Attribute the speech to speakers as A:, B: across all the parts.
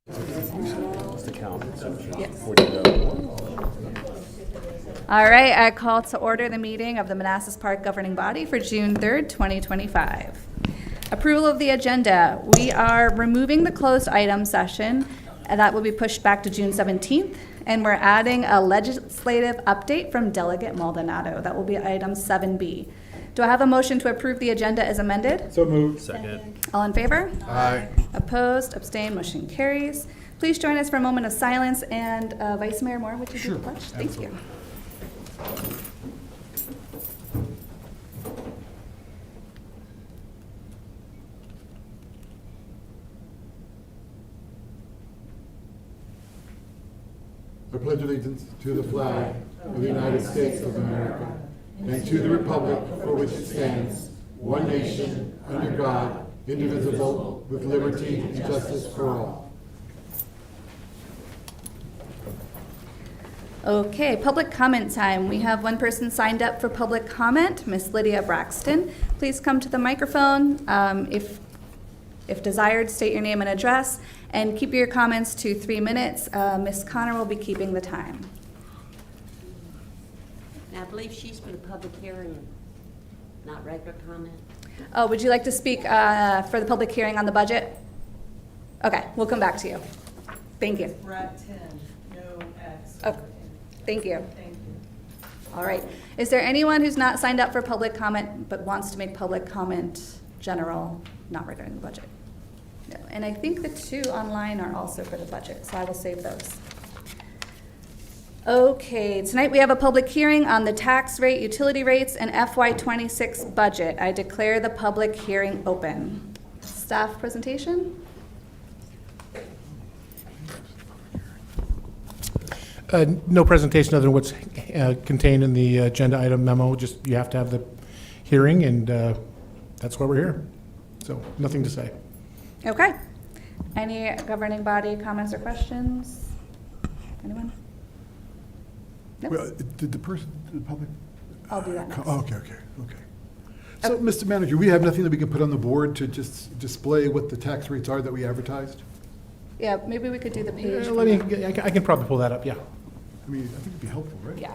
A: All right, I call to order the meeting of the Manassas Park Governing Body for June 3rd, 2025. Approval of the agenda. We are removing the closed item session, and that will be pushed back to June 17th, and we're adding a legislative update from Delegate Maldonado. That will be item 7B. Do I have a motion to approve the agenda as amended?
B: So moved.
C: Second.
A: All in favor?
B: Aye.
A: Opposed, abstained, motion carries. Please join us for a moment of silence, and Vice Mayor Moore, would you do the pledge? Thank you.
B: I pledge allegiance to the flag of the United States of America and to the republic for which it stands, one nation, under God, indivisible, with liberty and justice for all.
A: Okay, public comment time. We have one person signed up for public comment, Miss Lydia Braxton. Please come to the microphone. If desired, state your name and address, and keep your comments to 3 minutes. Ms. Connor will be keeping the time.
D: Now, I believe she's for the public hearing, not regular comment.
A: Oh, would you like to speak for the public hearing on the budget? Okay, we'll come back to you. Thank you.
E: We're at 10, no X.
A: Okay, thank you.
E: Thank you.
A: All right. Is there anyone who's not signed up for public comment but wants to make public comment general, not regarding the budget? No. And I think the two online are also for the budget, so I will save those. Okay, tonight we have a public hearing on the tax rate, utility rates, and FY26 budget. I declare the public hearing open. Staff presentation?
C: No presentation other than what's contained in the agenda item memo. Just you have to have the hearing, and that's why we're here. So nothing to say.
A: Okay. Any governing body comments or questions? Anyone? Nope.
B: Well, did the public?
A: I'll do that next.
B: Okay. So, Mr. Manager, we have nothing that we can put on the board to just display what the tax rates are that we advertised?
A: Yeah, maybe we could do the page.
C: I can probably pull that up. Yeah.
B: I mean, I think it'd be helpful, right?
A: Yeah.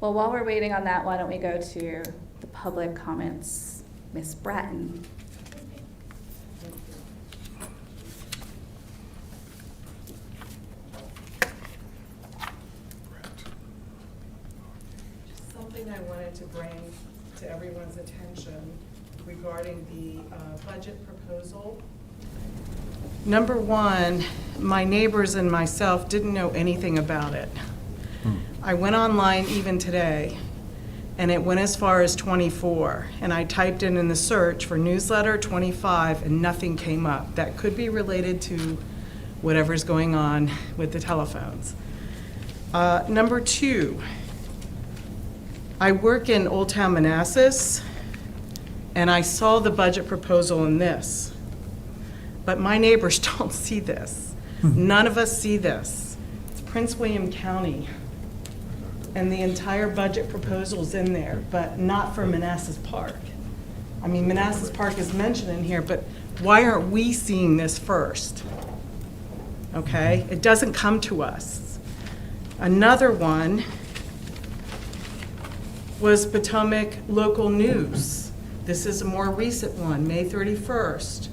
A: Well, while we're waiting on that, why don't we go to the public comments? Ms. Bratton.
E: Something I wanted to bring to everyone's attention regarding the budget proposal. Number one, my neighbors and myself didn't know anything about it. I went online even today, and it went as far as 24, and I typed in the search for newsletter 25, and nothing came up. That could be related to whatever's going on with the telephones. Number two, I work in Old Town Manassas, and I saw the budget proposal in this, but my neighbors don't see this. None of us see this. It's Prince William County. And the entire budget proposal's in there, but not for Manassas Park. I mean, Manassas Park is mentioned in here, but why aren't we seeing this first? Okay, it doesn't come to us. Another one was Potomac Local News. This is a more recent one, May 31st.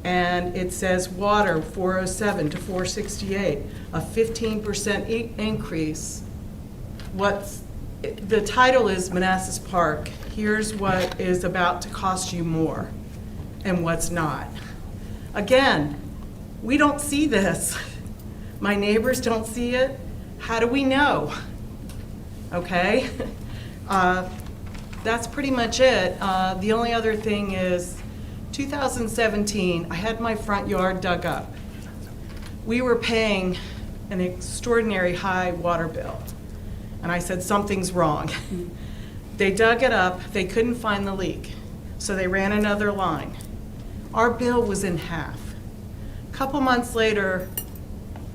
E: And it says water 407 to 468, a 15% increase. The title is Manassas Park. Here's what is about to cost you more and what's not. Again, we don't see this. My neighbors don't see it. How do we know? Okay? That's pretty much it. The only other thing is 2017, I had my front yard dug up. We were paying an extraordinary high water bill. And I said, something's wrong. They dug it up, they couldn't find the leak, so they ran another line. Our bill was in half. A couple months later,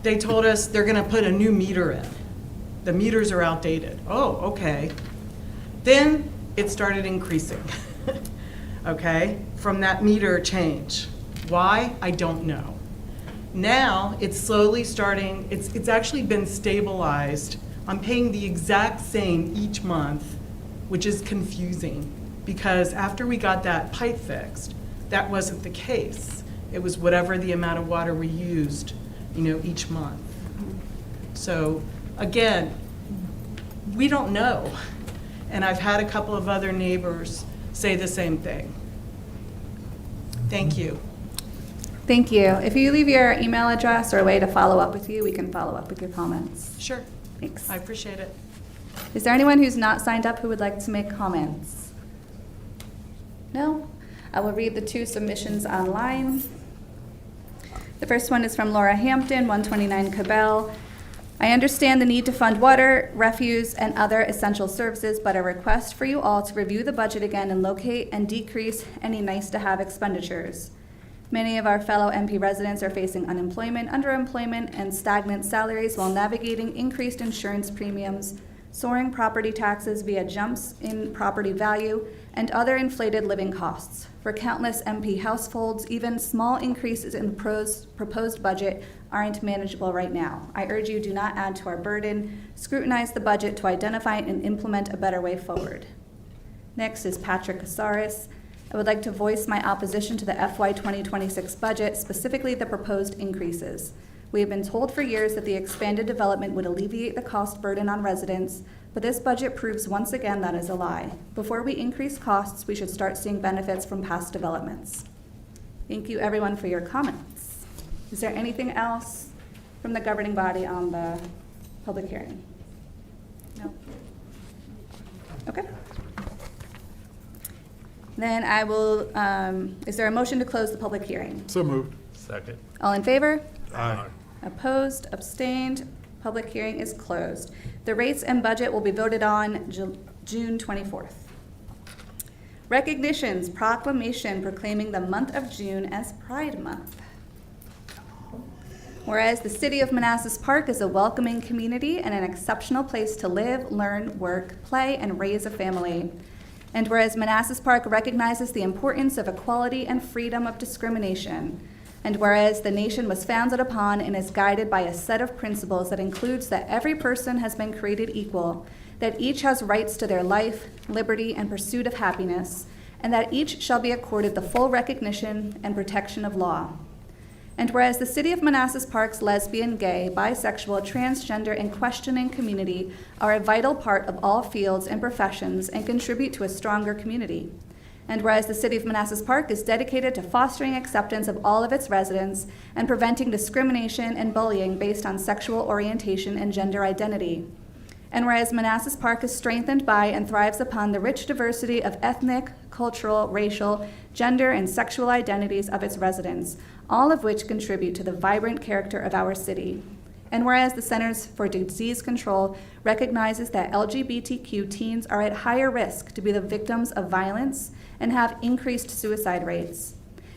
E: they told us they're gonna put a new meter in. The meters are outdated. Oh, okay. Then it started increasing, okay, from that meter change. Why? I don't know. Now, it's slowly starting, it's actually been stabilized. I'm paying the exact same each month, which is confusing, because after we got that pipe fixed, that wasn't the case. It was whatever the amount of water we used, each month. So, again, we don't know. And I've had a couple of other neighbors say the same thing. Thank you.
A: Thank you. If you leave your email address or a way to follow up with you, we can follow up with your comments.
E: Sure,
A: Thanks.
E: I appreciate it.
A: Is there anyone who's not signed up who would like to make comments? No? I will read the two submissions online. The first one is from Laura Hampton, 129 Cabell. I understand the need to fund water, refuse, and other essential services, but a request for you all to review the budget again and locate and decrease any nice-to-have expenditures. Many of our fellow MP residents are facing unemployment, underemployment, and stagnant salaries while navigating increased insurance premiums, soaring property taxes via jumps in property value, and other inflated living costs. For countless MP households, even small increases in the proposed budget aren't manageable right now. I urge you, do not add to our burden. Scrutinize the budget to identify and implement a better way forward. Next is Patrick Casares. I would like to voice my opposition to the FY 2026 budget, specifically the proposed increases. We have been told for years that the expanded development would alleviate the cost burden on residents, but this budget proves once again that is a lie. Before we increase costs, we should start seeing benefits from past developments. Thank you, everyone, for your comments. Is there anything else from the governing body on the public hearing? No? Okay. Then I will, is there a motion to close the public hearing?
B: So moved.
F: Second.
A: All in favor?
F: Aye.
A: Opposed, abstained, public hearing is closed. The rates and budget will be voted on June 24th. Recognitions, proclamation proclaiming the month of June as Pride Month. Whereas the city of Manassas Park is a welcoming community and an exceptional place to live, learn, work, play, and raise a family. And whereas Manassas Park recognizes the importance of equality and freedom of discrimination. And whereas the nation was founded upon and is guided by a set of principles that includes that every person has been created equal, that each has rights to their life, liberty, and pursuit of happiness, and that each shall be accorded the full recognition and protection of law. And whereas the city of Manassas Park's lesbian, gay, bisexual, transgender, and questioning community are a vital part of all fields and professions and contribute to a stronger community. And whereas the city of Manassas Park is dedicated to fostering acceptance of all of its residents and preventing discrimination and bullying based on sexual orientation and gender identity. And whereas Manassas Park is strengthened by and thrives upon the rich diversity of ethnic, cultural, racial, gender, and sexual identities of its residents, all of which contribute to the vibrant character of our city. And whereas the Centers for Disease Control recognizes that LGBTQ teens are at higher risk to be the victims of violence and have increased suicide rates.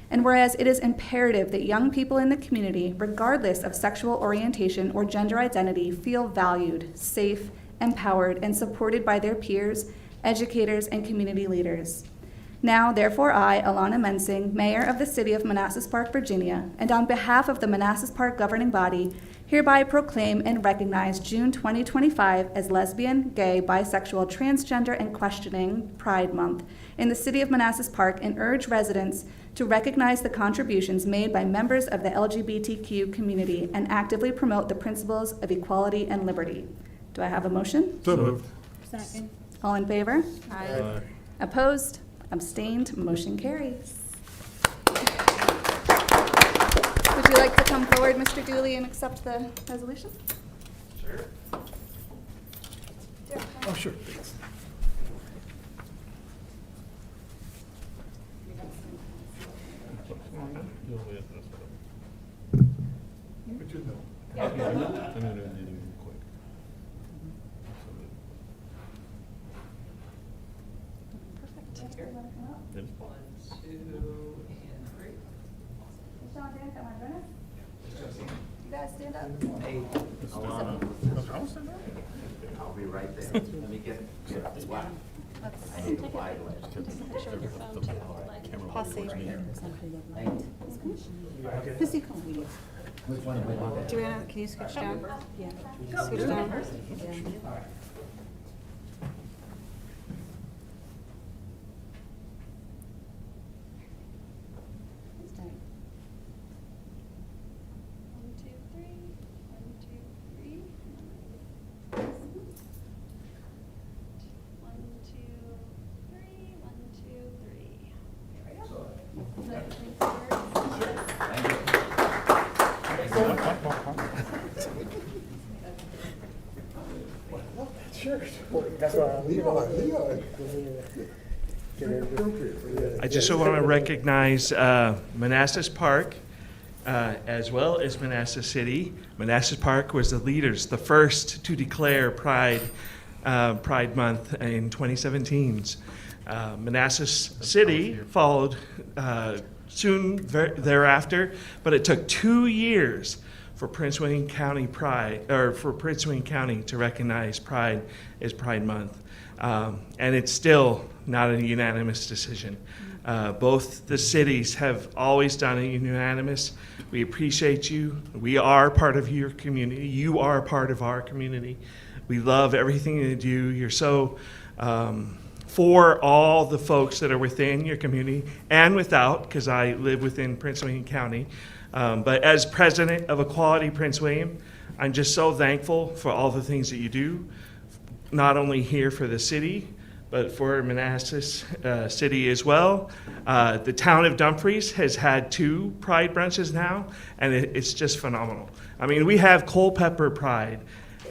A: And whereas it is imperative that young people in the community, regardless of sexual orientation or gender identity, feel valued, safe, empowered, and supported by their peers, educators, and community leaders. Now, therefore, I, Alana Mensing, Mayor of the City of Manassas Park, Virginia, and on behalf of the Manassas Park governing body, hereby proclaim and recognize June 2025 as Lesbian, Gay, Bisexual, Transgender, and Questioning Pride Month in the City of Manassas Park and urge residents to recognize the contributions made by members of the LGBTQ community and actively promote the principles of equality and liberty. Do I have a motion?
B: So moved.
A: Second. All in favor?
F: Aye.
A: Opposed? Abstained? Motion carries. Would you you like to come forward, Mr. Dooley, and accept the resolution?
C: Oh, sure. Thanks.
A: You guys stand up.
F: I'll be right there. Let me get this one. I need a wide
G: Joanna, can you scooch down? Yeah. Scooch down.
H: I just want to recognize Manassas Park as well as Manassas City. Manassas Park was the leaders, the first to declare Pride Month in 2017. Manassas City followed soon thereafter, but it took 2 years for Prince William County to recognize Pride as Pride Month. And it's still not a unanimous decision. Both the cities have always done it unanimous. We appreciate you. We are part of your community. You are part of our community. We love everything you do. You're so for all the folks that are within your community and without, because I live within Prince William County. But as president of Equality Prince William, I'm just so thankful for all the things that you do, not only here for the city, but for Manassas City as well. The town of Dumfries has had 2 Pride brunches now, and it's just phenomenal. I mean, we have Culpeper Pride.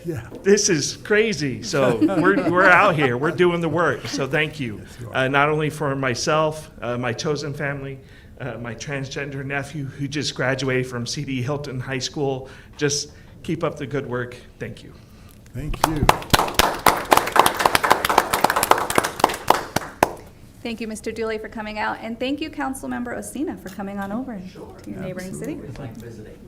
B: Yeah.
H: This is crazy. So we're out here. We're doing the work. So thank you. Not only for myself, my chosen family, my transgender nephew who just graduated from C.D. Hilton High School. Just keep up the good work. Thank you.
B: Thank you.
A: Thank you, Mr. Dooley, for coming out, and thank you, Councilmember Osina, for coming on over to your neighboring city.
F: It's like visiting.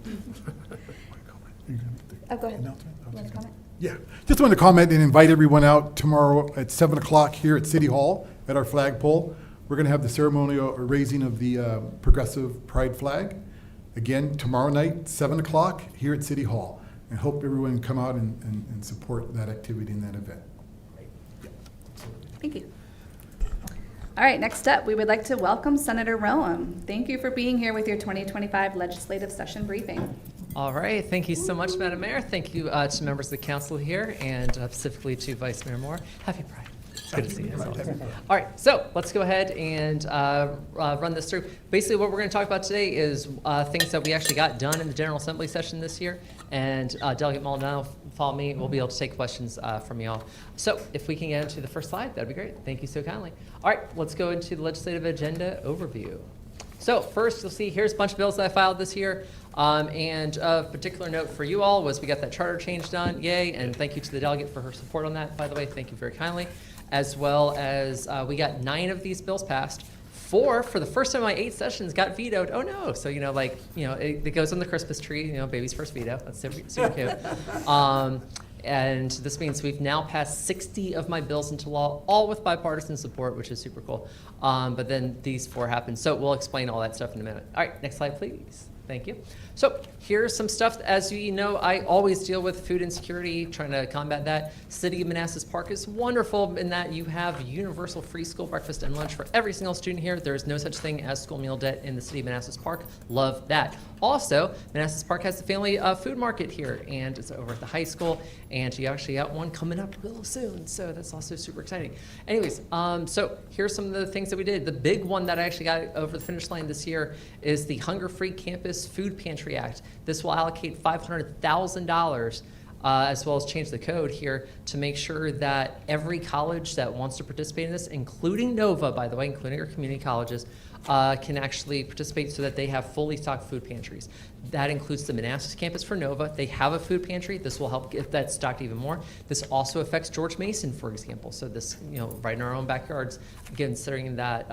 A: Oh, go ahead. You want to comment?
B: Yeah, just wanted to comment and invite everyone out tomorrow at 7 o'clock here at City Hall at our flagpole. We're going to have the ceremonial raising of the progressive pride flag. Again, tomorrow night, 7 o'clock here at City Hall. And hope everyone can come out and support that activity and that event.
A: Thank you. All right, next up, we would like to welcome Senator Roem. Thank you for being here with your 2025 legislative session briefing.
I: All right, thank you so much, Madam Mayor. Thank you to members of the council here, and specifically to Vice Mayor Moore. Happy Pride. It's good to see you as always. All right, so let's go ahead and run this through. Basically, what we're going to talk about today is things that we actually got done in the General Assembly session this year, and Delegate Maldonado, follow me. We'll be able to take questions from y'all. So if we can get into the first slide, that'd be great. Thank you so kindly. All right, let's go into the legislative agenda overview. So first, you'll see here's a bunch of bills that I filed this year. And of particular note for you all was we got that charter change done, yay, and thank you to the delegate for her support on that, by the way, thank you very kindly. As well as we got 9 of these bills passed. 4, for the first time in my 8 sessions, got vetoed. Oh no, so it goes on the Christmas tree, baby's first veto, that's super cute. And this means we've now passed 60 of my bills into law, all with bipartisan support, which is super cool. But then these 4 happened, so we'll explain all that stuff in a minute. All right, next slide, please. Thank you. So here's some stuff. As you know, I always deal with food insecurity, trying to combat that. City of Manassas Park is wonderful in that you have universal free school breakfast and lunch for every single student here. There is no such thing as school meal debt in the City of Manassas Park. Love that. Also, Manassas Park has the family food market here, and it's over at the high school, and you actually got one coming up real soon, so that's also super exciting. Anyways, so here's some of the things that we did. The big one that I actually got over the finish line this year is the Hunger-Free Campus Manassas Food Pantry Act. This will allocate $500,000 as well as change the code here to make sure that every college that wants to participate in this, including Nova, by the way, including our community colleges, can actually participate so that they have fully stocked food pantries. That includes the Manassas campus for Nova. They have a food pantry. This will help get that stocked even more. This also affects George Mason, for example. So this, right in our own backyards, considering that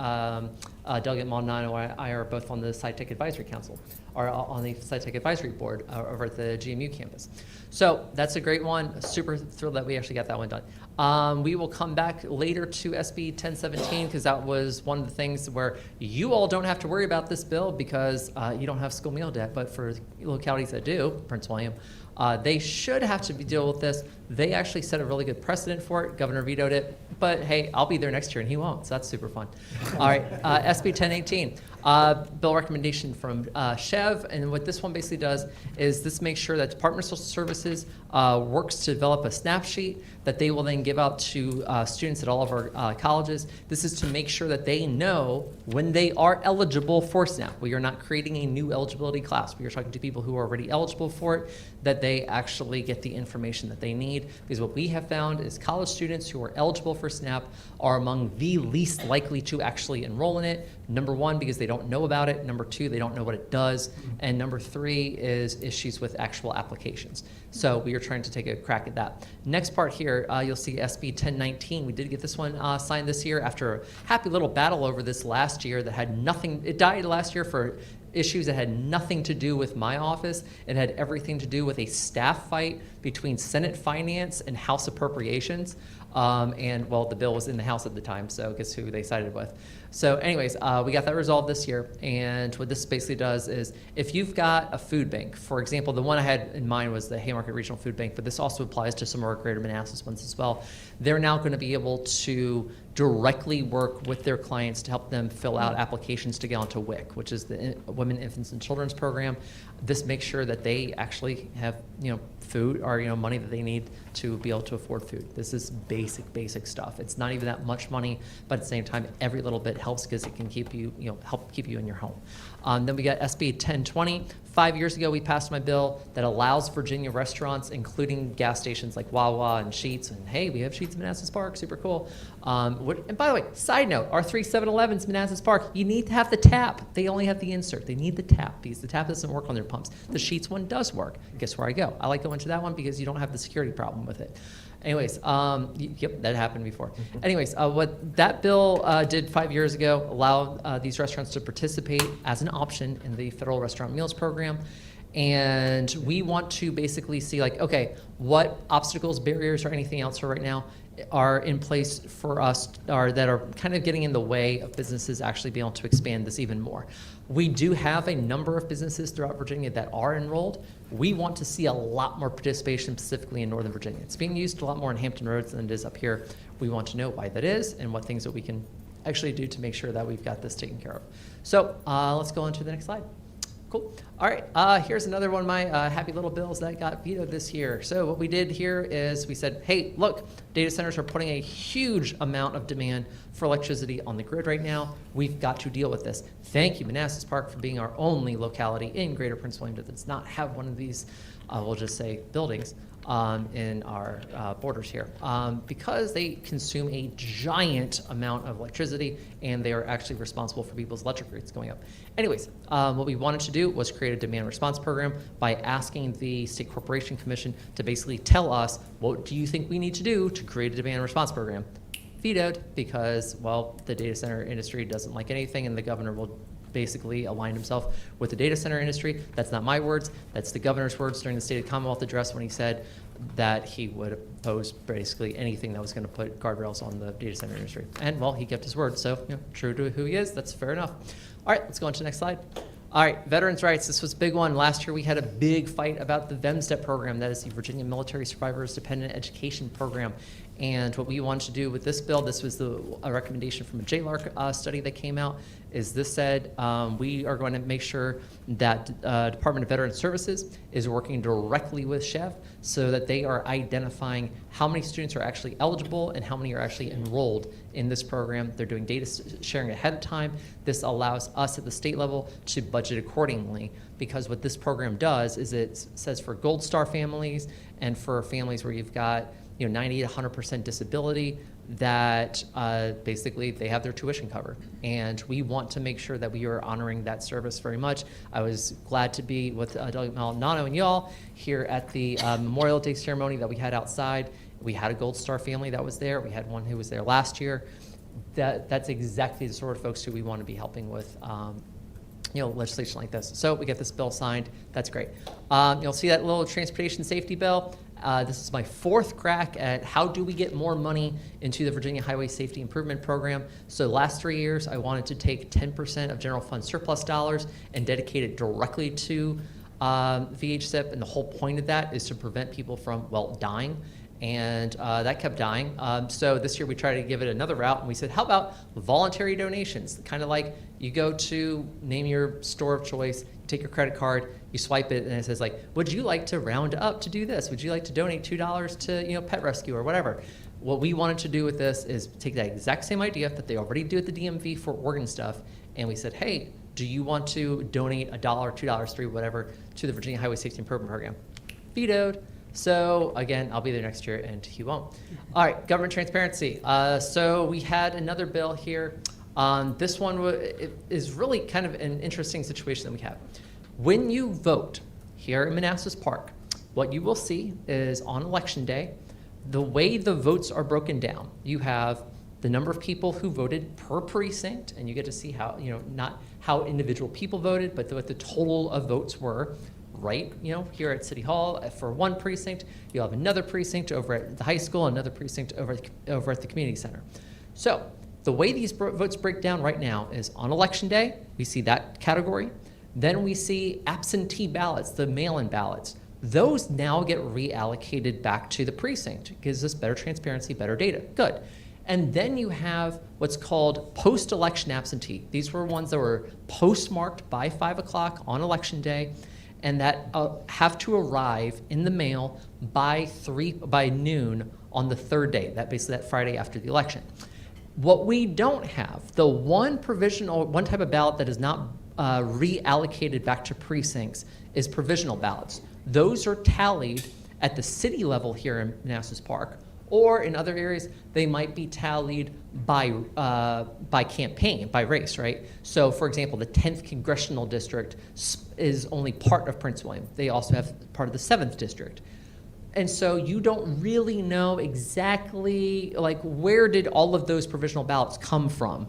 I: Delegate Maldonado and I are both on the SciTech Advisory Council, or on the SciTech Advisory Board over at the GMU campus. So that's a great one. Super thrilled that we actually got that one done. We will come back later to SB 1017 because that was one of the things where you all don't have to worry about this bill because you don't have school meal debt, but for localities that do, Prince William, they should have to deal with this. They actually set a really good precedent for it. Governor vetoed it, but hey, I'll be there next year and he won't, so that's super fun. All right, SB 1018. Bill recommendation from Chev, and what this one basically does is this makes sure that Department of Social Services works to develop a snap sheet that they will then give out to students at all of our colleges. This is to make sure that they know when they are eligible for SNAP. We are not creating a new eligibility class. We are talking to people who are already eligible for it, that they actually get the information that they need. Because what we have found is college students who are eligible for SNAP are among the least likely to actually enroll in it. Number one, because they don't know about it. Number two, they don't know what it does. And number three is issues with actual applications. So we are trying to take a crack at that. Next part here, you'll see SB 1019. We did get this one signed this year after a happy little battle over this last year that had nothing, it died last year for issues that had nothing to do with my office. It had everything to do with a staff fight between Senate Finance and House Appropriations. And well, the bill was in the House at the time, so guess who they sided with. So anyways, we got that resolved this year, and what this basically does is if you've got a food bank, for example, the one I had in mind was the Haymarket Regional Food Bank, but this also applies to some of our greater Manassas ones as well. They're now going to be able to directly work with their clients to help them fill out applications to get onto WIC, which is the Women, Infants, and Children's Program. This makes sure that they actually have, food or, money that they need to be able to afford food. This is basic stuff. It's not even that much money, but at the same time, every little bit helps because it can keep you, help keep you in your home. Then we got SB 1020. 5 years ago, we passed my bill that allows Virginia restaurants, including gas stations like Wawa and Sheetz, and hey, we have Sheetz in Manassas Park, super cool. And by the way, side note, our 3 7-Elevens Manassas Park, you need to have the tap. They only have the insert. They need the tap because the tap doesn't work on their pumps. The Sheetz one does work. Guess where I go? I like going to that one because you don't have the security problem with it. Anyways, yep, that happened before. Anyways, what that bill did 5 years ago allowed these restaurants to participate as an option in the federal restaurant meals program. And we want to basically see okay, what obstacles, barriers, or anything else right now are in place for us or that are kind of getting in the way of businesses actually being able to expand this even more. We do have a number of businesses throughout Virginia that are enrolled. We want to see a lot more participation specifically in Northern Virginia. It's being used a lot more in Hampton Roads than it is up here. We want to know why that is and what things that we can actually do to make sure that we've got this taken care of. So let's go on to the next slide. Cool. All right, here's another one of my happy little bills that got vetoed this year. So what we did here is we said, hey, look, data centers are putting a huge amount of demand for electricity on the grid right now. We've got to deal with this. Thank you, Manassas Park, for being our only locality in Greater Prince William that does not have one of these, we'll just say, buildings in our borders here because they consume a giant amount of electricity and they are actually responsible for people's electric rates going up. Anyways, what we wanted to do was create a demand response program by asking the State Corporation Commission to basically tell us, what do you think we need to do to create a demand response program? Vetoed because, well, the data center industry doesn't like anything and the governor will basically aligned himself with the data center industry. That's not my words. That's the governor's words during the State of Commonwealth address when he said that he would oppose basically anything that was going to put guardrails on the data center industry. And, well, he kept his word. So, true to who he is, that's fair enough. All right, let's go on to the next slide. All right, veterans' rights. This was a big one. Last year we had a big fight about the VEMSTEP program, that is the Virginia Military Survivors Dependent Education Program. And what we wanted to do with this bill, this was a recommendation from a JLARC study that came out, is this said we are going to make sure that Department of Veteran Services is working directly with CHEV so that they are identifying how many students are actually eligible and how many are actually enrolled in this program. They're doing data sharing ahead of time. This allows us at the state level to budget accordingly, because what this program does is it says for Gold Star families and for families where you've got 90 to 100% disability, that basically they have their tuition covered. And we want to make sure that we are honoring that service very much. I was glad to be with Delegate Maldonado and y'all here at the Memorial Day ceremony that we had outside. We had a Gold Star family that was there. We had one who was there last year. That's exactly the sort of folks who we want to be helping with legislation like this. So we get this bill signed. That's great. You'll see that little transportation safety bill. This is my fourth crack at how do we get more money into the Virginia Highway Safety Improvement Program. So the last 3 years, I wanted to take 10% of general fund surplus dollars and dedicate it directly to VHSIP. And the whole point of that is to prevent people from, dying. And that kept dying. So this year we tried to give it another route, and we said, how about voluntary donations? Kind of like you go to name your store of choice, you take your credit card, you swipe it, and it says would you like to round up to do this? Would you like to donate $2 to pet rescue or whatever? What we wanted to do with this is take that exact same idea that they already do at the DMV for organ stuff, and we said, hey, do you want to donate $1, $2, $3, whatever, to the Virginia Highway Safety Improvement Program? Vetoed. So again, I'll be there next year and he won't. All right, government transparency. So we had another bill here. This one is really kind of an interesting situation that we have. When you vote here in Manassas Park, what you will see is on election day, the way the votes are broken down, you have the number of people who voted per precinct, and you get to see how, not how individual people voted, but what the total of votes were. Right, here at City Hall for one precinct, you'll have another precinct over at the high school, another precinct over at the community center. So the way these votes break down right now is on election day, we see that category. Then we see absentee ballots, the mail-in ballots. Those now get reallocated back to the precinct. It gives us better transparency, better data. Good. And then you have what's called post-election absentee. These were ones that were postmarked by 5 o'clock on election day, and that have to arrive in the mail by noon on the third day, basically that Friday after the election. What we don't have, the one type of ballot that is not reallocated back to precincts is provisional ballots. Those are tallied at the city level here in Manassas Park, or in other areas, they might be tallied by campaign, by race, right? So for example, the 10th Congressional District is only part of Prince William. They also have part of the 7th District. And so you don't really know exactly where did all of those provisional ballots come from.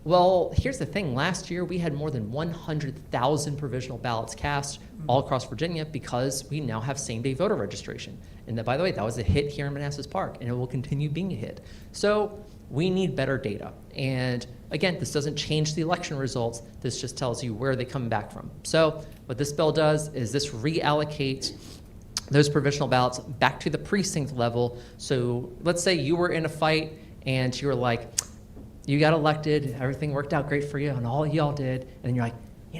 I: Well, here's the thing. Last year, we had more than 100,000 provisional ballots cast all across Virginia because we now have same-day voter registration. And that, by the way, that was a hit here in Manassas Park, and it will continue being a hit. So we need better data. And again, this doesn't change the election results. This just tells you where they come back from. So what this bill does is this reallocates those provisional ballots back to the precinct level. So let's say you were in a fight, and you were like, you got elected, everything worked out great for you, and all y'all did, and you're like,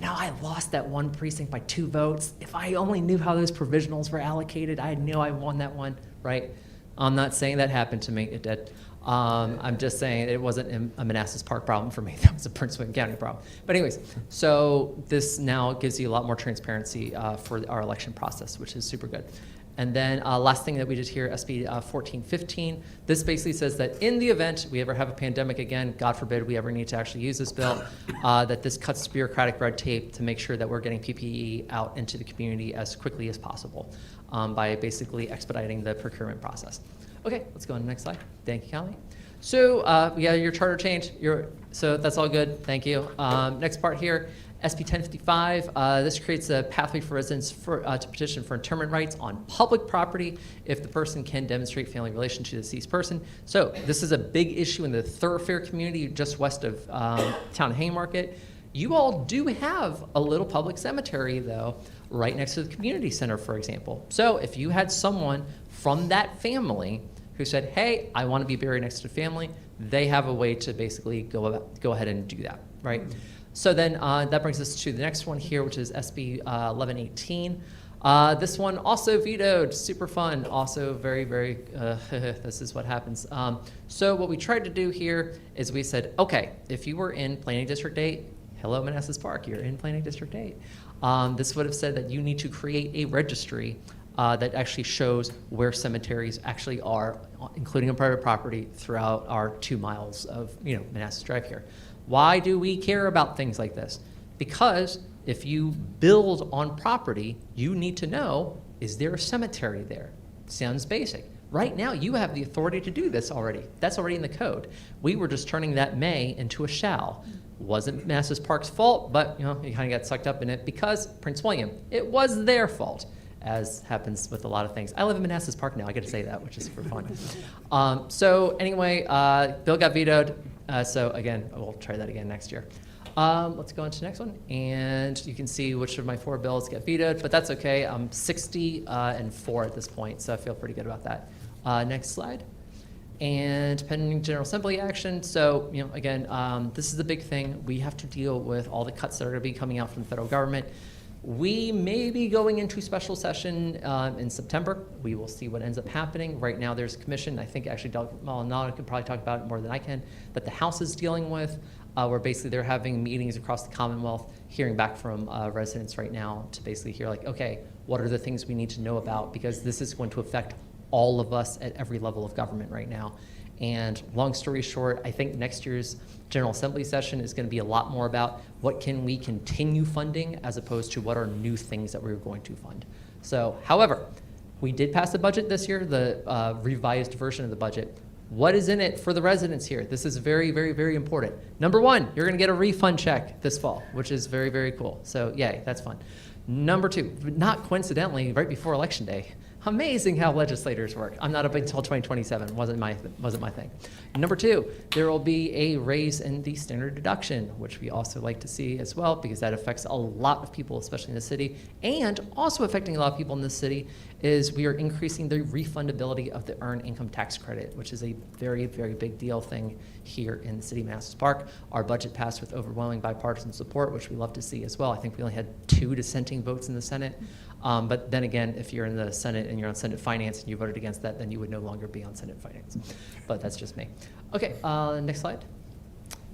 I: I lost that one precinct by 2 votes. If I only knew how those provisionals were allocated, I knew I won that one, right? I'm not saying that happened to me, it did. I'm just saying it wasn't a Manassas Park problem for me, that was a Prince William County problem. But anyways, so this now gives you a lot more transparency for our election process, which is super good. And then last thing that we did here, SB 1415, this basically says that in the event we ever have a pandemic again, God forbid we ever need to actually use this bill, that this cuts bureaucratic red tape to make sure that we're getting PPE out into the community as quickly as possible by basically expediting the procurement process. Okay, let's go on to the next slide. Thank you, Callie. So yeah, your charter change, so that's all good, thank you. Next part here, SB 1055, this creates a pathway for residents to petition for interment rights on public property if the person can demonstrate family relation to the deceased person. So this is a big issue in the thoroughfare community just west of Town and Haymarket. You all do have a little public cemetery, though, right next to the community center, for example. So if you had someone from that family who said, hey, I want to be buried next to family, they have a way to basically go ahead and do that, right? So then that brings us to the next one here, which is SB 1118. This one also vetoed, super fun, also very, very, this is what happens. So what we tried to do here is we said, okay, if you were in Planning District 8, hello Manassas Park, you're in Planning District 8. This would have said that you need to create a registry that actually shows where cemeteries actually are, including on private property, throughout our 2 miles of Manassas Drive here. Why do we care about things like this? Because if you build on property, you need to know, is there a cemetery there? Sounds basic. Right now, you have the authority to do this already. That's already in the code. We were just turning that may into a shall. Wasn't Manassas Park's fault, but you kind of got sucked up in it because Prince William, it was their fault, as happens with a lot of things. I live in Manassas Park now, I get to say that, which is super fun. So anyway, bill got vetoed. So again, we'll try that again next year. Let's go on to the next one. And you can see which of my 4 bills get vetoed, but that's okay. I'm 60-4 at this point, so I feel pretty good about that. Next slide. And pending General Assembly action. So, again, this is the big thing. We have to deal with all the cuts that are going to be coming out from the federal government. We may be going into special session in September. We will see what ends up happening. Right now, there's a commission. I think actually Doug Maldonado could probably talk about it more than I can, that the House is dealing with, where basically they're having meetings across the Commonwealth, hearing back from residents right now to basically hear like, okay, what are the things we need to know about? Because this is going to affect all of us at every level of government right now. And long story short, I think next year's General Assembly session is going to be a lot more about what can we continue funding as opposed to what are new things that we're going to fund. So, however, we did pass a budget this year, the revised version of the budget. What is in it for the residents here? This is very, very, very important. Number 1, you're going to get a refund check this fall, which is very, very cool. So, yay, that's fun. Number 2, not coincidentally, right before Election Day. Amazing how legislators work. I'm not up until 2027. Wasn't my thing. Number 2, there will be a raise in the standard deduction, which we also like to see as well, because that affects a lot of people, especially in the city, and also affecting a lot of people in the city is we are increasing the refundability of the earned income tax credit, which is a very, very big deal thing here in the city of Manassas Park. Our budget passed with overwhelming bipartisan support, which we love to see as well. I think we only had 2 dissenting votes in the Senate. But then again, if you're in the Senate and you're on Senate Finance and you voted against that, then you would no longer be on Senate Finance. But that's just me. Okay, next slide.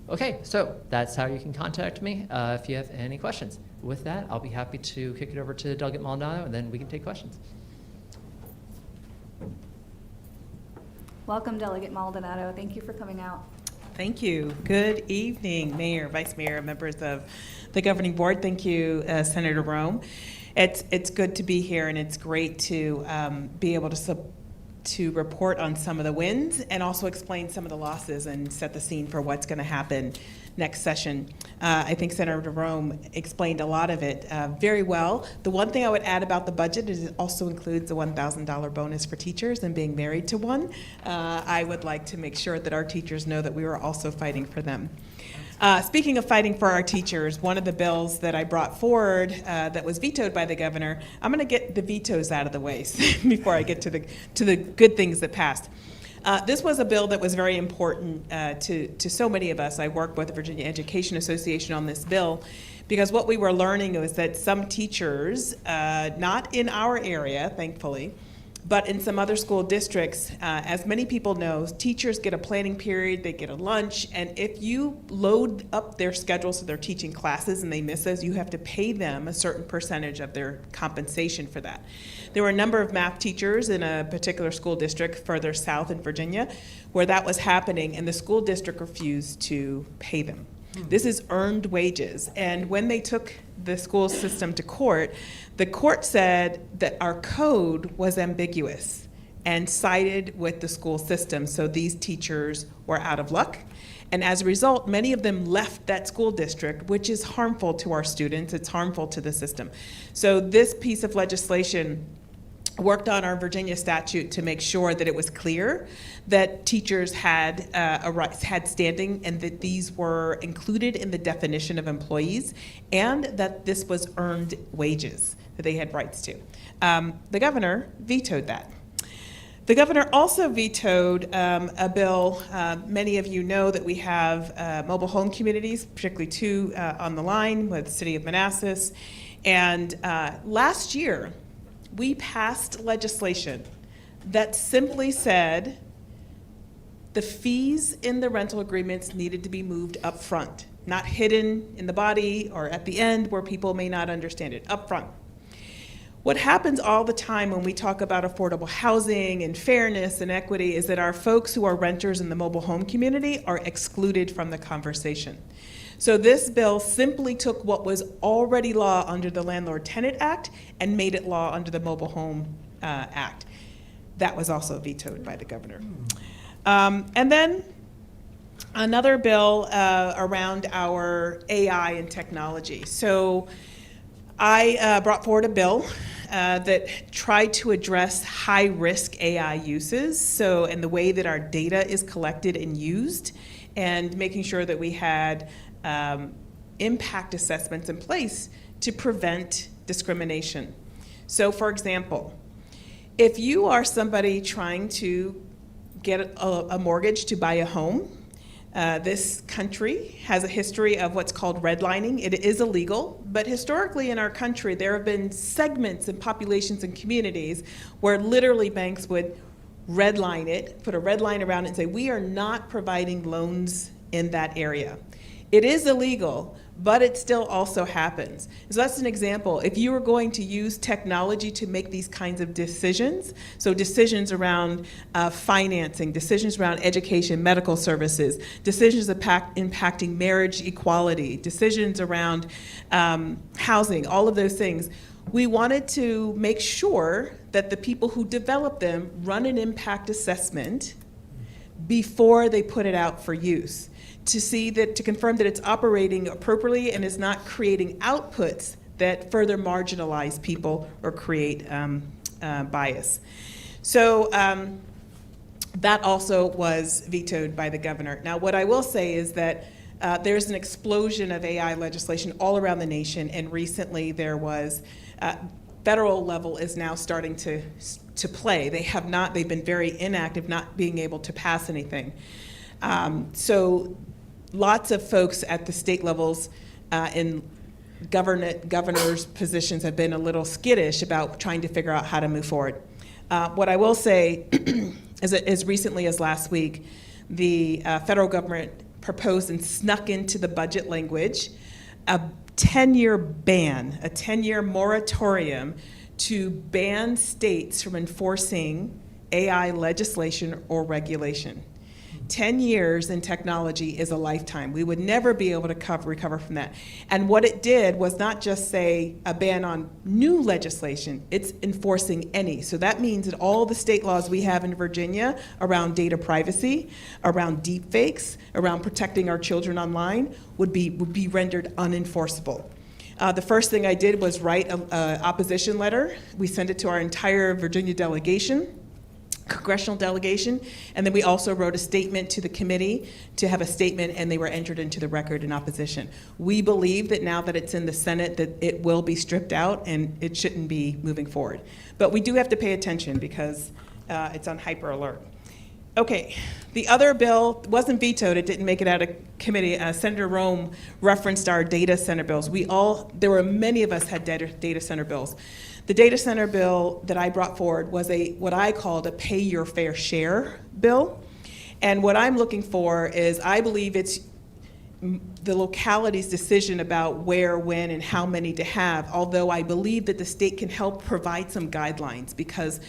I: Okay, so that's how you can contact me if you have any questions. With that, I'll be happy to kick it over to Delegate Maldonado, and then we can take questions.
A: Welcome, Delegate Maldonado. Thank you for coming out.
J: Thank you. Good evening, Mayor, Vice Mayor, members of the Governing Board. Thank you, Senator Rome. It's good to be here, and it's great to be able to report on some of the wins and also explain some of the losses and set the scene for what's going to happen next session. I think Senator Rome explained a lot of it very well. The one thing I would add about the budget is it also includes the $1,000 bonus for teachers and being married to one. I would like to make sure that our teachers know that we are also fighting for them. Speaking of fighting for our teachers, one of the bills that I brought forward that was vetoed by the governor, I'm going to get the vetoes out of the way before I get to the good things that passed. This was a bill that was very important to so many of us. I work with the Virginia Education Association on this bill because what we were learning was that some teachers, not in our area, thankfully, but in some other school districts, as many people know, teachers get a planning period, they get a lunch, and if you load up their schedule so they're teaching classes and they miss those, you have to pay them a certain percentage of their compensation for that. There were a number of math teachers in a particular school district further south in Virginia where that was happening, and the school district refused to pay them. This is earned wages, and when they took the school system to court, the court said that our code was ambiguous and sided with the school system, so these teachers were out of luck. And as a result, many of them left that school district, which is harmful to our students, it's harmful to the system. So this piece of legislation worked on our Virginia statute to make sure that it was clear that teachers had had standing and that these were included in the definition of employees and that this was earned wages that they had rights to. The governor vetoed that. The governor also vetoed a bill. Many of you know that we have mobile home communities, particularly two on the line with the city of Manassas. And last year, we passed legislation that simply said the fees in the rental agreements needed to be moved up front, not hidden in the body or at the end where people may not understand it, up front. What happens all the time when we talk about affordable housing and fairness and equity is that our folks who are renters in the mobile home community are excluded from the conversation. So this bill simply took what was already law under the Landlord-Tenant Act and made it law under the Mobile Home Act. That was also vetoed by the governor. And then another bill around our AI and technology. So I brought forward a bill that tried to address high-risk AI uses, and the way that our data is collected and used, and making sure that we had impact assessments in place to prevent discrimination. So, for example, if you are somebody trying to get a mortgage to buy a home, this country has a history of what's called redlining. It is illegal, but historically in our country, there have been segments and populations and communities where literally banks would redline it, put a red line around it and say, we are not providing loans in that area. It is illegal, but it still also happens. So that's an example. If you were going to use technology to make these kinds of decisions, so decisions around financing, decisions around education, medical services, decisions impacting marriage equality, decisions around housing, all of those things, we wanted to make sure that the people who develop them run an impact assessment before they put it out for use, to confirm that it's operating appropriately and is not creating outputs that further marginalize people or create bias. So that also was vetoed by the governor. Now, what I will say is that there's an explosion of AI legislation all around the nation, and recently there was federal level is now starting to play. They've been very inactive, not being able to pass anything. So lots of folks at the state levels in governors' positions have been a little skittish about trying to figure out how to move forward. What I will say is that as recently as last week, the federal government proposed and snuck into the budget language a 10-year ban, a 10-year moratorium to ban states from enforcing AI legislation or regulation. 10 years in technology is a lifetime. We would never be able to recover from that. And what it did was not just say a ban on new legislation, it's enforcing any. So that means that all the state laws we have in Virginia around data privacy, around deepfakes, around protecting our children online would be rendered unenforceable. The first thing I did was write an opposition letter. We sent it to our entire Virginia delegation, congressional delegation, and then we also wrote a statement to the committee to have a statement, and they were entered into the record in opposition. We believe that now that it's in the Senate that it will be stripped out and it shouldn't be moving forward. But we do have to pay attention because it's on hyper alert. Okay, the other bill wasn't vetoed, it didn't make it out of committee. Senator Rome referenced our data center bills. There were many of us had data center bills. The data center bill that I brought forward was what I called a pay your fair share bill. And what I'm looking for is, I believe it's the locality's decision about where, when, and how many to have, although I believe that the state can help provide some guidelines, because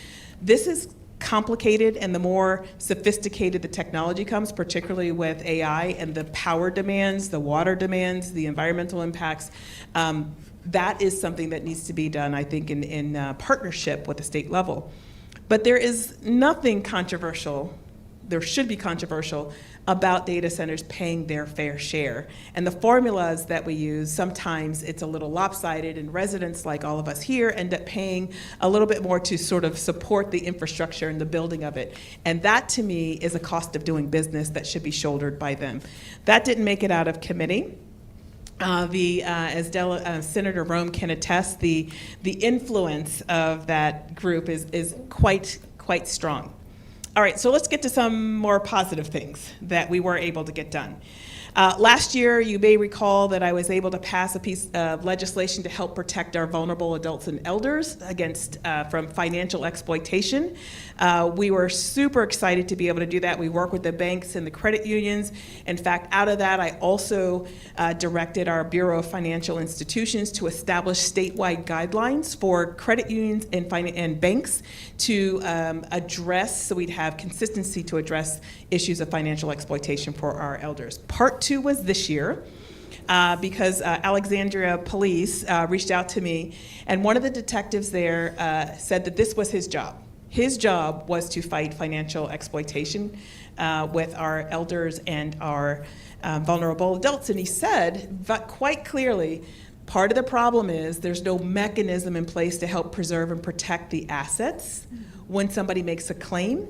J: this is complicated, and the more sophisticated the technology comes, particularly with AI and the power demands, the water demands, the environmental impacts, that is something that needs to be done, I think, in partnership with the state level. But there is nothing controversial, there should be controversial, about data centers paying their fair share. And the formulas that we use, sometimes it's a little lopsided, and residents like all of us here end up paying a little bit more to sort of support the infrastructure and the building of it. And that, to me, is a cost of doing business that should be shouldered by them. That didn't make it out of committee. As Senator Rome can attest, the influence of that group is quite strong. All right, so let's get to some more positive things that we were able to get done. Last year, you may recall that I was able to pass a piece of legislation to help protect our vulnerable adults and elders against from financial exploitation. We were super excited to be able to do that. We work with the banks and the credit unions. In fact, out of that, I also directed our Bureau of Financial Institutions to establish statewide guidelines for credit unions and banks to address, so we'd have consistency to address issues of financial exploitation for our elders. Part 2 was this year. Because Alexandria Police reached out to me, and one of the detectives there said that this was his job. His job was to fight financial exploitation with our elders and our vulnerable adults. And he said, but quite clearly, part of the problem is there's no mechanism in place to help preserve and protect the assets when somebody makes a claim.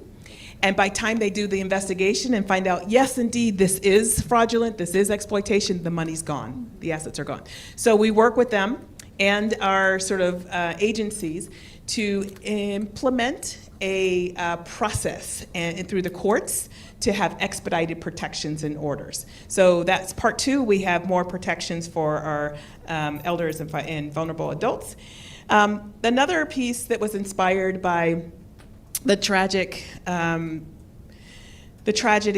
J: And by the time they do the investigation and find out, yes, indeed, this is fraudulent, this is exploitation, the money's gone, the assets are gone. So we work with them and our sort of agencies to implement a process and through the courts to have expedited protections and orders. So that's part 2. We have more protections for our elders and vulnerable adults. Another piece that was inspired by the tragedy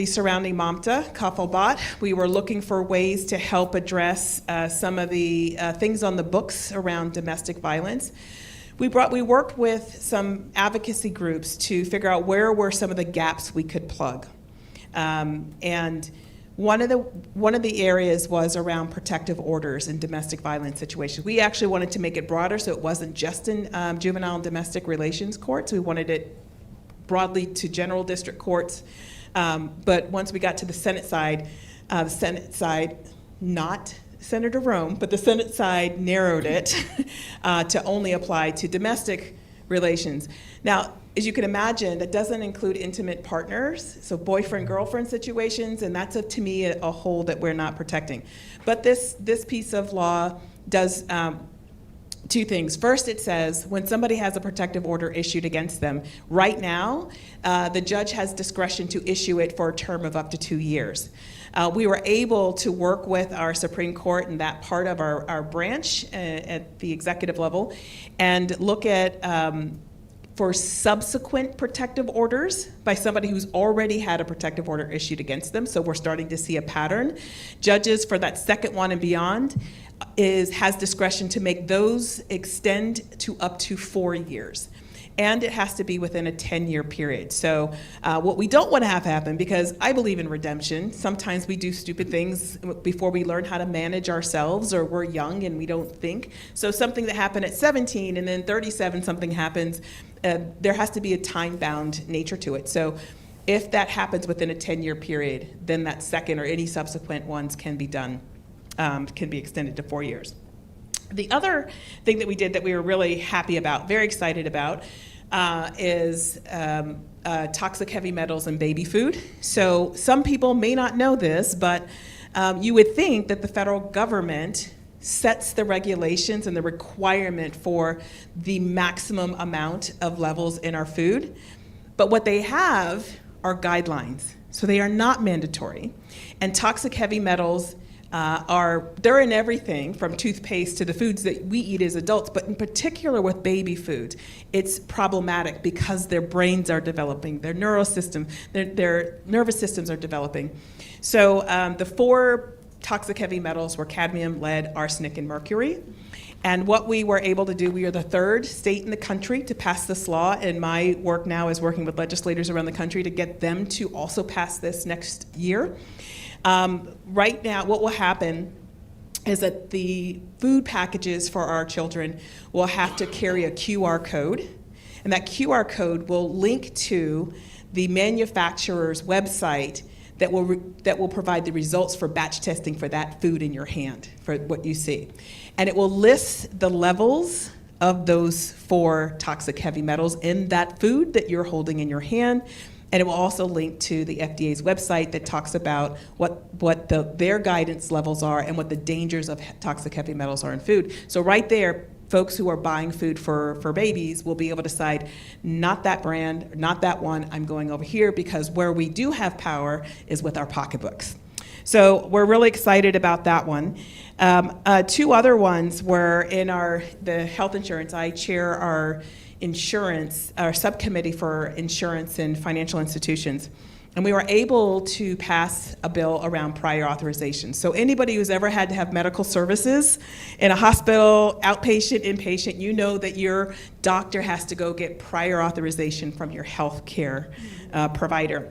J: surrounding Mamta Kafalbat. We were looking for ways to help address some of the things on the books around domestic violence. We worked with some advocacy groups to figure out where were some of the gaps we could plug. And one of the areas was around protective orders in domestic violence situations. We actually wanted to make it broader, so it wasn't just in juvenile and domestic relations courts. We wanted it broadly to general district courts. But once we got to the Senate side, not Senator Rome, but the Senate side narrowed it to only apply to domestic relations. Now, as you can imagine, that doesn't include intimate partners, so boyfriend-girlfriend situations, and that's, to me, a hole that we're not protecting. But this piece of law does 2 things. First, it says when somebody has a protective order issued against them, right now, the judge has discretion to issue it for a term of up to 2 years. We were able to work with our Supreme Court and that part of our branch at the executive level and look at for subsequent protective orders by somebody who's already had a protective order issued against them. So we're starting to see a pattern. Judges for that second one and beyond has discretion to make those extend to up to 4 years. And it has to be within a 10-year period. So what we don't want to have happen, because I believe in redemption, sometimes we do stupid things before we learn how to manage ourselves, or we're young and we don't think. So something that happened at 17 and then 37 something happens, there has to be a time-bound nature to it. So if that happens within a 10-year period, then that second or any subsequent ones can be done, can be extended to 4 years. The other thing that we did that we were really happy about, very excited about, is toxic heavy metals in baby food. So some people may not know this, but you would think that the federal government sets the regulations and the requirement for the maximum amount of levels in our food. But what they have are guidelines. So they are not mandatory. And toxic heavy metals they're in everything from toothpaste to the foods that we eat as adults, but in particular with baby food, it's problematic because their brains are developing, their nervous systems are developing. So the 4 toxic heavy metals were cadmium, lead, arsenic, and mercury. And what we were able to do, we are the 3rd state in the country to pass this law, and my work now is working with legislators around the country to get them to also pass this next year. Right now, what will happen is that the food packages for our children will have to carry a QR code, and that QR code will link to the manufacturer's website that will provide the results for batch testing for that food in your hand, for what you see. And it will list the levels of those 4 toxic heavy metals in that food that you're holding in your hand. And it will also link to the FDA's website that talks about what their guidance levels are and what the dangers of toxic heavy metals are in food. So right there, folks who are buying food for babies will be able to decide, not that brand, not that one, I'm going over here, because where we do have power is with our pocketbooks. So we're really excited about that one. Two other ones were in the health insurance. I chair our subcommittee for insurance and financial institutions. And we were able to pass a bill around prior authorization. So anybody who's ever had to have medical services in a hospital, outpatient, inpatient, you know that your doctor has to go get prior authorization from your health care provider,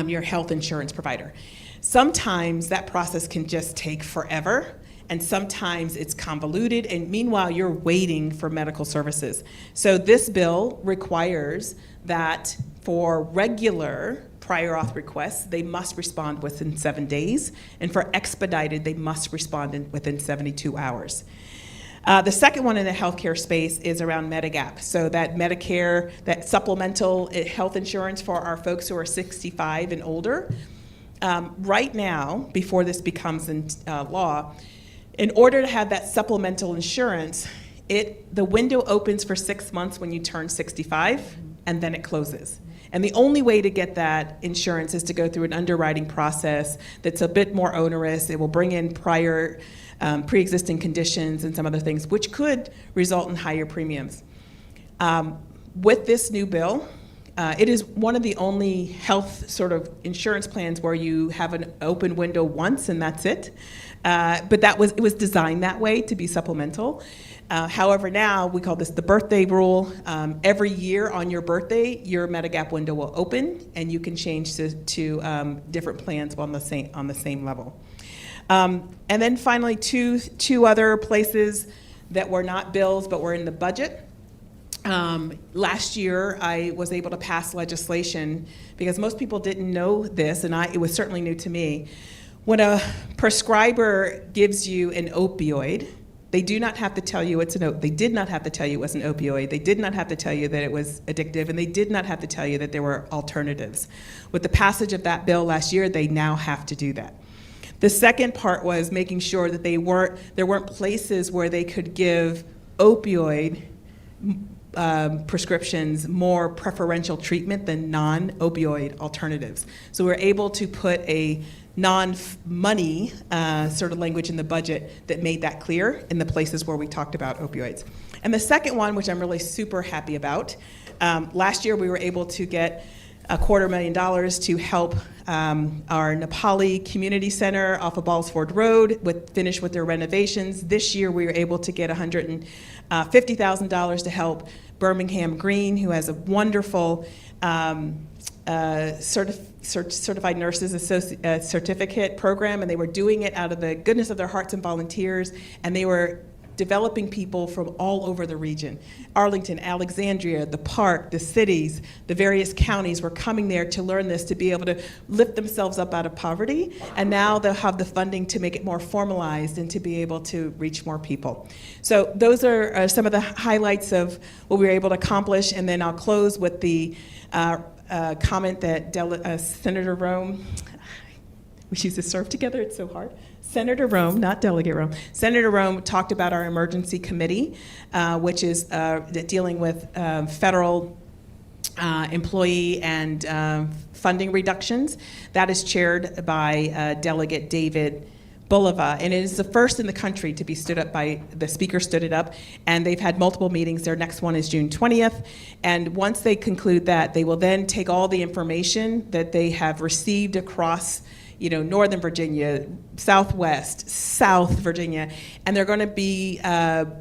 J: your health insurance provider. Sometimes that process can just take forever, and sometimes it's convoluted, and meanwhile you're waiting for medical services. So this bill requires that for regular prior auth requests, they must respond within 7 days, and for expedited, they must respond within 72 hours. The second one in the healthcare space is around Medigap. So that Medicare, that supplemental health insurance for our folks who are 65 and older. Right now, before this becomes law, in order to have that supplemental insurance, the window opens for 6 months when you turn 65, and then it closes. And the only way to get that insurance is to go through an underwriting process that's a bit more onerous. It will bring in prior pre-existing conditions and some other things, which could result in higher premiums. With this new bill, it is one of the only health sort of insurance plans where you have an open window once and that's it. But it was designed that way to be supplemental. However, now we call this the birthday rule. Every year on your birthday, your Medigap window will open, and you can change to different plans on the same level. And then finally, two other places that were not bills but were in the budget. Last year, I was able to pass legislation because most people didn't know this, and it was certainly new to me. When a prescriber gives you an opioid, they do not have to tell you they did not have to tell you it was an opioid. They did not have to tell you that it was addictive, and they did not have to tell you that there were alternatives. With the passage of that bill last year, they now have to do that. The second part was making sure that there weren't places where they could give opioid prescriptions more preferential treatment than non-opioid alternatives. So we're able to put a non-money sort of language in the budget that made that clear in the places where we talked about opioids. And the second one, which I'm really super happy about, last year we were able to get $250,000 to help our Nepali Community Center off of Ballsford Road finish with their renovations. This year we were able to get $150,000 to help Birmingham Green, who has a wonderful certified nurses certificate program, and they were doing it out of the goodness of their hearts and volunteers, and they were developing people from all over the region. Arlington, Alexandria, the park, the cities, the various counties were coming there to learn this, to be able to lift themselves up out of poverty, and now they'll have the funding to make it more formalized and to be able to reach more people. So those are some of the highlights of what we were able to accomplish, and then I'll close with the comment that Senator Rome, we used to serve together, it's so hard. Senator Rome, not Delegate Rome, Senator Rome talked about our emergency committee, which is dealing with federal employee and funding reductions. That is chaired by Delegate David Bulova, and it is the first in the country to be stood up by, the speaker stood it up, and they've had multiple meetings. Their next one is June 20th, and once they conclude that, they will then take all the information that they have received across Northern Virginia, Southwest, South Virginia, and they're going to be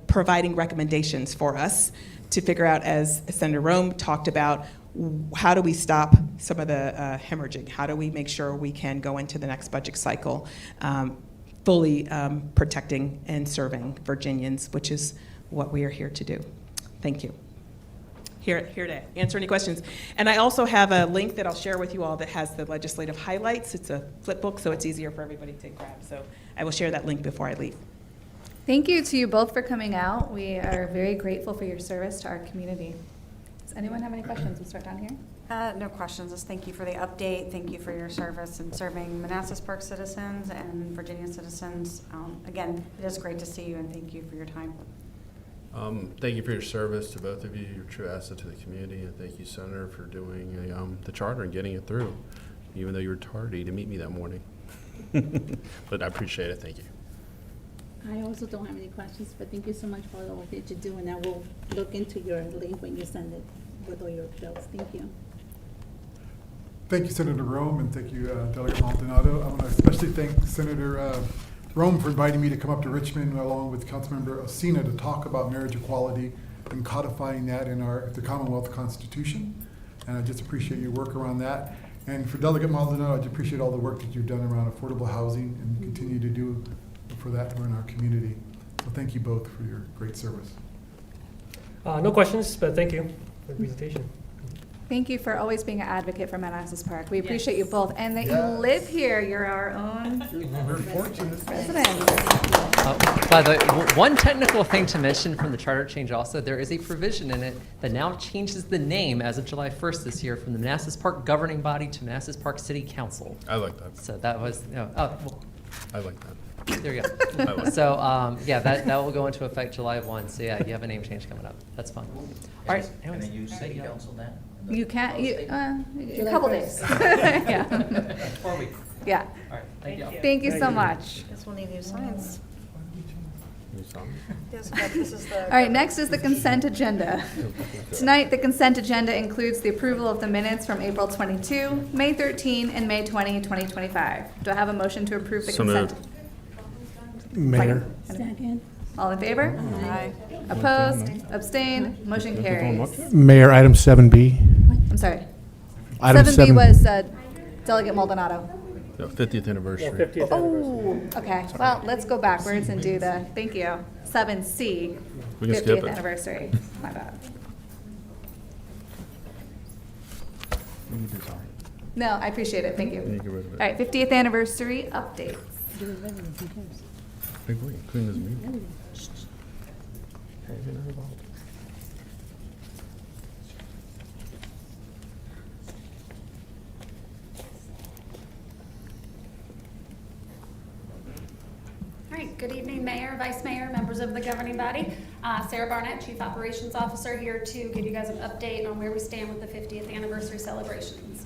J: providing recommendations for us to figure out, as Senator Rome talked about, how do we stop some of the hemorrhaging? How do we make sure we can go into the next budget cycle fully protecting and serving Virginians, which is what we are here to do. Thank you. Here to answer any questions. And I also have a link that I'll share with you all that has the legislative highlights. It's a flip book, so it's easier for everybody to grab. So I will share that link before I leave.
A: Thank you to you both for coming out. We are very grateful for your service to our community. Does anyone have any questions? We'll start down here.
G: No questions. Just thank you for the update. Thank you for your service in serving Manassas Park citizens and Virginia citizens. Again, it is great to see you, and thank you for your time.
K: Thank you for your service to both of you. You're a true asset to the community, and thank you, Senator, for doing the charter and getting it through, even though you were tardy to meet me that morning. But I appreciate it. Thank you.
L: I also don't have any questions, but thank you so much for all the work that you do, and I will look into your link when you send it with all your bills. Thank you.
B: Thank you, Senator Rome, and thank you, Delegate Maldonado. I want to especially thank Senator Rome for inviting me to come up to Richmond along with Councilmember Osina to talk about marriage equality and codifying that in the Commonwealth Constitution. And I just appreciate your work around that. And for Delegate Maldonado, I just appreciate all the work that you've done around affordable housing and continue to do for that in our community. So thank you both for your great service.
M: No questions, but thank you for the presentation.
A: Thank you for always being an advocate for Manassas Park. We appreciate you both, and that you live here. You're our own
B: We're fortunate.
A: resident.
I: By the way, one technical thing to mention from the charter change also, there is a provision in it that now changes the name as of July 1st this year from the Manassas Park Governing Body to Manassas Park City Council.
K: I like that.
I: So that was,
K: I like that.
I: there you go. So, yeah, that will go into effect July 1. So yeah, you have a name change coming up. That's fun. All right.
F: Can they use city council then?
A: You can't, a couple days.
I: July
A: Yeah.
I: 4 weeks.
A: Yeah.
I: All right. Thank you.
A: Thank you so much.
G: Guess we'll need new signs.
K: You saw me?
G: Yes, but this is the.
A: All right, next is the consent agenda. Tonight, the consent agenda includes the approval of the minutes from April 22, May 13, and May 20, 2025. Do I have a motion to approve the
K: So
A: consent?
C: Mayor.
L: Second.
A: All in favor?
G: Aye.
A: Opposed? Abstained? Motion carries.
C: Mayor, item 7B.
A: I'm sorry.
C: Item
A: 7B
C: 7
A: was Delegate Maldonado.
K: The 50th anniversary.
M: 50th anniversary.
A: Oh, okay. Well, let's go backwards and do thank you, 7C,
K: We can skip
A: 50th
K: it.
A: anniversary. My bad. No, I appreciate it. Thank you.
K: You get rid of
A: All
K: it.
A: right, 50th anniversary updates.
K: Big boy, clean this meeting. Hey, you're not involved.
N: All right, good evening, Mayor, Vice Mayor, members of the governing body. Sarah Barnett, Chief Operations Officer, here to give you guys an update on where we stand with the 50th anniversary celebrations.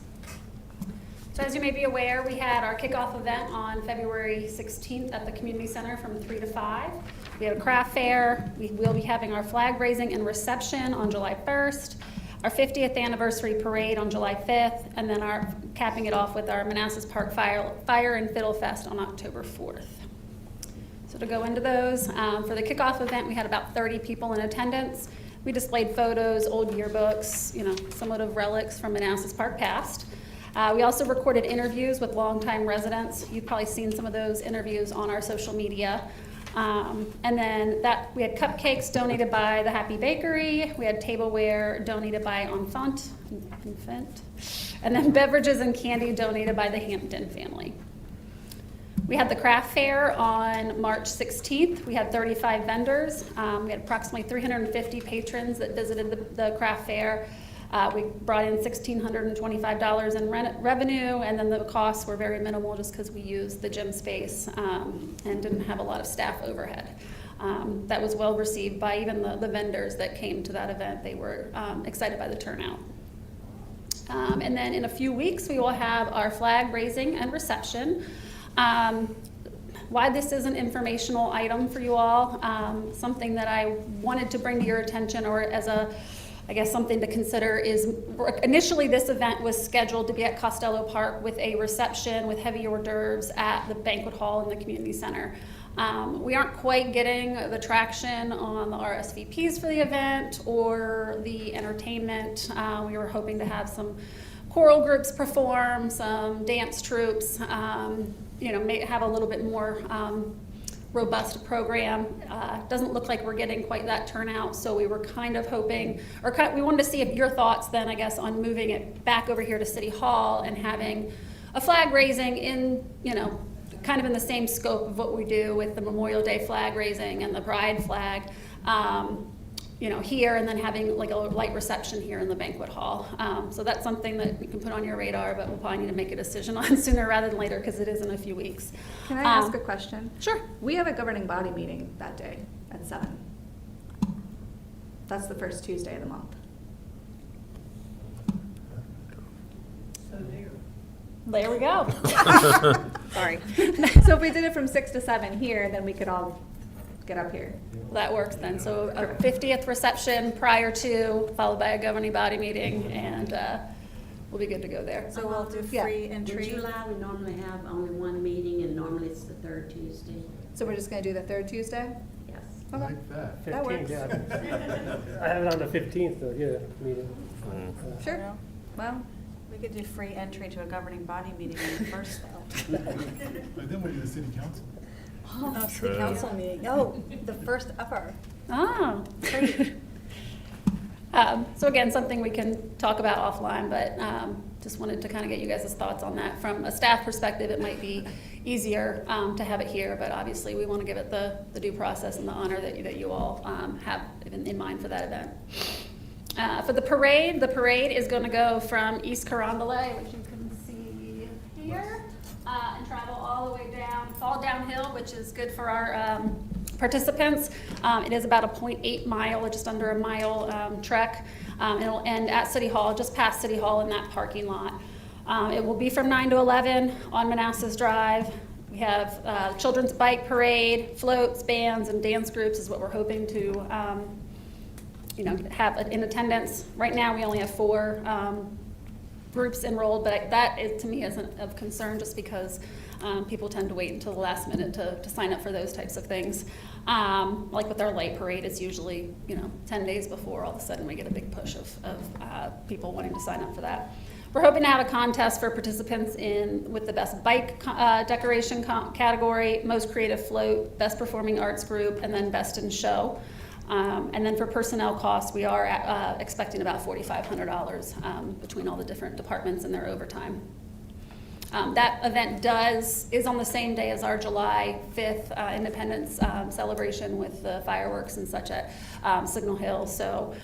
N: So as you may be aware, we had our kickoff event on February 16th at the Community Center from 3 to 5. We had a craft fair. We will be having our flag raising and reception on July 1st, our 50th anniversary parade on July 5th, and then our capping it off with our Manassas Park Fire and Fiddle Fest on October 4th. So to go into those, for the kickoff event, we had about 30 people in attendance. We displayed photos, old yearbooks, somewhat of relics from Manassas Park past. We also recorded interviews with longtime residents. You've probably seen some of those interviews on our social media. And then we had cupcakes donated by the Happy Bakery. We had tableware donated by Enfant. And then beverages and candy donated by the Hampton family. We had the craft fair on March 16th. We had 35 vendors. We had approximately 350 patrons that visited the craft fair. We brought in $1,625 in revenue, and then the costs were very minimal just because we used the gym space and didn't have a lot of staff overhead. That was well received by even the vendors that came to that event. They were excited by the turnout. And then in a few weeks, we will have our flag raising and reception. Why this is an informational item for you all, something that I wanted to bring to your attention, or as I guess something to consider, is initially this event was scheduled to be at Costello Park with a reception with heavy hors d'oeuvres at the banquet hall in the community center. We aren't quite getting the traction on the RSVPs for the event or the entertainment. We were hoping to have some choral groups perform, some dance troupes, may have a little bit more robust program. Doesn't look like we're getting quite that turnout, so we were kind of hoping, we wanted to see if your thoughts then, I guess, on moving it back over here to City Hall and having a flag raising in, kind of in the same scope of what we do with the Memorial Day flag raising and the Pride flag, here, and then having like a light reception here in the banquet hall. So that's something that you can put on your radar, but we'll probably need to make a decision on sooner rather than later because it is in a few weeks.
A: Can I ask a question?
N: Sure.
A: We have a governing body meeting that day at 7. That's the first Tuesday of the month. There we go.
G: Sorry.
A: So if we did it from 6 to 7 here, then we could all get up here.
N: That works then. So a 50th reception prior to, followed by a governing body meeting, and we'll be good to go there.
G: So we'll do
A: Yeah.
G: free
D: In
G: entry.
D: July, we normally have only one meeting, and normally it's the third Tuesday.
A: So we're just gonna do the third Tuesday?
D: Yes.
A: Okay.
B: Like that.
A: That
M: 15th,
A: works.
M: yeah. I have it on the 15th, though, yeah, meeting.
A: Sure. Well,
G: We could do free entry to a governing body meeting on the first, though.
B: But then we do the city council.
G: Oh, city council meeting. Oh, the first ever.
N: Oh, great. So again, something we can talk about offline, but just wanted to kind of get you guys' thoughts on that. From a staff perspective, it might be easier to have it here, but obviously we want to give it the due process and the honor that you all have in mind for that event. For the parade is going to go from East Carondelet, which you can see here, and travel all the way down, fall downhill, which is good for our participants. It is about a 0.8 mile, or just under a mile trek. It'll end at City Hall, just past City Hall in that parking lot. It will be from 9 to 11 on Manassas Drive. We have children's bike parade, floats, bands, and dance groups is what we're hoping to have in attendance. Right now, we only have 4 groups enrolled, but that is, to me, isn't of concern just because people tend to wait until the last minute to sign up for those types of things. Like with our light parade, it's usually 10 days before all of a sudden we get a big push of people wanting to sign up for that. We're hoping to have a contest for participants with the best bike decoration category, most creative float, best performing arts group, and then best in show. And then for personnel costs, we are expecting about $4,500 between all the different departments and their overtime. That event is on the same day as our July 5th Independence celebration with the fireworks and such at Signal Hill. So,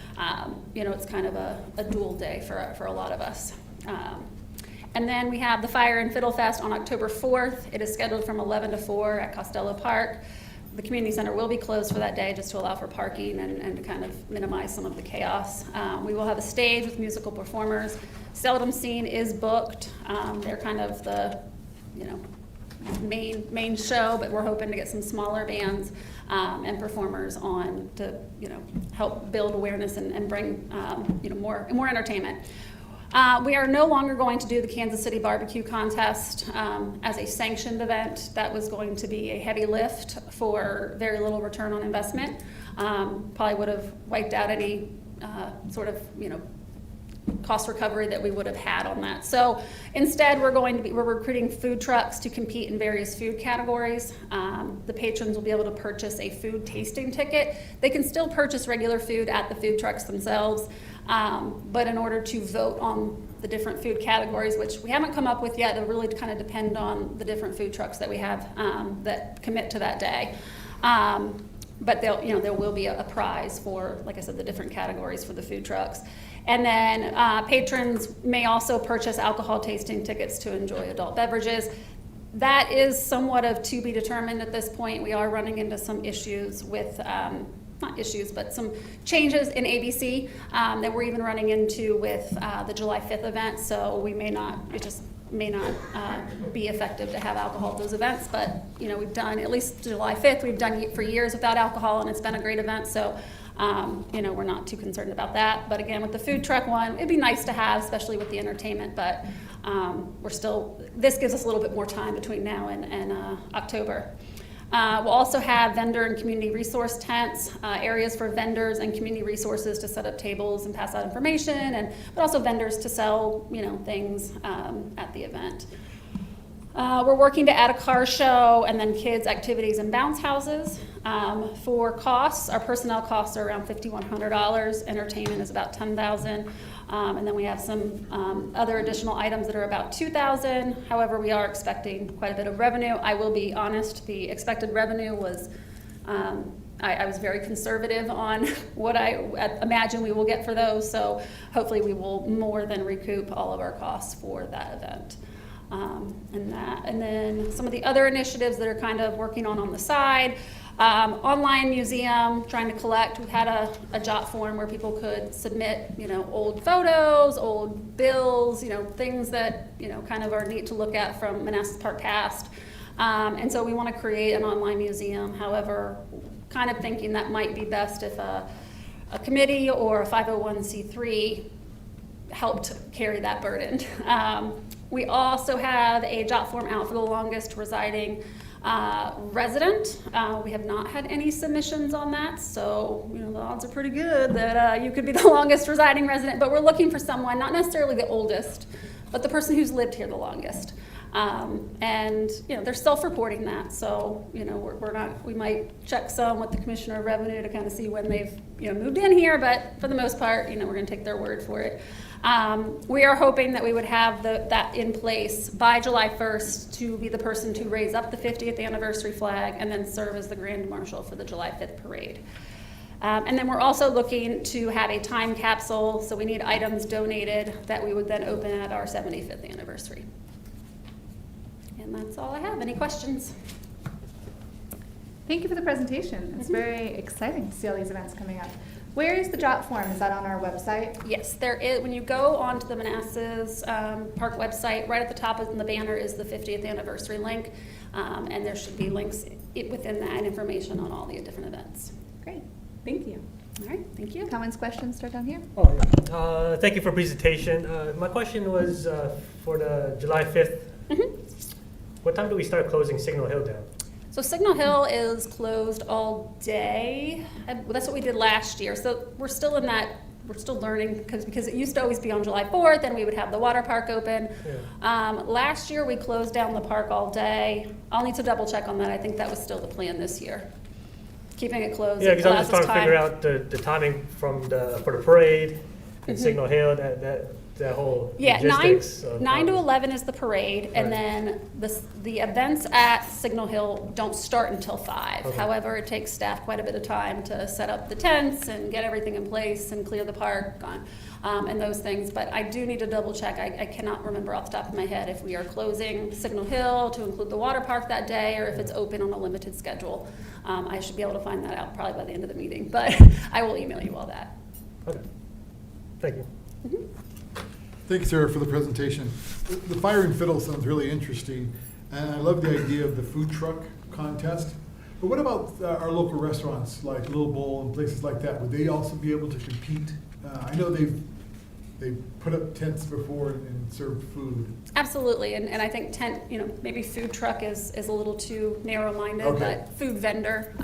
N: it's kind of a dual day for a lot of us. And then we have the Fire and Fiddle Fest on October 4th. It is scheduled from 11 to 4 at Costello Park. The community center will be closed for that day just to allow for parking and to kind of minimize some of the chaos. We will have a stage with musical performers. Seldom Seen is booked. They're kind of the main show, but we're hoping to get some smaller bands and performers on to help build awareness and bring more entertainment. We are no longer going to do the Kansas City Barbecue Contest as a sanctioned event. That was going to be a heavy lift for very little return on investment. Probably would have wiped out any sort of, cost recovery that we would have had on that. So instead, we're recruiting food trucks to compete in various food categories. The patrons will be able to purchase a food tasting ticket. They can still purchase regular food at the food trucks themselves, but in order to vote on the different food categories, which we haven't come up with yet, it'll really kind of depend on the different food trucks that we have that commit to that day. But there will be a prize for, like I said, the different categories for the food trucks. And then patrons may also purchase alcohol tasting tickets to enjoy adult beverages. That is somewhat of to be determined at this point. We are running into some issues with, not issues, but some changes in ABC that we're even running into with the July 5th event. So it just may not be effective to have alcohol at those events. But, we've done, at least July 5th, we've done for years without alcohol, and it's been a great event. So, we're not too concerned about that. But again, with the food truck one, it'd be nice to have, especially with the entertainment. But this gives us a little bit more time between now and October. We'll also have vendor and community resource tents, areas for vendors and community resources to set up tables and pass out information, but also vendors to sell, things at the event. We're working to add a car show and then kids' activities and bounce houses. For costs, our personnel costs are around $5,100. Entertainment is about $10,000. And then we have some other additional items that are about $2,000. However, we are expecting quite a bit of revenue. I will be honest, the expected revenue was, I was very conservative on what I imagine we will get for those. So hopefully we will more than recoup all of our costs for that event. And then some of the other initiatives that are kind of working on the side. Online museum, trying to collect. We had a jot form where people could submit, old photos, old bills, things that, kind of are neat to look at from Manassas Park past. And so we want to create an online museum. However, kind of thinking that might be best if a committee or a 501c3 helped carry that burden. We also have a jot form out for the longest residing resident. We have not had any submissions on that, so the odds are pretty good that you could be the longest residing resident, but we're looking for someone, not necessarily the oldest, but the person who's lived here the longest. And they're self-reporting that, so we might check some with the Commissioner of Revenue to kind of see when they've moved in here, but for the most part, we're going to take their word for it. We are hoping that we would have that in place by July 1st to be the person to raise up the 50th anniversary flag and then serve as the Grand Marshal for the July 5th parade. And then we're also looking to have a time capsule, so we need items donated that we would then open at our 75th anniversary. And that's all I have. Any questions?
A: Thank you for the presentation. It's very exciting to see all these events coming up. Where is the jot form? Is that on our website?
N: Yes, there is. When you go onto the Manassas Park website, right at the top of the banner is the 50th anniversary link, and there should be links within that, information on all the different events.
A: Great. Thank you.
N: All right, thank you.
A: Comments, questions? Start down here.
M: Oh, yeah. Thank you for presentation. My question was for the July 5th. What time do we start closing Signal Hill down?
N: So Signal Hill is closed all day. That's what we did last year. So we're still in that, we're still learning because it used to always be on July 4th and we would have the water park open. Yeah. Last year we closed down the park all day. I'll need to double check on that. I think that was still the plan this year. Keeping it closed.
M: Yeah, because I'm just trying to figure out the timing for the parade and Signal Hill, that whole logistics.
N: 9 to 11 is the parade, and then the events at Signal Hill don't start until 5.
M: Okay.
N: However, it takes staff quite a bit of time to set up the tents and get everything in place and clear the park and those things. But I do need to double check. I cannot remember off the top of my head if we are closing Signal Hill to include the water park that day or if it's open on a limited schedule. I should be able to find that out probably by the end of the meeting, but I will email you all that.
M: Okay. Thank you.
B: Thank you, Sarah, for the presentation. The Fire and Fiddle sounds really interesting, and I love the idea of the food truck contest. But what about our local restaurants like Little Bowl and places like that? Would they also be able to compete? I know they've put up tents before and served food.
N: Absolutely, and I think tent, maybe food truck is a little too narrow-minded,
B: Okay.
N: but food vendor,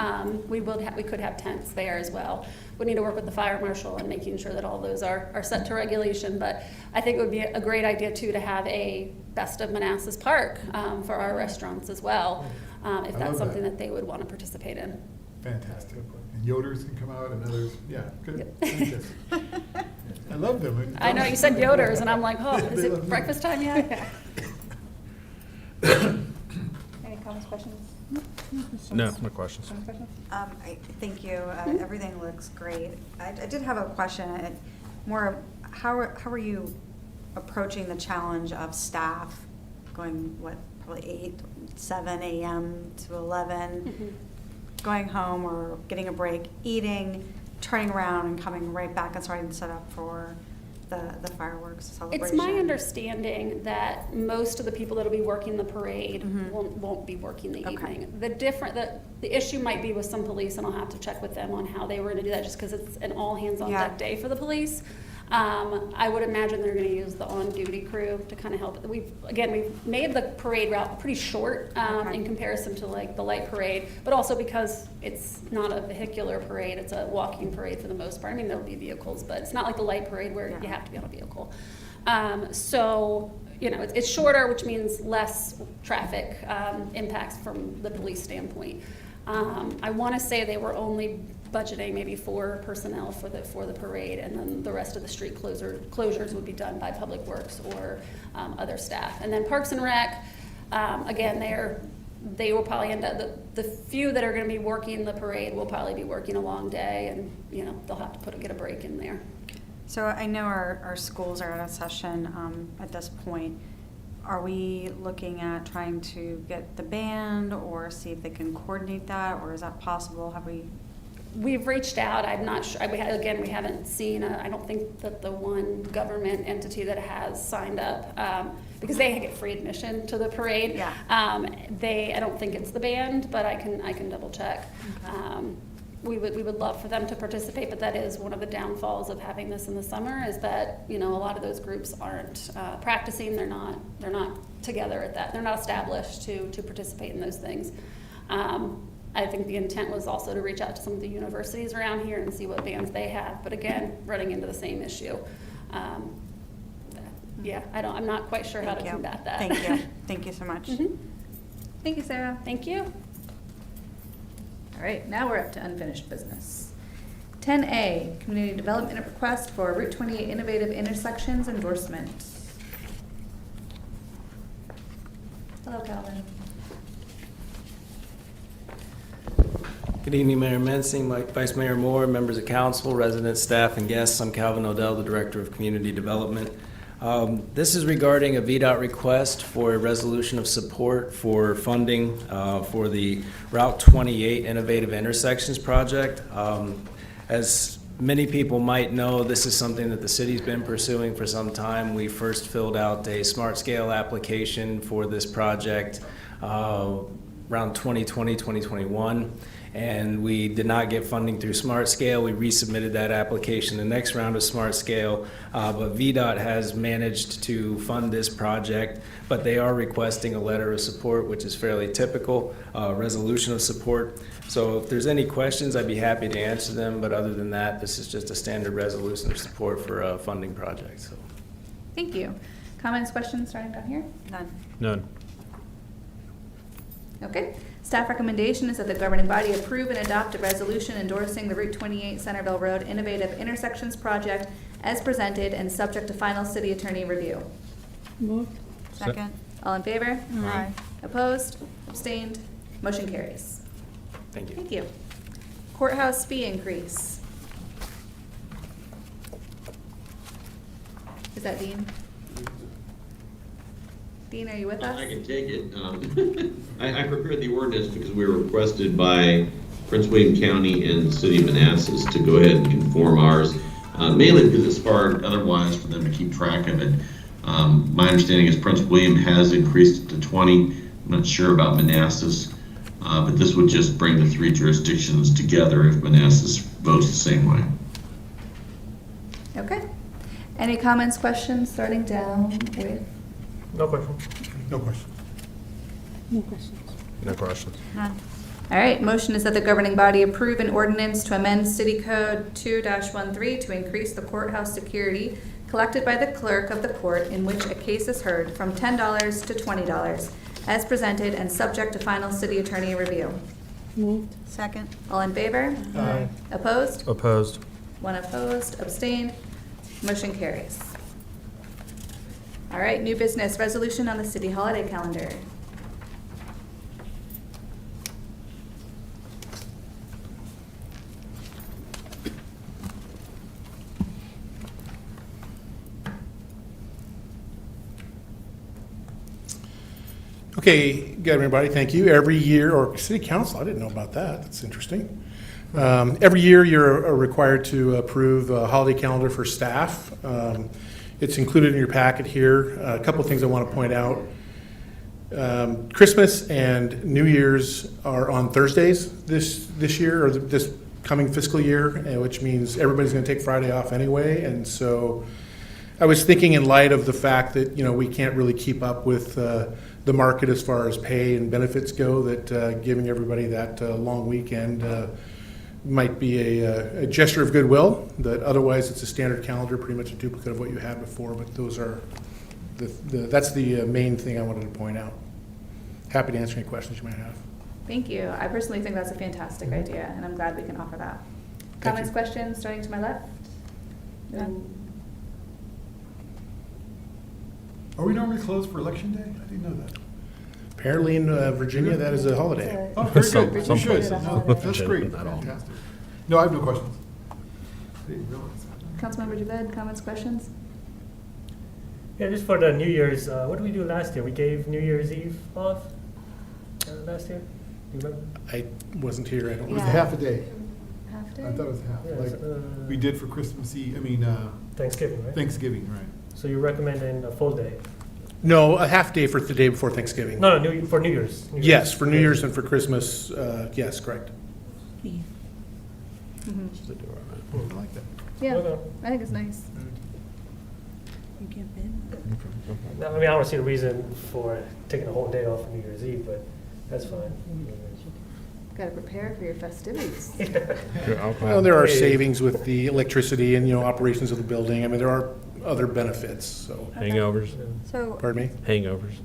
N: we could have tents there as well. We need to work with the fire marshal and making sure that all those are set to regulation, but I think it would be a great idea too to have a Best of Manassas Park for our restaurants as well, if that's something that they would want to participate in.
B: Fantastic. And Yoders can come out and others. Yeah, good. Yep. I love them.
N: I know, you said Yoders, and I'm like, oh, is it breakfast time yet?
A: Any comments, questions?
K: No questions.
G: Thank you. Everything looks great. I did have a question. How are you approaching the challenge of staff going, probably 7 a.m. to 11, going home or getting a break, eating, turning around and coming right back and starting to set up for the fireworks celebration?
N: It's my understanding that most of the people that'll be working the parade won't be working the evening. The issue might be with some police, and I'll have to check with them on how they were going to do that, just because it's an all hands on deck day for the police. I would imagine they're going to use the on-duty crew to kind of help. We've made the parade route pretty short in comparison to like the light parade, but also because it's not a vehicular parade, it's a walking parade for the most part. I mean, there'll be vehicles, but it's not like the light parade where you have to be on a vehicle. So, it's shorter, which means less traffic impacts from the police standpoint. I want to say they were only budgeting maybe 4 personnel for the parade, and then the rest of the street closures would be done by Public Works or other staff. And then Parks and Rec, again, they will probably end up, the few that are going to be working the parade will probably be working a long day, and they'll have to get a break in there.
G: So I know our schools are out of session at this point. are we looking at trying to get the band or see if they can coordinate that, or is that possible? Have we?
N: We've reached out. I'm not sure. We haven't seen. I don't think that the one government entity that has signed up, because they get free admission to the parade.
G: Yeah.
N: I don't think it's the band, but I can double check.
G: Okay.
N: We would love for them to participate, but that is one of the downfalls of having this in the summer, is that, a lot of those groups aren't practicing. They're not together at that. They're not established to participate in those things. I think the intent was also to reach out to some of the universities around here and see what bands they have, but again, running into the same issue. Yeah, I'm not quite sure how to combat that.
G: Thank you. Thank you so much.
N: Mhm.
A: Thank you, Sarah.
N: Thank you.
A: All right, now we're up to unfinished business. 10A, Community Development Request for Route 28 Innovative Intersections Endorsement. Hello, Calvin.
O: Good evening, Mayor Mensing, Vice Mayor Moore, members of council, residents, staff, and guests. I'm Calvin Odell, the Director of Community Development. This is regarding a VDOT request for a resolution of support for funding for the Route 28 Innovative Intersections Project. As many people might know, this is something that the city's been pursuing for some time. We first filled out a smart scale application for this project around 2020, 2021. And we did not get funding through Smart Scale. We resubmitted that application the next round of Smart Scale, but VDOT has managed to fund this project, but they are requesting a letter of support, which is fairly typical, resolution of support. So if there's any questions, I'd be happy to answer them, but other than that, this is just a standard resolution of support for a funding project. So.
A: Thank you. Comments, questions, starting down here?
G: None.
K: None.
A: Okay. Staff recommendation is that the governing body approve and adopt a resolution endorsing the Route 28 Centerville Road Innovative Intersections Project as presented and subject to final city attorney review.
L: Moved.
G: Second.
A: All in favor?
G: Aye.
A: Opposed? Abstained? Motion carries.
O: Thank you.
A: Thank you. Courthouse fee increase. Is that Dean? Dean, are you with us?
P: I can take it. I prepared the ordinance because we were requested by Prince William County and the city of Manassas to go ahead and conform ours, mainly because it's hard otherwise for them to keep track of it. My understanding is Prince William has increased it to 20. I'm not sure about Manassas, but this would just bring the three jurisdictions together if Manassas votes the same way.
A: Okay. Any comments, questions, starting down with?
M: No question.
C: No question.
L: No questions.
K: No questions.
G: None.
A: All right, motion is that the governing body approve an ordinance to amend City Code 2-13 to increase the courthouse security collected by the clerk of the court in which a case is heard from $10 to $20, as presented and subject to final city attorney review.
L: Moved.
G: Second.
A: All in favor?
C: Aye.
A: Opposed?
K: Opposed.
A: One opposed, abstained, motion carries. All right, new business, resolution on the city holiday calendar.
C: Okay, good, everybody, thank you. Every year, or city council, I didn't know about that, that's interesting. Every year, you're required to approve a holiday calendar for staff. It's included in your packet here. A couple of things I want to point out. Christmas and New Year's are on Thursdays this year, or this coming fiscal year, which means everybody's going to take Friday off anyway. And so I was thinking, in light of the fact that, we can't really keep up with the market as far as pay and benefits go, that giving everybody that long weekend might be a gesture of goodwill. That otherwise it's a standard calendar, pretty much a duplicate of what you had before. But those are that's the main thing I wanted to point out. Happy to answer any questions you might have.
A: Thank you. I personally think that's a fantastic idea, and I'm glad we can offer that.
C: Thank
A: Comments,
C: you.
A: questions, starting to my left? None?
B: Are we normally closed for election day? I didn't know that.
C: Apparently in Virginia, that is a holiday.
B: Oh, very
K: Some-
B: good.
K: some
B: You should.
K: places.
B: No, that's great.
K: Not all.
B: Fantastic. No, I have no questions. I didn't realize that.
A: Councilmember Javed, comments, questions?
M: Yeah, just for the New Year's, what did we do last year? We gave New Year's Eve off last year? Do you remember?
C: I wasn't here, I don't
B: It was
C: know.
B: a half a day.
A: Half day?
B: I thought it was half,
M: Yeah,
B: like we did for Christmas Eve,
M: Thanksgiving, right?
B: Thanksgiving, right?
M: So you're recommending a full day?
C: No, a half day for the day before Thanksgiving.
M: No, for New Year's.
C: Yes, for New Year's and for Christmas, yes, correct.
A: Mhm.
B: I like that.
A: Yeah,
M: Okay.
A: I think it's nice.
L: You can't bid.
M: No, I mean, I don't see the reason for taking a whole day off for New Year's Eve, but that's fine.
A: Got to prepare for your festivities.
C: Well, there are savings with the electricity and, operations of the building. I mean, there are other benefits, so.
K: Hangovers?
G: So,
C: Pardon me?
K: Hangovers.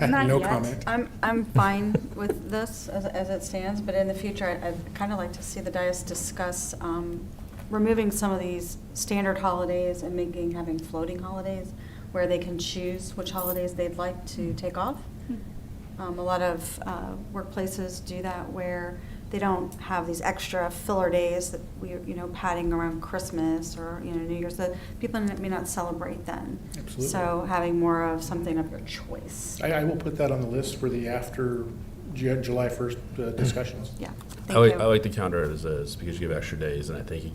G: not
C: No
G: yet.
C: comment.
G: I'm fine with this as it stands, but in the future, I'd kind of like to see the dais discuss removing some of these standard holidays and having floating holidays where they can choose which holidays they'd like to take off. A lot of workplaces do that where they don't have these extra filler days that padding around Christmas or, New Year's, that people may not celebrate then.
C: Absolutely.
G: So having more of something of your choice.
C: I will put that on the list for the after July 1st discussions.
G: Yeah.
K: I like the calendar as is because you give extra days, and I think if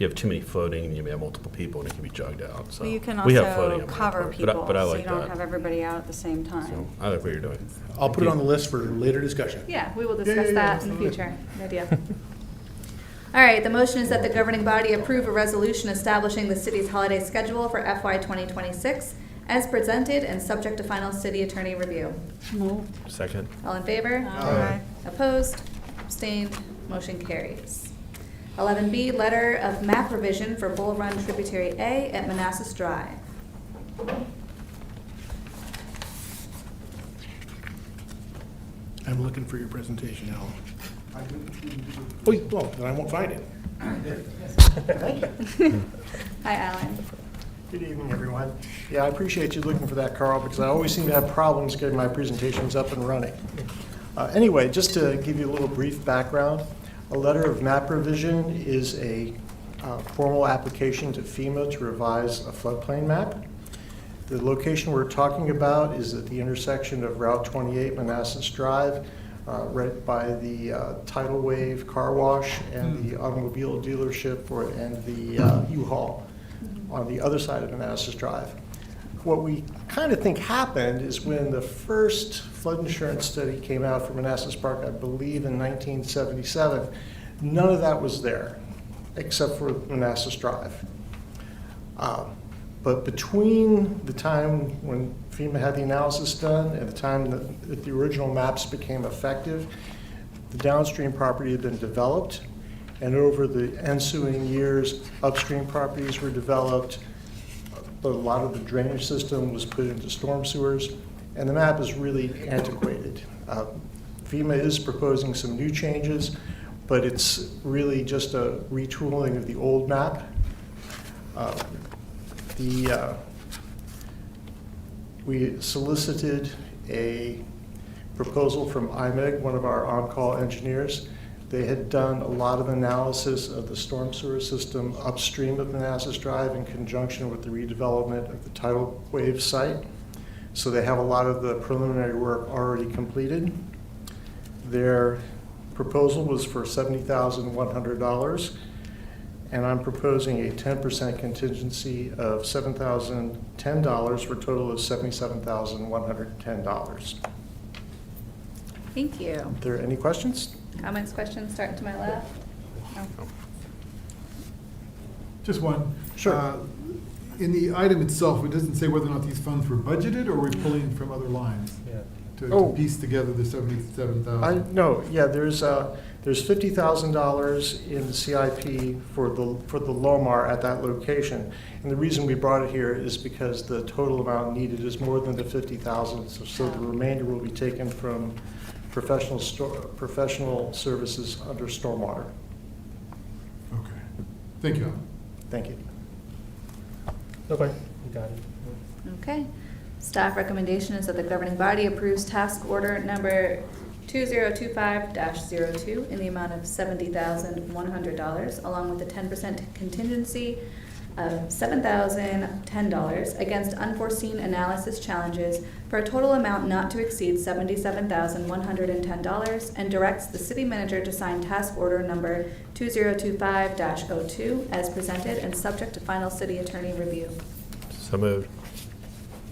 K: you have too many floating, you may have multiple people, and it can be jugged out. So
G: Well, you can
K: we have
G: also
K: floating on my
G: cover
K: part,
G: people,
K: but I
G: so
K: like
G: you don't
K: that.
G: have everybody out at the same time.
K: So I like what you're doing.
C: I'll put it on the list for later discussion.
A: Yeah, we will discuss that in the future. Good idea. All right, the motion is that the governing body approve a resolution establishing the city's holiday schedule for FY 2026 as presented and subject to final city attorney review.
L: Moved.
K: Second.
A: All in favor?
G: Aye.
A: Opposed? Abstained? Motion carries. 11B, letter of map revision for Bull Run Tributary A at Manassas Drive.
C: I'm looking for your presentation, Alan. Well, then I won't find it.
A: Hi, Alan.
Q: Good evening, everyone. Yeah, I appreciate you looking for that, Carl, because I always seem to have problems getting my presentations up and running. Anyway, just to give you a little brief background, a letter of map revision is a formal application to FEMA to revise a floodplain map. The location we're talking about is at the intersection of Route 28 Manassas Drive, right by the Tidal Wave Car Wash and the automobile dealership and the U-Haul on the other side of Manassas Drive. What we kind of think happened is when the first flood insurance study came out for Manassas Park, I believe in 1977, none of that was there except for Manassas Drive. But between the time when FEMA had the analysis done and the time that the original maps became effective, the downstream property had been developed, and over the ensuing years, upstream properties were developed. A lot of the drainage system was put into storm sewers, and the map is really antiquated. FEMA is proposing some new changes, but it's really just a retooling of the old map. We solicited a proposal from IMEG, one of our on-call engineers. They had done a lot of analysis of the storm sewer system upstream of Manassas Drive in conjunction with the redevelopment of the tidal wave site. So they have a lot of the preliminary work already completed. Their proposal was for $70,100, and I'm proposing a 10% contingency of $7,010 for a total of $77,110.
A: Thank you.
Q: Are there any questions?
A: Comments, questions, starting to my left? No.
B: Just one.
Q: Sure.
B: In the item itself, it doesn't say whether or not these funds were budgeted or we're pulling from other lines to piece together the $77,000.
Q: No, yeah, there's $50,000 in the CIP for the Lomar at that location. And the reason we brought it here is because the total amount needed is more than the $50,000. So the remainder will be taken from professional services under stormwater.
B: Okay. Thank you.
Q: Thank you.
M: Okay, you got it.
A: Okay. Staff recommendation is that the governing body approves task order number 2025-02 in the amount of $70,100, along with the 10% contingency of $7,010 against unforeseen analysis challenges for a total amount not to exceed $77,110, and directs the city manager to sign task order number 2025-02 as presented and subject to final city attorney review.
K: So moved.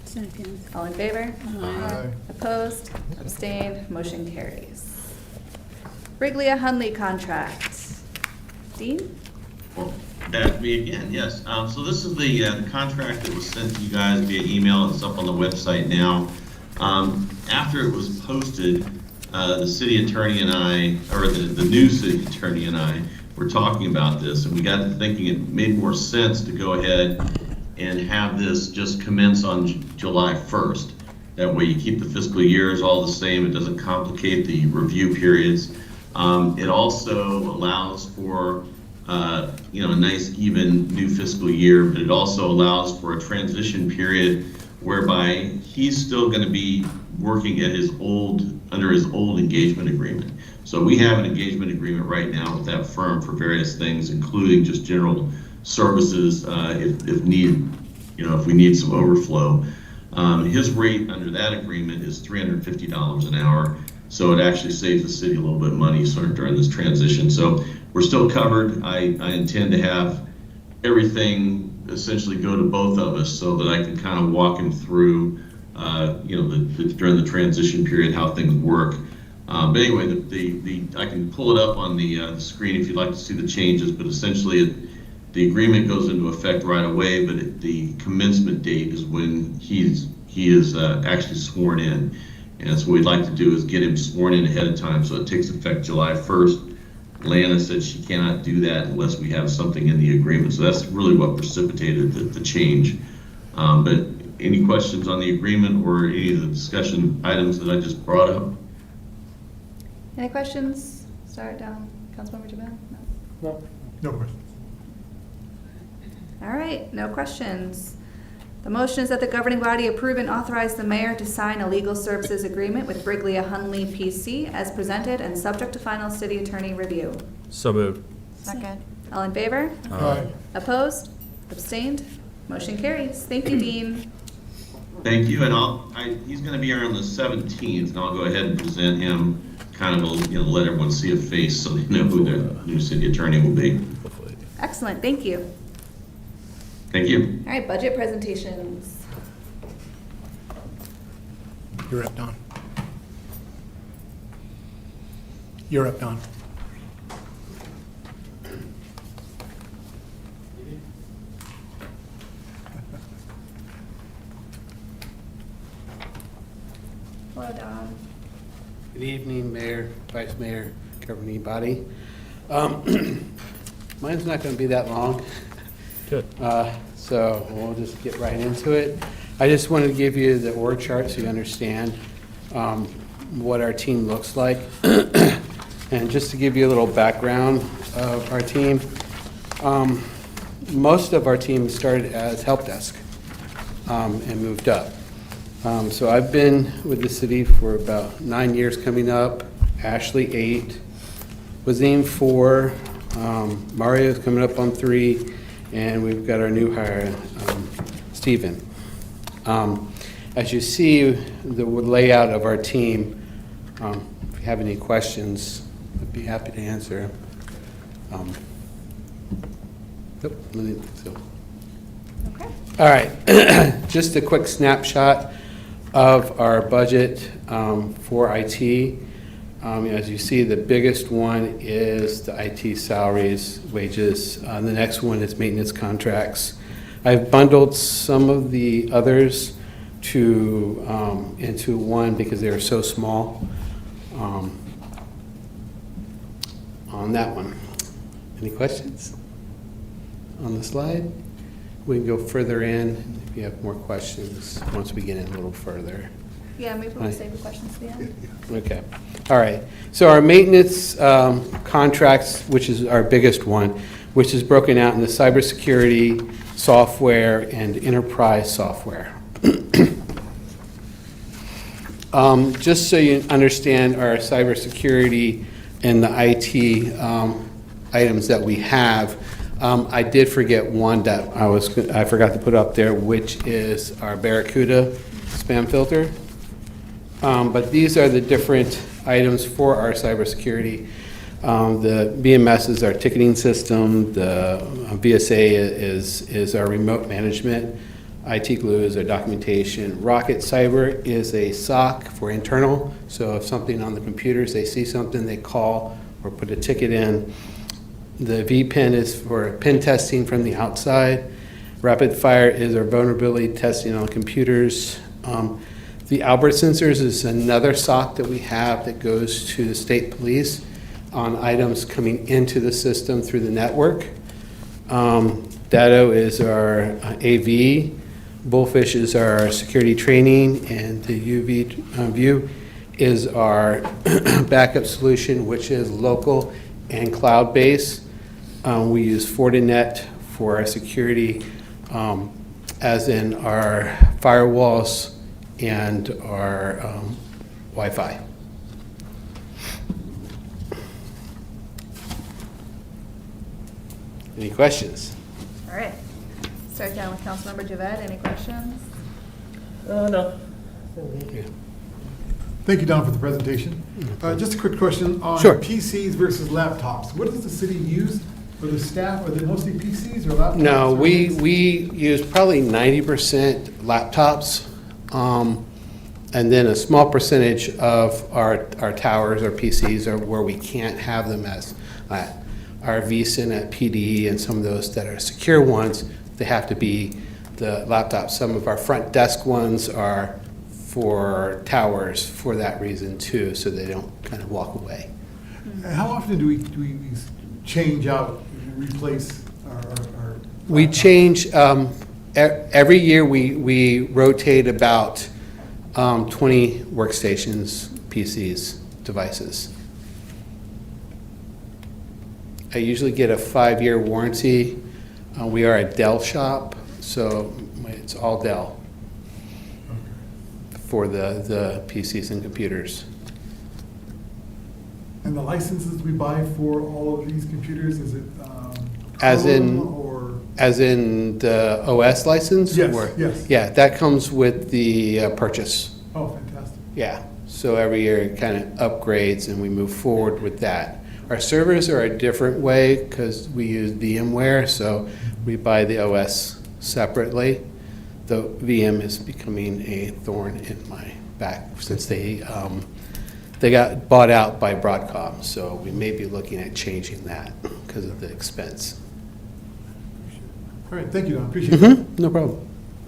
L: Second.
A: All in favor?
B: Aye.
A: Opposed? Abstained? Motion carries. Briglia-Hunley contract. Dean?
P: That's me again, yes. So this is the contract that was sent to you guys via email. It's up on the website now. After it was posted, the city attorney and I, or the new city attorney and I, were talking about this, and we got to thinking it made more sense to go ahead and have this just commence on July 1st. That way you keep the fiscal years all the same. It doesn't complicate the review periods. It also allows for a nice even new fiscal year, but it also allows for a transition period whereby he's still going to be working at under his old engagement agreement. So we have an engagement agreement right now with that firm for various things, including just general services if needed, if we need some overflow. His rate under that agreement is $350 an hour. So it actually saves the city a little bit of money sort of during this transition. So we're still covered. I intend to have everything essentially go to both of us so that I can kind of walk him through, during the transition period, how things work. But anyway, I can pull it up on the screen if you'd like to see the changes, but essentially the agreement goes into effect right away, but the commencement date is when he is actually sworn in. And so what we'd like to do is get him sworn in ahead of time, so it takes effect July 1st. Lana said she cannot do that unless we have something in the agreement. So that's really what precipitated the change. But any questions on the agreement or any of the discussion items that I just brought up?
A: Any questions? Start down. Councilmember Jamil? No.
Q: No questions.
A: All right, no questions. The motion is that the governing body approve and authorize the mayor to sign a legal services agreement with Briglia-Hunley PC as presented and subject to final city attorney review.
K: So moved.
G: Second.
A: All in favor?
B: Aye.
A: Opposed? Abstained? Motion carries. Thank you, Dean.
P: Thank you, and he's going to be here on the 17th, and I'll go ahead and present him, kind of let everyone see a face so they know who their new city attorney will be.
A: Excellent, thank you.
P: Thank you.
A: All right, budget presentations.
C: You're up, Don. You're up, Don.
A: Hello, Don.
R: Good evening, Mayor, Vice Mayor, governing body. Mine's not going to be that long.
K: Good.
R: So we'll just get right into it. I just wanted to give you the org chart so you understand what our team looks like. And just to give you a little background of our team, most of our team started as help desk and moved up. So I've been with the city for about 9 years coming up, Ashley 8, Wazim 4, Mario's coming up on 3, and we've got our new hire, Stephen. As you see the layout of our team, if you have any questions, I'd be happy to answer.
A: Okay.
R: All right, just a quick snapshot of our budget for IT. As you see, the biggest one is the IT salaries, wages. The next one is maintenance contracts. I've bundled some of the others into one because they are so small on that one. Any questions on the slide? We can go further in if you have more questions once we get in a little further.
A: Yeah, maybe we'll save the questions to the end.
R: Okay. All right. So our maintenance contracts, which is our biggest one, which is broken out into cybersecurity, software, and enterprise software. Just so you understand our cybersecurity and the IT items that we have, I did forget one that I forgot to put up there, which is our Barracuda spam filter. But these are the different items for our cybersecurity. The BMS is our ticketing system. The VSA is our remote management. IT Glue is our documentation. Rocket Cyber is a SOC for internal. So if something on the computers, they see something, they call or put a ticket in. The VPN is for pen testing from the outside. Rapid Fire is our vulnerability testing on computers. The Albert Sensors is another SOC that we have that goes to the state police on items coming into the system through the network. Datto is our AV. Bullfish is our security training, and the UV View is our backup solution, which is local and cloud-based. We use Fortinet for our security, as in our firewalls and our Wi-Fi. Any questions?
A: All right. Start down with Councilmember Javed. Any questions?
M: No.
B: Thank you, Don, for the presentation. Just a quick question on
R: Sure.
B: PCs versus laptops. What does the city use for the staff? Are they mostly PCs or laptops?
R: No, we use probably 90% laptops, and then a small percentage of our towers or PCs are where we can't have them as our vCIN at PD and some of those that are secure ones. They have to be the laptops. Some of our front desk ones are for towers for that reason too, so they don't kind of walk away.
B: How often do we change out, replace our
R: We change, every year we rotate about 20 workstations, PCs, devices. I usually get a 5-year warranty. We are a Dell shop, so it's all Dell for the PCs and computers.
B: And the licenses we buy for all of these computers, is it
R: As in,
B: or?
R: as in the OS license?
B: Yes,
R: Or-
B: yes.
R: Yeah, that comes with the purchase.
B: Oh, fantastic.
R: Yeah, so every year it kind of upgrades and we move forward with that. Our servers are a different way because we use VMware, so we buy the OS separately. The VM is becoming a thorn in my back since they got bought out by Broadcom, so we may be looking at changing that because of the expense.
B: All right, thank you, Don. Appreciate it.
R: No problem.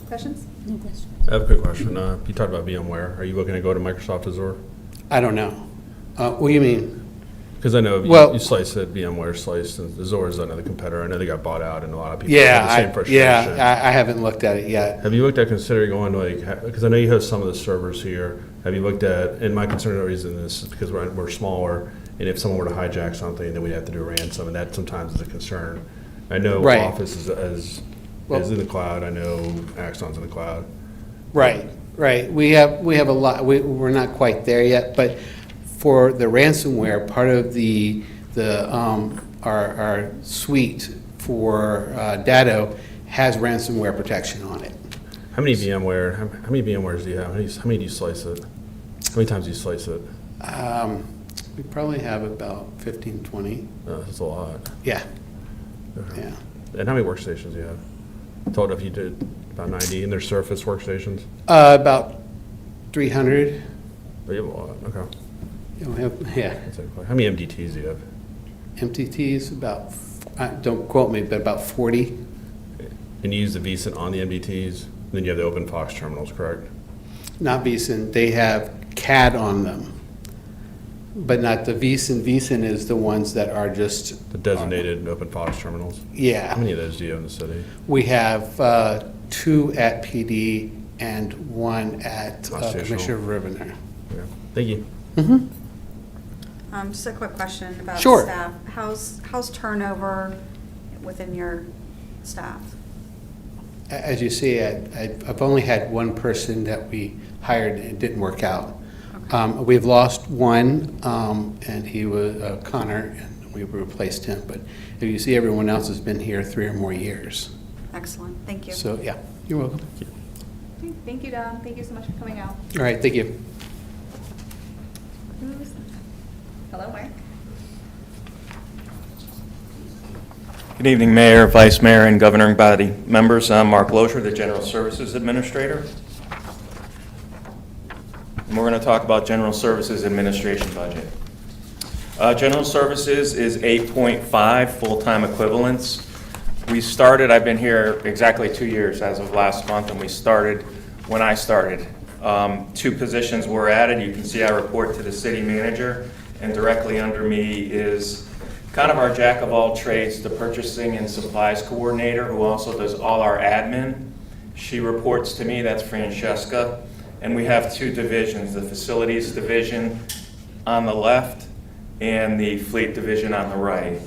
A: Questions?
L: No questions.
K: I have a quick question. You talked about VMware. Are you looking to go to Microsoft Azure?
R: I don't know. What do you mean?
K: Because I know
R: Well-
K: you slice it, VMware sliced, and Azure is another competitor. I know they got bought out, and a lot of people have the same frustration.
R: I haven't looked at it yet.
K: Have you looked at considering going because I know you host some of the servers here. Have you looked at, and my concern reason is because we're smaller, and if someone were to hijack something, then we'd have to do a ransom, and that sometimes is a concern. I know
R: Right.
K: Office is in the cloud. I know Axon's in the cloud.
R: Right. We have a lot, we're not quite there yet, but for the ransomware, part of our suite for Datto has ransomware protection on it.
K: How many VMwares do you have? How many do you slice it? How many times do you slice it?
R: We probably have about 15, 20.
K: That's a lot.
R: Yeah.
K: Okay.
R: Yeah.
K: And how many workstations do you have? I told if you did about 90, and they're Surface workstations?
R: About 300.
K: But you have a lot, okay.
R: Yeah.
K: How many MDTs do you have?
R: MTTs, about, don't quote me, but about 40.
K: And you use the vCIN on the MDTs, then you have the OpenFox terminals, correct?
R: Not vCIN, they have CAD on them, but not the vCIN. vCIN is the ones that are just...
K: The designated OpenFox terminals?
R: Yeah.
K: How many of those do you have in the city?
R: We have 2 at PD and 1 at Commissioner Rivener.
K: Yeah. Thank you.
G: Just a quick question about
R: Sure.
G: staff. How's turnover within your staff?
R: As you see, I've only had one person that we hired and it didn't work out. We've lost one, and he was Connor, and we replaced him. But if you see, everyone else has been here 3 or more years.
G: Excellent, thank you.
R: So, yeah, you're welcome.
A: Okay, thank you, Don. Thank you so much for coming out.
R: All right, thank you.
A: Hello, Mark.
S: Good evening, Mayor, Vice Mayor, and governing body members. I'm Mark Lozier, the General Services Administrator. And we're going to talk about General Services Administration budget. General Services is 8.5 full-time equivalents. I've been here exactly 2 years as of last month, and we started when I started. 2 positions were added. You can see I report to the city manager, and directly under me is kind of our jack of all trades, the purchasing and supplies coordinator, who also does all our admin. She reports to me, that's Francesca. And we have 2 divisions, the facilities division on the left and the fleet division on the right.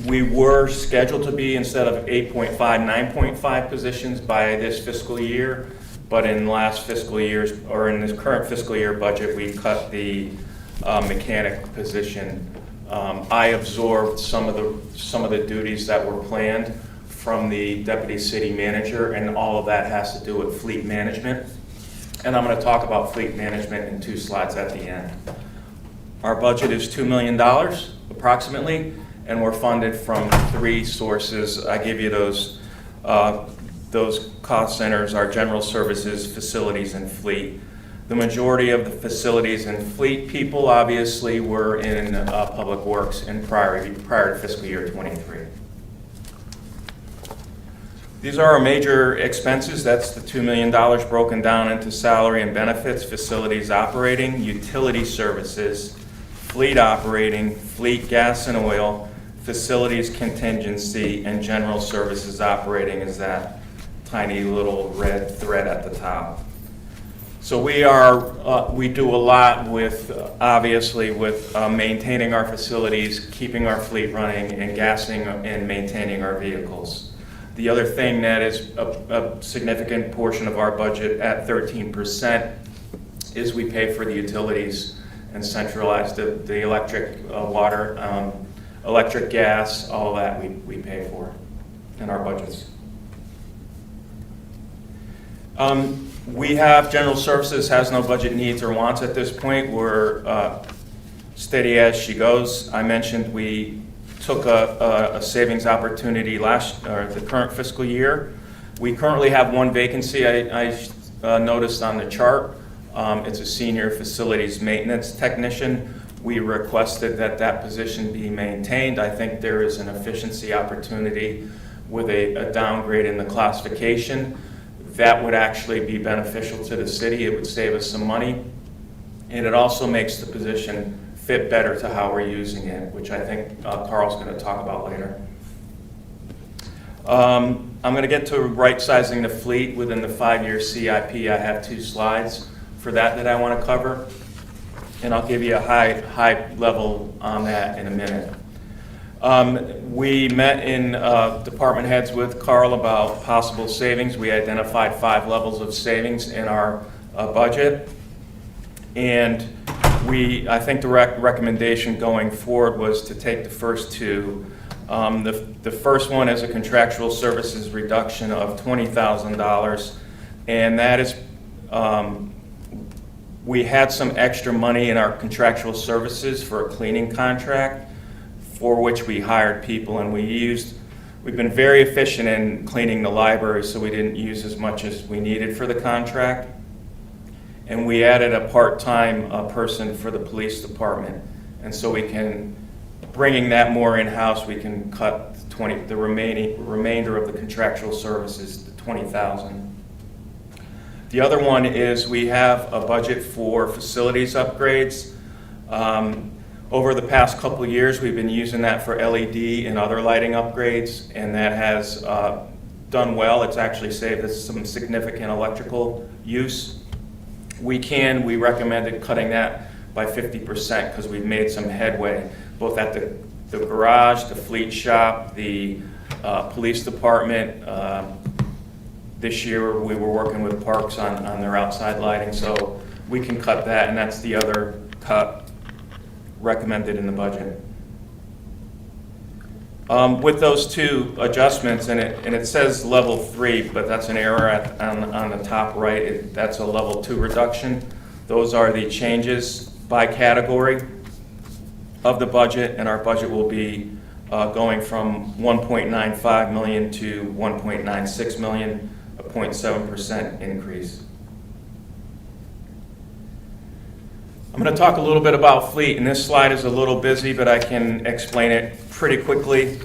S: We were scheduled to be, instead of 8.5, 9.5 positions by this fiscal year, but in last fiscal year's, or in this current fiscal year budget, we cut the mechanic position. I absorbed some of the duties that were planned from the deputy city manager, and all of that has to do with fleet management. And I'm going to talk about fleet management in 2 slides at the end. Our budget is $2 million approximately, and we're funded from 3 sources. I give you those cost centers: our general services, facilities, and fleet. The majority of the facilities and fleet people obviously were in public works in prior to fiscal year 23. These are our major expenses. That's the $2 million broken down into salary and benefits, facilities operating, utility services, fleet operating, fleet gas and oil, facilities contingency, and general services operating is that tiny little red thread at the top. So we do a lot with, obviously, with maintaining our facilities, keeping our fleet running, and gassing and maintaining our vehicles. The other thing that is a significant portion of our budget at 13% is we pay for the utilities and centralize the electric, water, electric, gas, all of that we pay for in our budgets. We have general services has no budget needs or wants at this point. We're steady as she goes. I mentioned we took a savings opportunity the current fiscal year. We currently have 1 vacancy. I noticed on the chart. It's a senior facilities maintenance technician. We requested that position be maintained. I think there is an efficiency opportunity with a downgrade in the classification. That would actually be beneficial to the city. It would save us some money. And it also makes the position fit better to how we're using it, which I think Carl's going to talk about later. I'm going to get to right-sizing the fleet within the 5-year CIP. I have 2 slides for that I want to cover. And I'll give you a high level on that in a minute. We met in department heads with Carl about possible savings. We identified 5 levels of savings in our budget. And I think the recommendation going forward was to take the first 2. The first one is a contractual services reduction of $20,000. And that is, we had some extra money in our contractual services for a cleaning contract, for which we hired people, and we've been very efficient in cleaning the library, so we didn't use as much as we needed for the contract. And we added a part-time person for the police department. And so we can, bringing that more in-house, we can cut the remainder of the contractual services, the $20,000. The other one is we have a budget for facilities upgrades. Over the past couple of years, we've been using that for LED and other lighting upgrades, and that has done well. It's actually saved us some significant electrical use. We recommended cutting that by 50% because we've made some headway, both at the garage, the fleet shop, the police department. This year, we were working with Parks on their outside lighting, so we can cut that, and that's the other cut recommended in the budget. With those two adjustments, and it says level 3, but that's an error on the top right. That's a level 2 reduction. Those are the changes by category of the budget, and our budget will be going from $1.95 million to $1.96 million, a 0.7% increase. I'm going to talk a little bit about fleet, and this slide is a little busy, but I can explain it pretty quickly.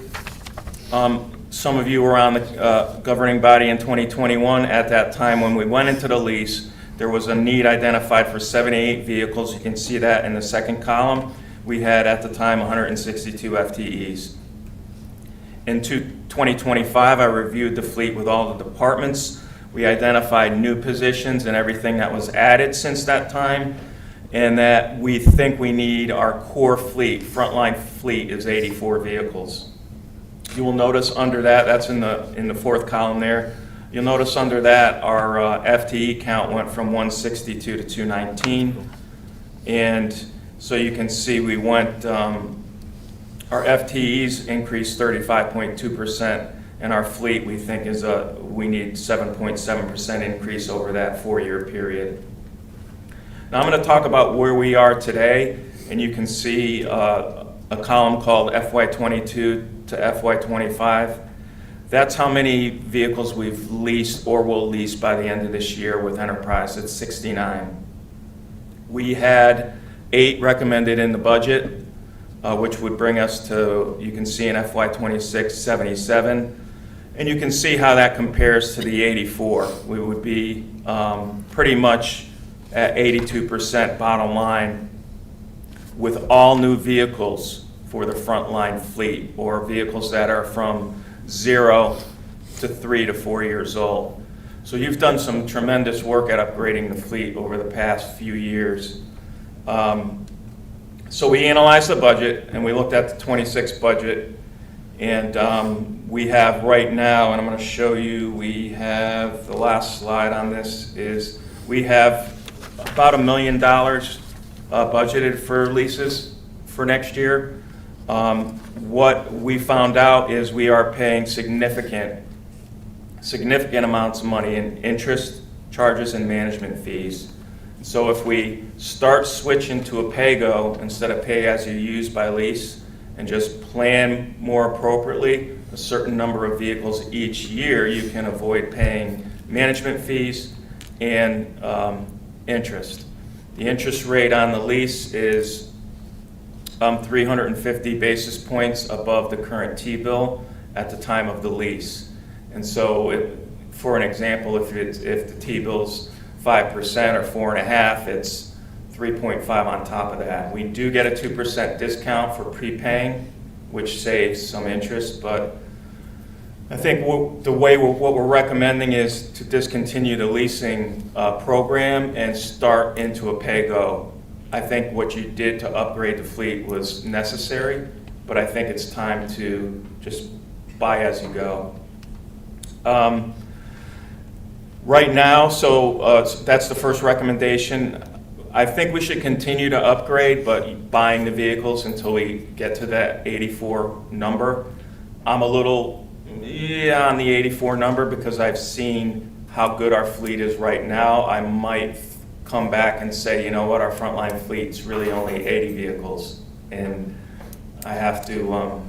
S: Some of you were on the governing body in 2021. At that time, when we went into the lease, there was a need identified for 78 vehicles. You can see that in the second column. We had, at the time, 162 FTEs. In 2025, I reviewed the fleet with all the departments. We identified new positions and everything that was added since that time, and that we think we need our core fleet, frontline fleet, is 84 vehicles. You will notice under that, that's in the fourth column there, you'll notice under that our FTE count went from 162 to 219. And so you can see we went, our FTEs increased 35.2%, and our fleet we think is we need 7.7% increase over that 4-year period. Now I'm going to talk about where we are today, and you can see a column called FY22 to FY25. That's how many vehicles we've leased or will lease by the end of this year with Enterprise. It's 69. We had 8 recommended in the budget, which would bring us to, you can see in FY26, 77. And you can see how that compares to the 84. We would be pretty much at 82% bottom line with all new vehicles for the frontline fleet, or vehicles that are from 0 to 3 to 4 years old. So you've done some tremendous work at upgrading the fleet over the past few years. So we analyzed the budget, and we looked at the 26 budget, and we have right now, and I'm going to show you, we have, the last slide on this is, we have about $1 million budgeted for leases for next year. What we found out is we are paying significant amounts of money in interest, charges, and management fees. So if we start switching to a pay-go instead of pay-as-you-use by lease, and just plan more appropriately a certain number of vehicles each year, you can avoid paying management fees and interest. The interest rate on the lease is 350 basis points above the current T-bill at the time of the lease. And so, for an example, if the T-bill's 5% or 4.5%, it's 3.5 on top of that. We do get a 2% discount for prepaying, which saves some interest, but I think what we're recommending is to discontinue the leasing program and start into a pay-go. I think what you did to upgrade the fleet was necessary, but I think it's time to just buy as you go. Right now, so that's the first recommendation. I think we should continue to upgrade, but buying the vehicles until we get to that 84 number. I'm a little, on the 84 number because I've seen how good our fleet is right now. I might come back and say, you know what, our frontline fleet's really only 80 vehicles. And I have to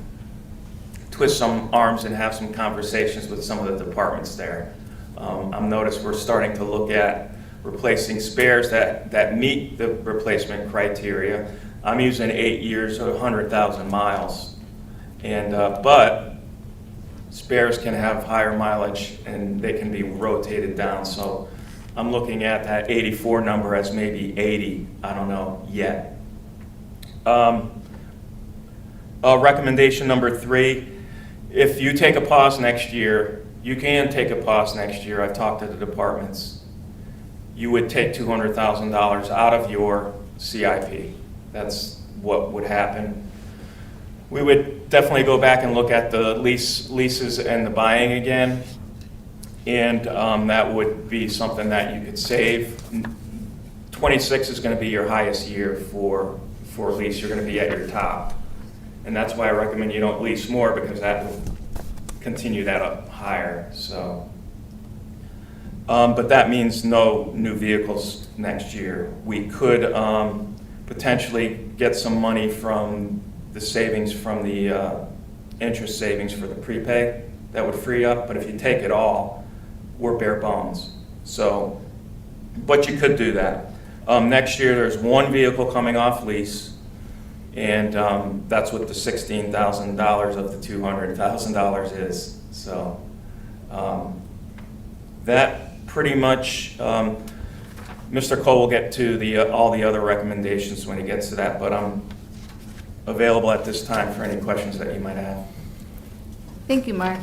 S: twist some arms and have some conversations with some of the departments there. I've noticed we're starting to look at replacing spares that meet the replacement criteria. I'm using 8 years or 100,000 miles. And, but spares can have higher mileage and they can be rotated down. So I'm looking at that 84 number as maybe 80. I don't know yet. Recommendation number 3, if you take a pause next year, you can take a pause next year. I've talked to the departments. You would take $200,000 out of your CIP. That's what would happen. We would definitely go back and look at the leases and the buying again. And that would be something that you could save. 26 is going to be your highest year for lease. You're going to be at your top. And that's why I recommend you don't lease more, because that will continue that up higher, so. But that means no new vehicles next year. We could potentially get some money from the savings from the interest savings for the prepay. That would free up, but if you take it all, we're bare bones. So, but you could do that. Next year, there's one vehicle coming off lease, and that's what the $16,000 of the $200,000 is. So that pretty much, Mr. Cole will get to all the other recommendations when he gets to that, but I'm available at this time for any questions that you might have.
A: Thank you, Mark.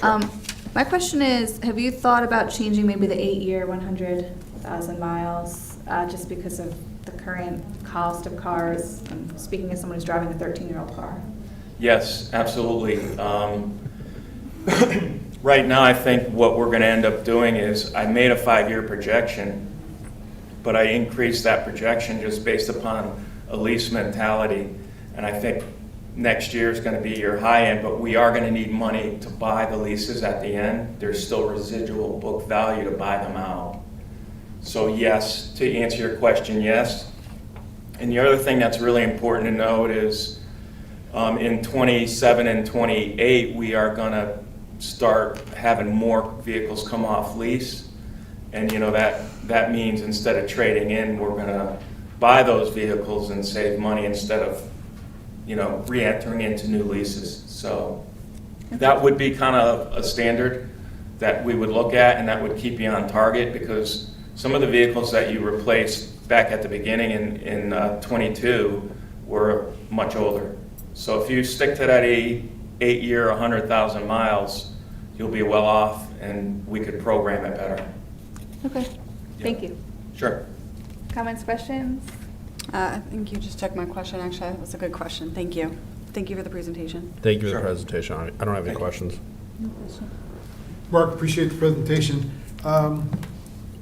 A: My question is, have you thought about changing maybe the 8-year, 100,000 miles, just because of the current cost of cars? I'm speaking as someone who's driving a 13-year-old car.
S: Yes, absolutely. Right now, I think what we're going to end up doing is, I made a 5-year projection, but I increased that projection just based upon a lease mentality. And I think next year is going to be your high end, but we are going to need money to buy the leases at the end. There's still residual book value to buy them out. So yes, to answer your question, yes. And the other thing that's really important to note is in 27 and 28, we are going to start having more vehicles come off lease. And you know, that means instead of trading in, we're going to buy those vehicles and save money instead of, you know, re-entering into new leases. So that would be kind of a standard that we would look at, and that would keep you on target, because some of the vehicles that you replaced back at the beginning in 22 were much older. So if you stick to that 8-year, 100,000 miles, you'll be well off, and we could program it better.
A: Okay, thank you.
S: Sure.
A: Comments, questions?
G: I think you just took my question, actually. That was a good question. Thank you. Thank you for the presentation.
K: Thank you for
S: Sure.
K: the presentation. I don't have any questions.
L: No question.
B: Mark, appreciate the presentation.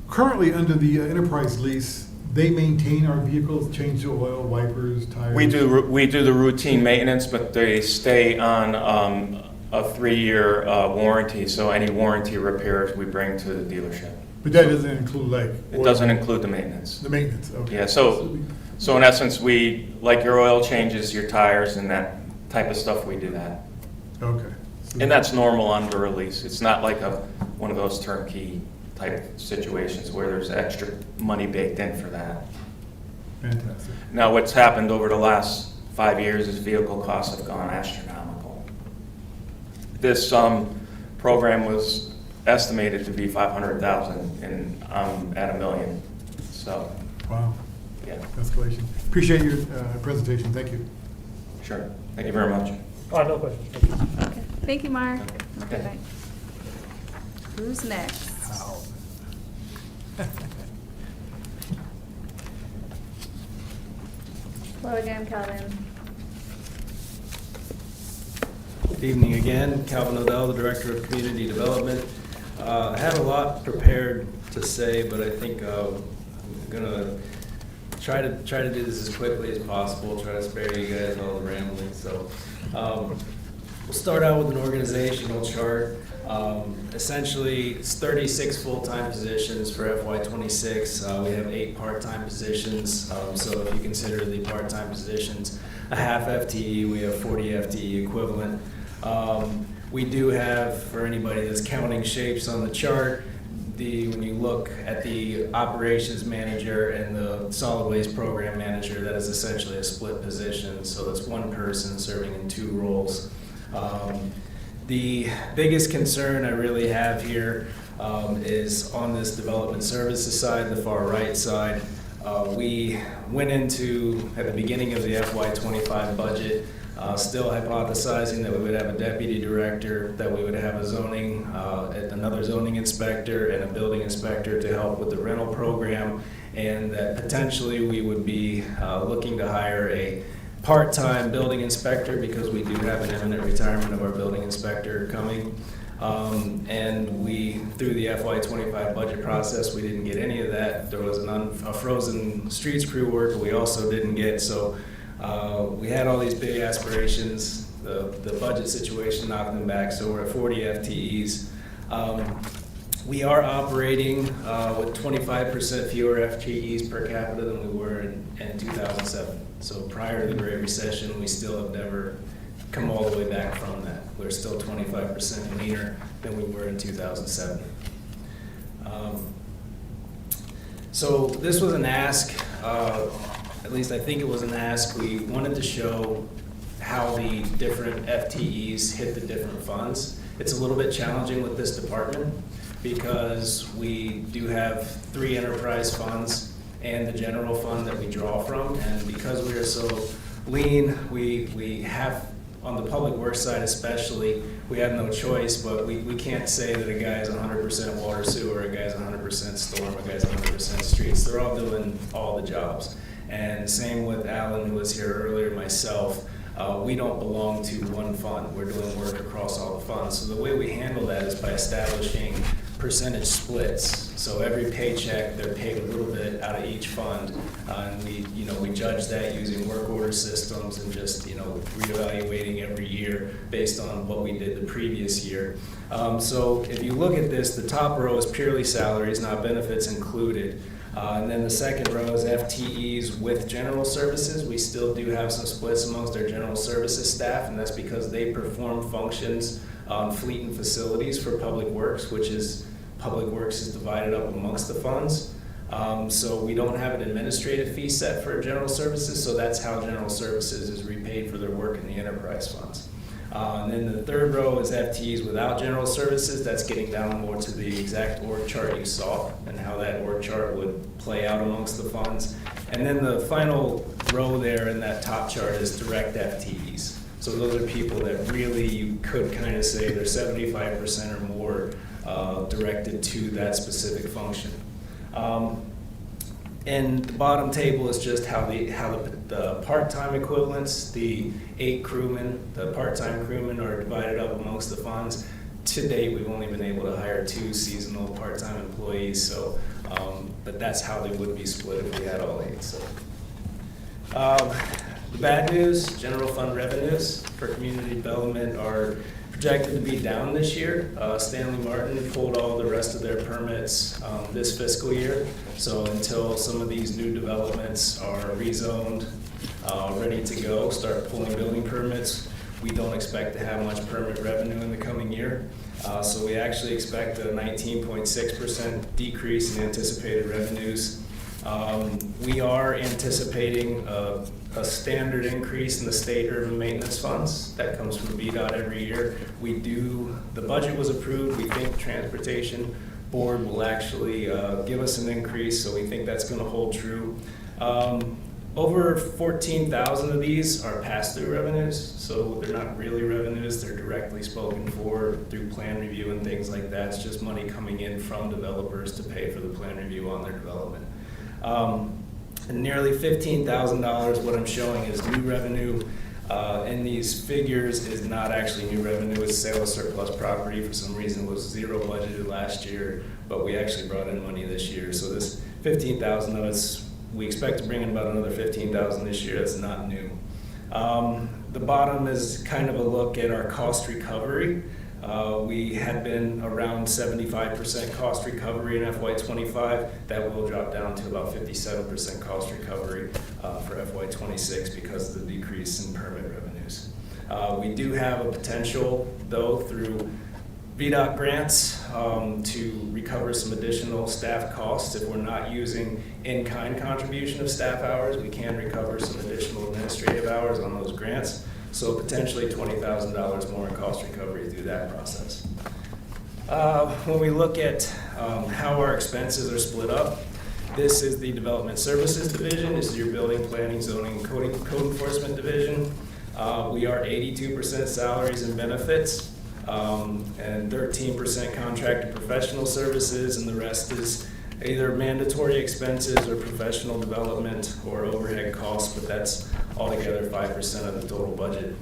B: Currently, under the enterprise lease, they maintain our vehicles, change the oil, wipers, tires?
S: We do the routine maintenance, but they stay on a 3-year warranty, so any warranty repairs we bring to the dealership.
B: But that doesn't include like?
S: It doesn't include the maintenance.
B: The maintenance, okay.
S: Yeah, so in essence, we, like your oil changes, your tires, and that type of stuff, we do that.
B: Okay.
S: And that's normal under a lease. It's not like one of those turnkey type situations where there's extra money baked in for that.
B: Fantastic.
S: Now, what's happened over the last 5 years is vehicle costs have gone astronomical. This program was estimated to be 500,000, and I'm at $1 million. So,
B: Wow.
S: yeah,
B: Escalation. Appreciate your presentation. Thank you.
S: sure. Thank you very much.
M: Oh, no questions. Thank you.
A: Okay, thank you, Mark.
S: Okay.
A: Okay. Who's next? Hello again, Calvin.
O: Good evening again. Calvin Odell, the Director of Community Development. I had a lot prepared to say, but I think I'm gonna try to do this as quickly as possible, try to spare you guys all the rambling. So we'll start out with an organizational chart. Essentially, it's 36 full-time positions for FY26. We have 8 part-time positions. So if you consider the part-time positions a half FTE, we have 40 FTE equivalent. We do have, for anybody that's counting shapes on the chart, when you look at the operations manager and the solid waste program manager, that is essentially a split position. So it's one person serving in 2 roles. The biggest concern I really have here is on this development services side, the far right side. We went into, at the beginning of the FY25 budget, still hypothesizing that we would have a deputy director, that we would have another zoning inspector and a building inspector to help with the rental program, and that potentially we would be looking to hire a part-time building inspector, because we do have an imminent retirement of our building inspector coming. And through the FY25 budget process, we didn't get any of that. There was a frozen streets crew work we also didn't get. So We had all these big aspirations. The budget situation knocked them back, so we're at 40 FTEs. We are operating with 25% fewer FTEs per capita than we were in 2007. So prior to the Great Recession, we still have never come all the way back from that. We're still 25% leaner than we were in 2007. So this was an ask, at least I think it was an ask. We wanted to show how the different FTEs hit the different funds. It's a little bit challenging with this department because we do have 3 enterprise funds and the general fund that we draw from. And because we are so lean, we have, on the public works side especially, we have no choice, but we can't say that a guy is 100% water sewer, a guy's 100% storm, a guy's 100% streets. They're all doing all the jobs. And same with Alan, who was here earlier, myself. We don't belong to one fund. We're doing work across all the funds. So the way we handle that is by establishing percentage splits. So every paycheck, they're paid a little bit out of each fund. And we judge that using work order systems and just, reevaluating every year based on what we did the previous year. So if you look at this, the top row is purely salaries, not benefits included. And then the second row is FTEs with general services. We still do have some splits amongst our general services staff, and that's because they perform functions on fleet and facilities for Public Works, Public Works is divided up amongst the funds. So we don't have an administrative fee set for general services, so that's how general services is repaid for their work in the enterprise funds. And then the third row is FTEs without general services. That's getting down more to the exact org chart you saw and how that org chart would play out amongst the funds. And then the final row there in that top chart is direct FTEs. So those are people that really you could kind of say they're 75% or more directed to that specific function. And the bottom table is just how the part-time equivalents, the 8 crewmen, the part-time crewmen are divided up amongst the funds. To date, we've only been able to hire 2 seasonal part-time employees, so, but that's how they would be split if we had all 8. So, the bad news, general fund revenues for community development are projected to be down this year. Stanley Martin pulled all the rest of their permits this fiscal year. So until some of these new developments are rezoned, ready to go, start pulling building permits, we don't expect to have much permit revenue in the coming year. So we actually expect a 19.6% decrease in anticipated revenues. We are anticipating a standard increase in the state urban maintenance funds. That comes from VDOT every year. The budget was approved. We think the Transportation Board will actually give us an increase, so we think that's gonna hold true. Over 14,000 of these are pass-through revenues, so they're not really revenues, they're directly spoken for through plan review and things like that. It's just money coming in from developers to pay for the plan review on their development. And nearly $15,000, what I'm showing is new revenue. In these figures is not actually new revenue, it's sale of surplus property. For some reason it was 0 budgeted last year, but we actually brought in money this year. So this 15,000 of us, we expect to bring in about another 15,000 this year. That's not new. The bottom is kind of a look at our cost recovery. We had been around 75% cost recovery in FY25. That will drop down to about 57% cost recovery for FY26 because of the decrease in permit revenues. We do have a potential, though, through VDOT grants to recover some additional staff costs. If we're not using in-kind contribution of staff hours, we can recover some additional administrative hours on those grants. So potentially $20,000 more in cost recovery through that process. When we look at how our expenses are split up, this is the Development Services Division. This is your Building, Planning, Zoning, and Code Enforcement Division. We are 82% salaries and benefits, and 13% contracted professional services, and the rest is either mandatory expenses or professional development or overhead costs, but that's altogether 5% of the total budget.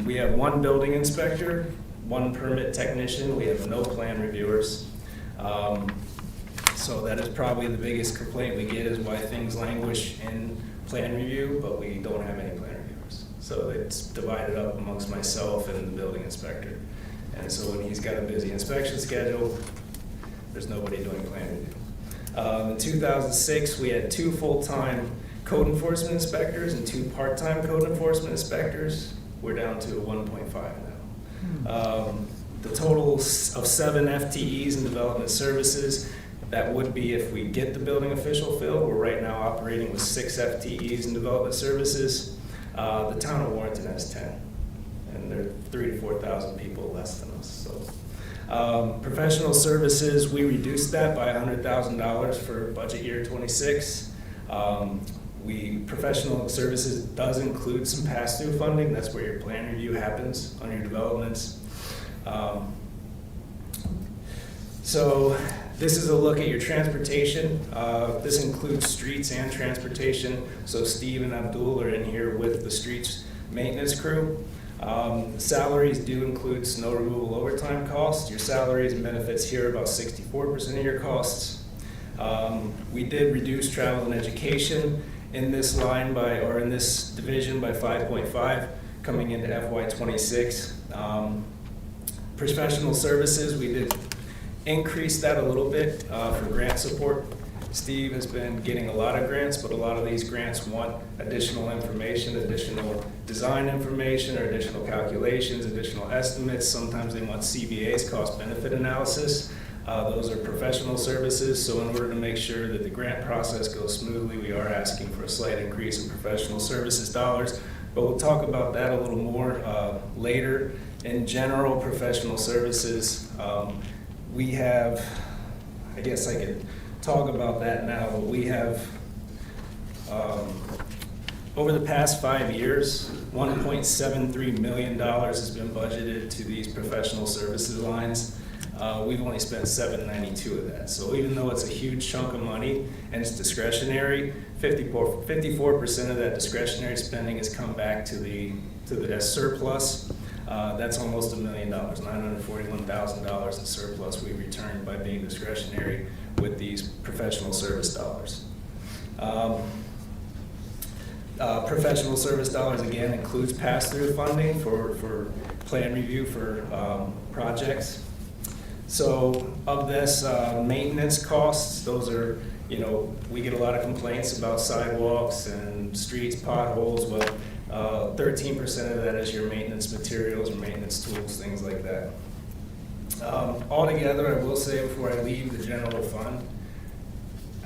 O: We have 1 building inspector, 1 permit technician. We have no plan reviewers. So that is probably the biggest complaint we get is why things languish in plan review, but we don't have any plan reviewers. So it's divided up amongst myself and the building inspector. And so when he's got a busy inspection schedule, there's nobody doing plan review. In 2006, we had 2 full-time code enforcement inspectors and 2 part-time code enforcement inspectors. We're down to 1.5 now. The total of 7 FTEs in development services, that would be if we get the building official filled. We're right now operating with 6 FTEs in development services. The town of Warrenton has 10, and they're 3,000 to 4,000 people less than us. So, professional services, we reduced that by $100,000 for budget year 26. Professional services does include some pass-through funding. That's where your plan review happens on your developments. So this is a look at your transportation. This includes streets and transportation. So Steve and Abdul are in here with the streets maintenance crew. Salaries do include snow removal overtime costs. Your salaries and benefits here are about 64% of your costs. We did reduce travel and education in this line or in this division by 5.5 coming into FY26. Professional services, we did increase that a little bit for grant support. Steve has been getting a lot of grants, but a lot of these grants want additional information, additional design information, or additional calculations, additional estimates. Sometimes they want CBA's, cost benefit analysis. Those are professional services, so in order to make sure that the grant process goes smoothly, we are asking for a slight increase in professional services dollars, but we'll talk about that a little more later. In general, professional services, we have, I guess I could talk about that now, but we have, over the past 5 years, $1.73 million has been budgeted to these professional services lines. We've only spent $792 of that. So even though it's a huge chunk of money and it's discretionary, 54% of that discretionary spending has come back to the as surplus. That's almost $1 million, $941,000 in surplus we returned by being discretionary with these professional service dollars. Professional service dollars, again, includes pass-through funding for plan review for projects. So of this, maintenance costs, those are, we get a lot of complaints about sidewalks and streets, potholes. Well, 13% of that is your maintenance materials or maintenance tools, things like that. Altogether, I will say before I leave the general fund,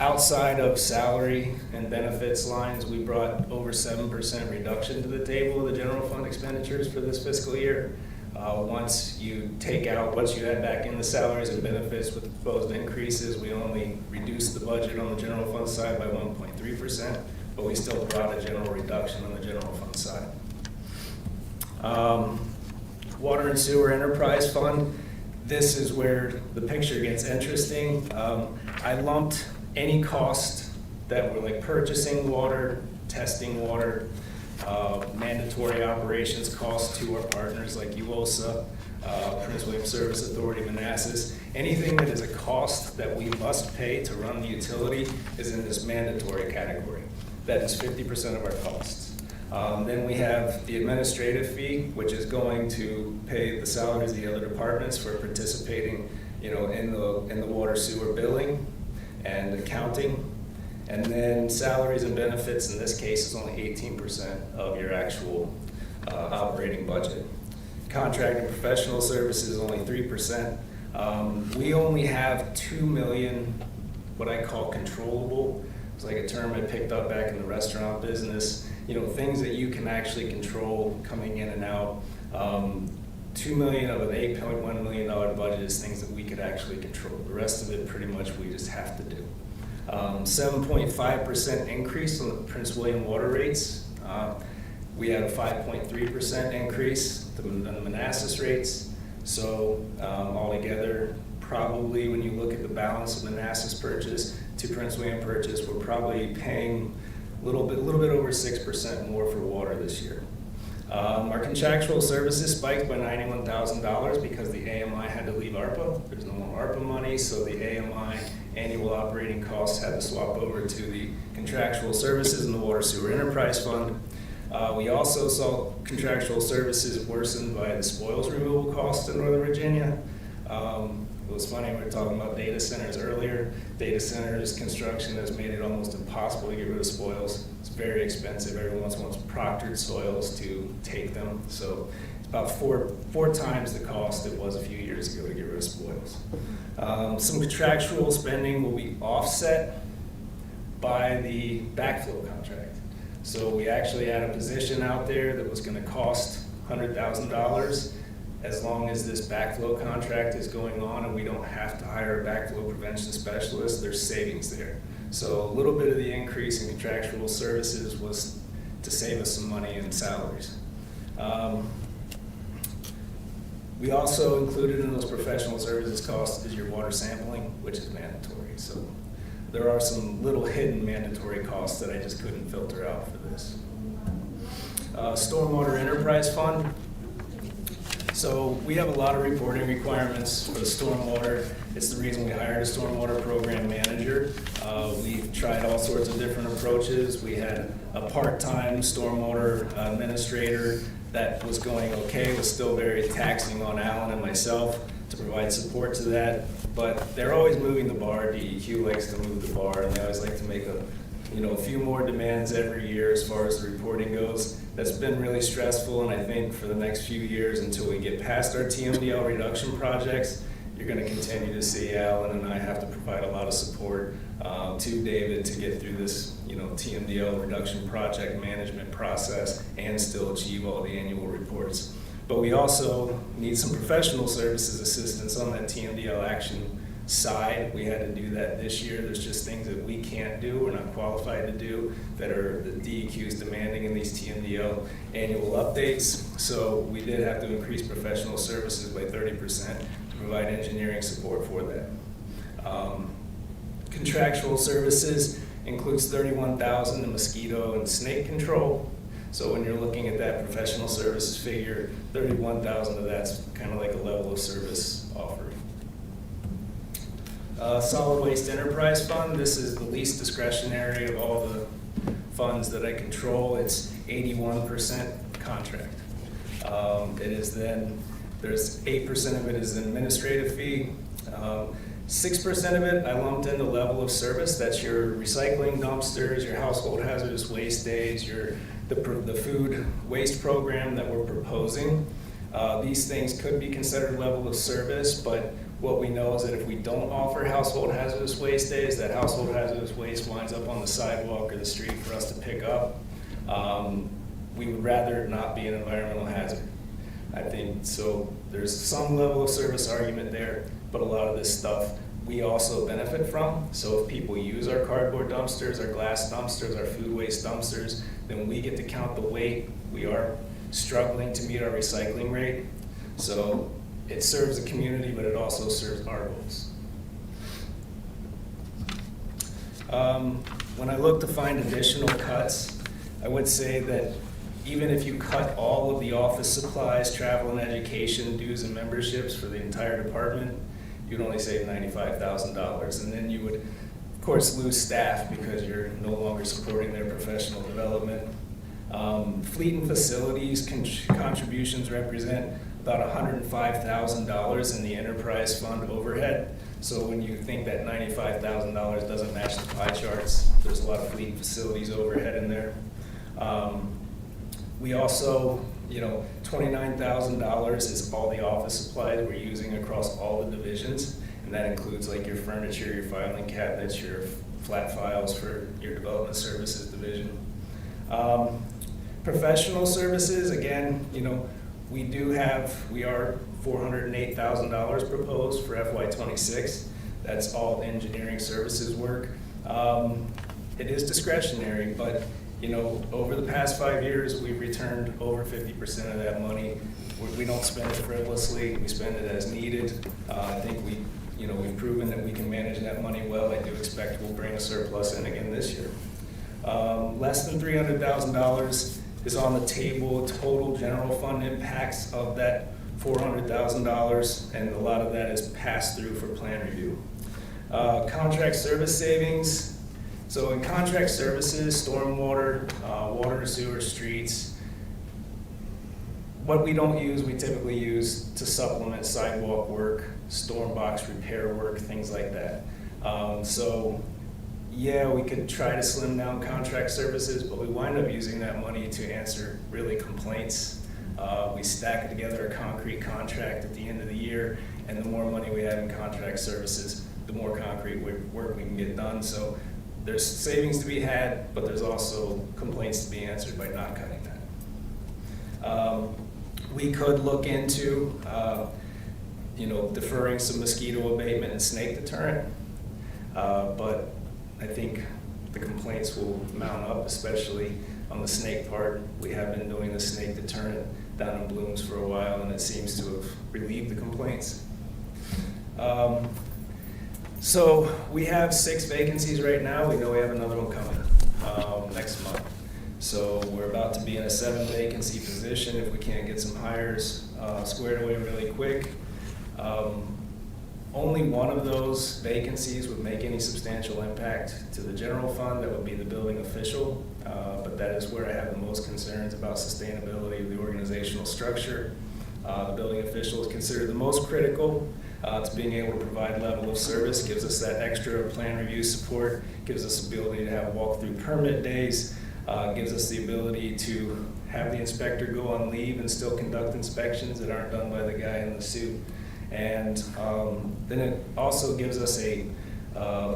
O: outside of salary and benefits lines, we brought over 7% reduction to the table of the general fund expenditures for this fiscal year. Once you add back in the salaries and benefits with the proposed increases, we only reduced the budget on the general fund side by 1.3%, but we still brought a general reduction on the general fund side. Water and Sewer Enterprise Fund, this is where the picture gets interesting. I lumped any cost that were like purchasing water, testing water, mandatory operations costs to our partners like UOSA, Prince William Service Authority, Manassas. Anything that is a cost that we must pay to run the utility is in this mandatory category. That is 50% of our costs. Then we have the administrative fee, which is going to pay the salaries of the other departments for participating, in the water sewer billing and accounting. And then salaries and benefits, in this case, is only 18% of your actual operating budget. Contract and professional services is only 3%. We only have 2 million, what I call controllable. It's like a term I picked up back in the restaurant business. Things that you can actually control coming in and out. 2 million of an $8.1 million budget is things that we could actually control. The rest of it, pretty much, we just have to do. 7.5% increase on the Prince William water rates. We had a 5.3% increase on the Manassas rates. So altogether, probably when you look at the balance of Manassas purchase to Prince William purchase, we're probably paying a little bit over 6% more for water this year. Our contractual services spiked by $91,000 because the AMI had to leave ARPA. There's no more ARPA money, so the AMI, annual operating costs, had to swap over to the contractual services in the Water Sewer Enterprise Fund. We also saw contractual services worsened by the spoils removal costs in Northern Virginia. It was funny, we were talking about data centers earlier. Data centers construction has made it almost impossible to get rid of spoils. It's very expensive. Everyone wants proctored soils to take them. So it's about four times the cost it was a few years ago to get rid of spoils. Some contractual spending will be offset by the backflow contract. So we actually had a position out there that was going to cost $100,000. As long as this backflow contract is going on and we don't have to hire a backflow prevention specialist, there's savings there. So a little bit of the increase in contractual services was to save us some money in salaries. We also included in those professional services costs is your water sampling, which is mandatory. So there are some little hidden mandatory costs that I just couldn't filter out for this. Stormwater Enterprise Fund. So we have a lot of reporting requirements for the stormwater. It's the reason we hired a stormwater program manager. We've tried all sorts of different approaches. We had a part-time stormwater administrator that was going okay. It was still very taxing on Alan and myself to provide support to that. But they're always moving the bar. DEQ likes to move the bar, and they always like to make a few more demands every year as far as the reporting goes. That's been really stressful, and I think for the next few years until we get past our TMDL reduction projects, you're going to continue to see Alan and I have to provide a lot of support to David to get through this TMDL reduction project management process and still achieve all the annual reports. But we also need some professional services assistance on that TMDL action side. We had to do that this year. There's just things that we can't do, we're not qualified to do, that are the DEQ's demanding in these TMDL annual updates. So we did have to increase professional services by 30% to provide engineering support for that. Contractual services includes $31,000 in mosquito and snake control. So when you're looking at that professional services figure, $31,000 of that's kind of like a level of service offering. Solid Waste Enterprise Fund, this is the least discretionary of all the funds that I control. It's 81% contract. It is then, there's 8% of it is an administrative fee. 6% of it I lumped into level of service. That's your recycling dumpsters, your household hazardous waste days, the food waste program that we're proposing. These things could be considered level of service, but what we know is that if we don't offer household hazardous waste days, that household hazardous waste winds up on the sidewalk or the street for us to pick up. We would rather it not be an environmental hazard. I think so. There's some level of service argument there, but a lot of this stuff we also benefit from. So if people use our cardboard dumpsters, our glass dumpsters, our food waste dumpsters, then we get to count the weight. We are struggling to meet our recycling rate. So it serves the community, but it also serves our goals. When I look to find additional cuts, I would say that even if you cut all of the office supplies, travel and education, dues and memberships for the entire department, you'd only save $95,000. And then you would, of course, lose staff because you're no longer supporting their professional development. Fleet and facilities contributions represent about $105,000 in the enterprise fund overhead. So when you think that $95,000 doesn't match the pie charts, there's a lot of fleet and facilities overhead in there. We also, $29,000 is all the office supplies we're using across all the divisions, and that includes like your furniture, your filing cabinets, your flat files for your development services division. Professional services, again, we are $408,000 proposed for FY26. That's all engineering services work. It is discretionary, but over the past 5 years, we've returned over 50% of that money. We don't spend it frivolously. We spend it as needed. I think we've proven that we can manage that money well. I do expect we'll bring a surplus in again this year. Less than $300,000 is on the table. Total general fund impacts of that $400,000, and a lot of that is passed through for plan review. Contract service savings. So in contract services, stormwater, water, sewer, streets, what we don't use, we typically use to supplement sidewalk work, storm box repair work, things like that. So yeah, we could try to slim down contract services, but we wind up using that money to answer really complaints. We stack together a concrete contract at the end of the year, and the more money we have in contract services, the more concrete work we can get done. So there's savings to be had, but there's also complaints to be answered by not cutting that. We could look into, deferring some mosquito abatement and snake deterrent, but I think the complaints will mount up, especially on the snake part. We have been doing the snake deterrent down in Blooms for a while, and it seems to have relieved the complaints. So we have 6 vacancies right now. We know we have another one coming next month. So we're about to be in a 7 vacancy position if we can't get some hires squared away really quick. Only one of those vacancies would make any substantial impact to the general fund. That would be the building official, but that is where I have the most concerns about sustainability of the organizational structure. The building official is considered the most critical to being able to provide level of service, gives us that extra plan review support, gives us the ability to have walk-through permit days, gives us the ability to have the inspector go on leave and still conduct inspections that aren't done by the guy in the suit. And then it also gives us a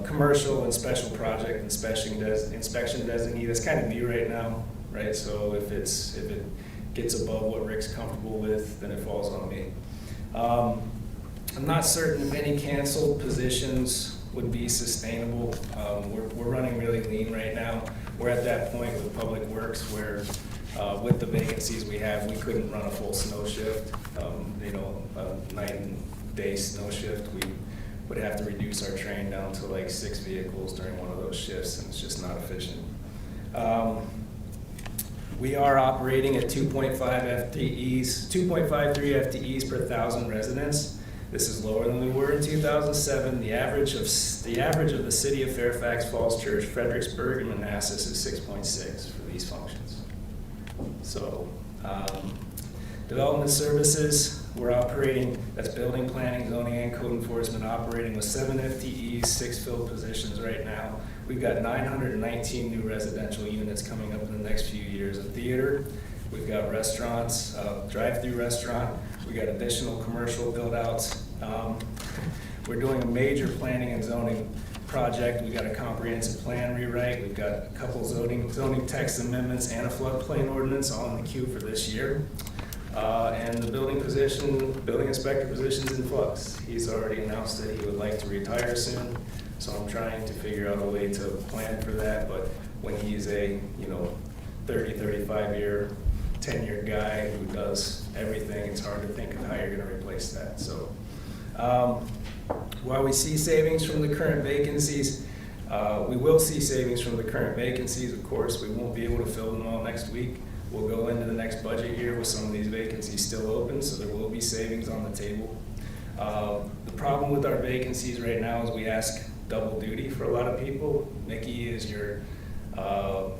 O: commercial and special project inspection designee. That's kind of new right now, right? So if it gets above what Rick's comfortable with, then it falls on me. I'm not certain if any canceled positions would be sustainable. We're running really lean right now. We're at that point with Public Works where with the vacancies we have, we couldn't run a full snow shift, a night and day snow shift. We would have to reduce our train down to like 6 vehicles during one of those shifts, and it's just not efficient. We are operating at 2.5 FTEs, 2.53 FTEs per 1,000 residents. This is lower than we were in 2007. The average of the city of Fairfax Falls Church, Fredericksburg, and Manassas is 6.6 for these functions. So, development services, we're operating, that's building, planning, zoning, and code enforcement, operating with 7 FTEs, 6 filled positions right now. We've got 919 new residential units coming up in the next few years. A theater, we've got restaurants, drive-through restaurant, we got additional commercial build-outs. We're doing a major planning and zoning project. We've got a comprehensive plan rewrite. We've got a couple zoning text amendments and a floodplain ordinance all in the queue for this year. And the building inspector position's in flux. He's already announced that he would like to retire soon. So I'm trying to figure out a way to plan for that. But when he's a 30, 35-year, tenured guy who does everything, it's hard to think of how you're going to replace that. So while we see savings from the current vacancies, we will see savings from the current vacancies, of course. We won't be able to fill them all next week. We'll go into the next budget year with some of these vacancies still open, so there will be savings on the table. The problem with our vacancies right now is we ask double duty for a lot of people. Nikki is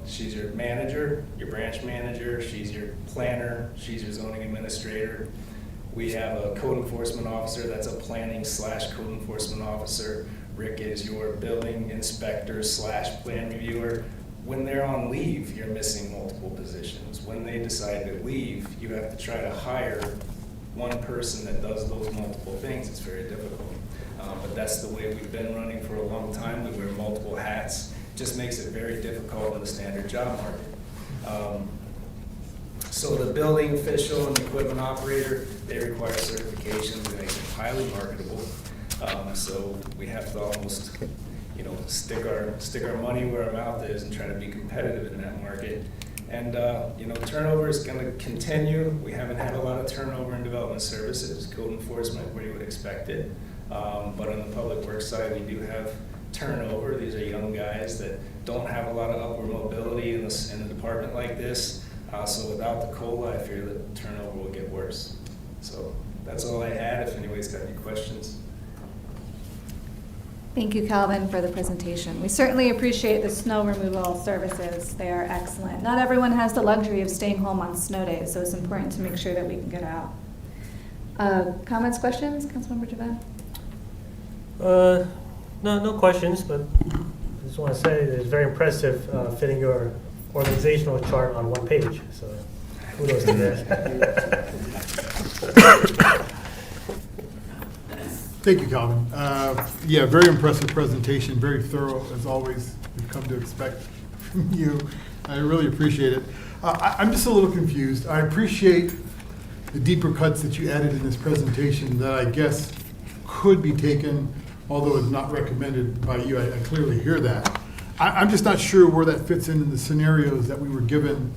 O: she's your manager, your branch manager, she's your planner, she's your zoning administrator. We have a code enforcement officer that's a planning / code enforcement officer. Rick is your building inspector / plan reviewer. When they're on leave, you're missing multiple positions. When they decide to leave, you have to try to hire one person that does those multiple things. It's very difficult. But that's the way we've been running for a long time. We wear multiple hats. It just makes it very difficult in the standard job market. So the building official and the equipment operator, they require certifications that make them highly marketable. So we have to almost stick our money where our mouth is and try to be competitive in that market. And turnover is going to continue. We haven't had a lot of turnover in development services, code enforcement where you would expect it. But on the public works side, we do have turnover. These are young guys that don't have a lot of upward mobility in a department like this. So without the COLA, I fear that turnover will get worse. So that's all I had. If anybody's got any questions.
A: Thank you, Calvin, for the presentation. We certainly appreciate the snow removal services. They are excellent. Not everyone has the luxury of staying home on snow days, so it's important to make sure that we can get out. Comments, questions, Councilmember Javan?
M: No questions, but I just want to say that it's very impressive fitting your organizational chart on one page. So kudos to that.
B: Thank you, Calvin. Yeah, very impressive presentation, very thorough, as always, we've come to expect from you. I really appreciate it. I'm just a little confused. I appreciate the deeper cuts that you added in this presentation that I guess could be taken, although it's not recommended by you. I clearly hear that. I'm just not sure where that fits in the scenarios that we were given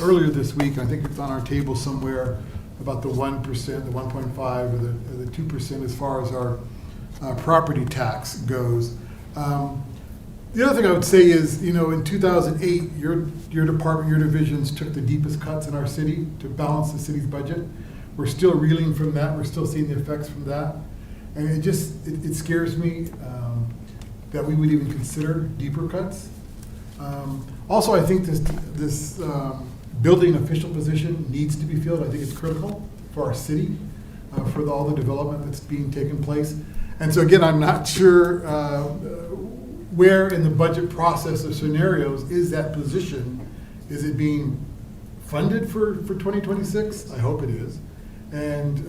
B: earlier this week. I think it's on our table somewhere about the 1%, the 1.5, or the 2% as far as our property tax goes. The other thing I would say is, you know, in 2008, your department, your divisions took the deepest cuts in our city to balance the city's budget. We're still reeling from that. We're still seeing the effects from that. And it scares me that we would even consider deeper cuts. Also, I think this building official position needs to be filled. I think it's critical for our city, for all the development that's being taken place. And so again, I'm not sure where in the budget process or scenarios is that position. Is it being funded for 2026? I hope it is. And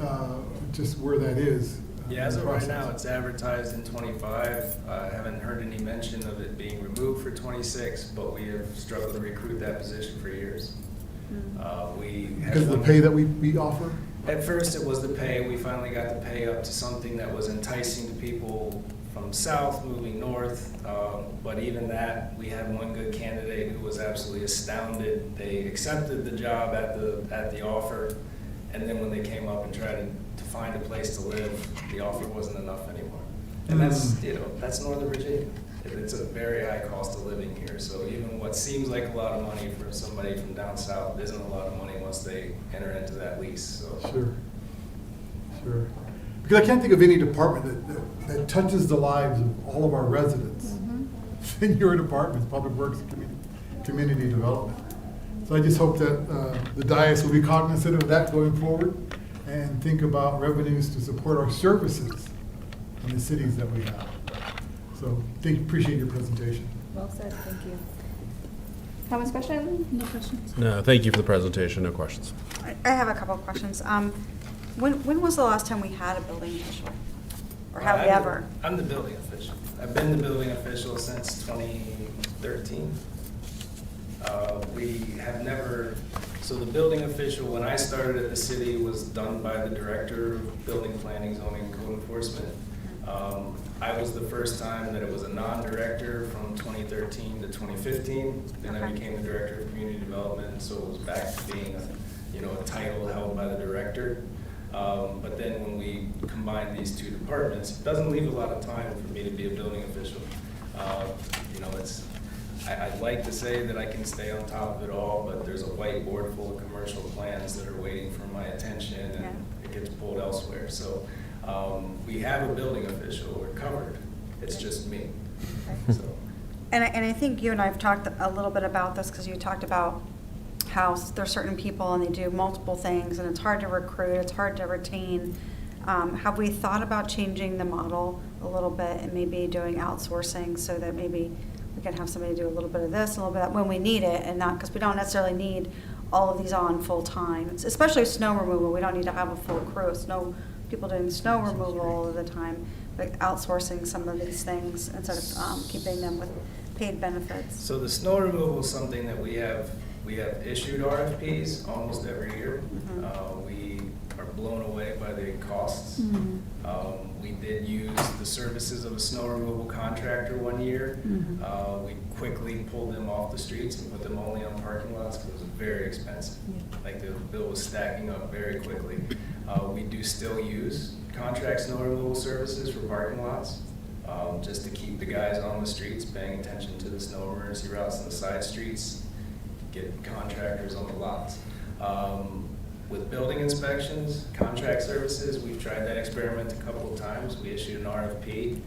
B: just where that is.
O: Yeah, as of right now, it's advertised in 25. I haven't heard any mention of it being removed for 26, but we have struggled to recruit that position for years.
B: Because of the pay that we offer?
O: At first, it was the pay. We finally got the pay up to something that was enticing to people from south moving north. But even that, we had one good candidate who was absolutely astounded. They accepted the job at the offer, and then when they came up and tried to find a place to live, the offer wasn't enough anymore. And that's Northern Virginia. It's a very high cost of living here. So even what seems like a lot of money for somebody from down south isn't a lot of money once they enter into that lease. So.
B: Sure. Because I can't think of any department that touches the lives of all of our residents in your department, Public Works and Community Development. So I just hope that the dais will be cognizant of that going forward and think about revenues to support our services in the cities that we have. So appreciate your presentation.
A: Well said, thank you. Comments, questions?
L: No questions.
K: No, thank you for the presentation. No questions.
G: I have a couple of questions. When was the last time we had a building official? Or have we ever?
O: I'm the building official. I've been the building official since 2013. We have never, so the building official, when I started at the city, was done by the director of building planning, zoning, and code enforcement. I was the first time that it was a non-director from 2013 to 2015. Then I became the director of community development, so it was back to being a title held by the director. But then when we combine these two departments, it doesn't leave a lot of time for me to be a building official. I'd like to say that I can stay on top of it all, but there's a whiteboard full of commercial plans that are waiting for my attention, and it gets pulled elsewhere. So we have a building official. We're covered. It's just me. So.
G: And I think you and I have talked a little bit about this because you talked about how there's certain people and they do multiple things and it's hard to recruit, it's hard to retain. Have we thought about changing the model a little bit and maybe doing outsourcing so that maybe we can have somebody do a little bit of this, a little bit of that when we need it, and not because we don't necessarily need all of these on full time. Especially snow removal, we don't need to have a full crew of people doing snow removal all of the time, but outsourcing some of these things instead of keeping them with paid benefits.
O: So the snow removal is something that we have issued RFPs almost every year. We are blown away by the costs. We did use the services of a snow removal contractor one year. We quickly pulled them off the streets and put them only on parking lots because it was very expensive. Like the bill was stacking up very quickly. We do still use contract snow removal services for parking lots, just to keep the guys on the streets paying attention to the snow emergency routes and the side streets, get contractors on the lots. with building inspections, contract services, we've tried that experiment a couple of times. We issued an RFP.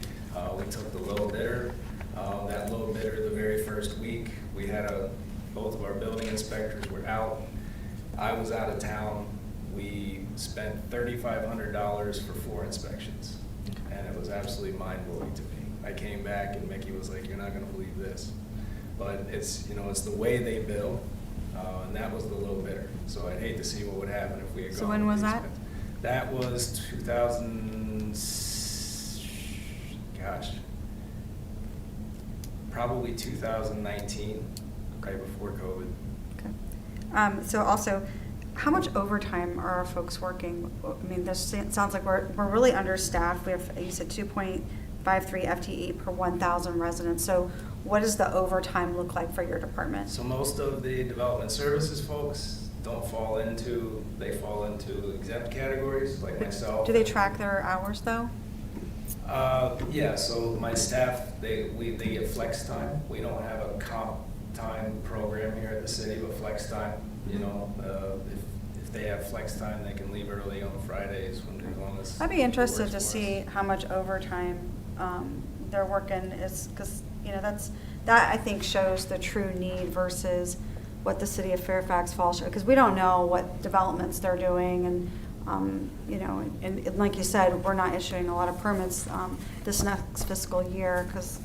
O: We took the low bidder. That low bidder, the very first week, we had both of our building inspectors were out. I was out of town. We spent $3,500 for 4 inspections, and it was absolutely mind-blowing to me. I came back and Mickey was like, "You're not going to believe this," but it's it's the way they bill, and that was the low bidder. So I'd hate to see what would happen if we had gone.
G: So when was
O: with the
G: that?
O: expense. That was 2000. Gosh, probably 2019, right before COVID.
G: So also, how much overtime are our folks working? I mean, this sounds like we're really understaffed. We have, you said 2.53 FTE per 1,000 residents. So what does the overtime look like for your department?
O: So most of the development services folks fall into exempt categories, like myself.
G: Do they track their hours though?
O: Yeah, so my staff, they get flex time. We don't have a comp time program here at the city, but flex time, if they have flex time, they can leave early on Fridays as long as.
G: I'd be interested
O: it
G: to
O: works for
G: see
O: us.
G: how much overtime they're working is, because, that I think shows the true need versus what the city of Fairfax falls short, because we don't know what developments they're doing, and and like you said, we're not issuing a lot of permits this next fiscal year because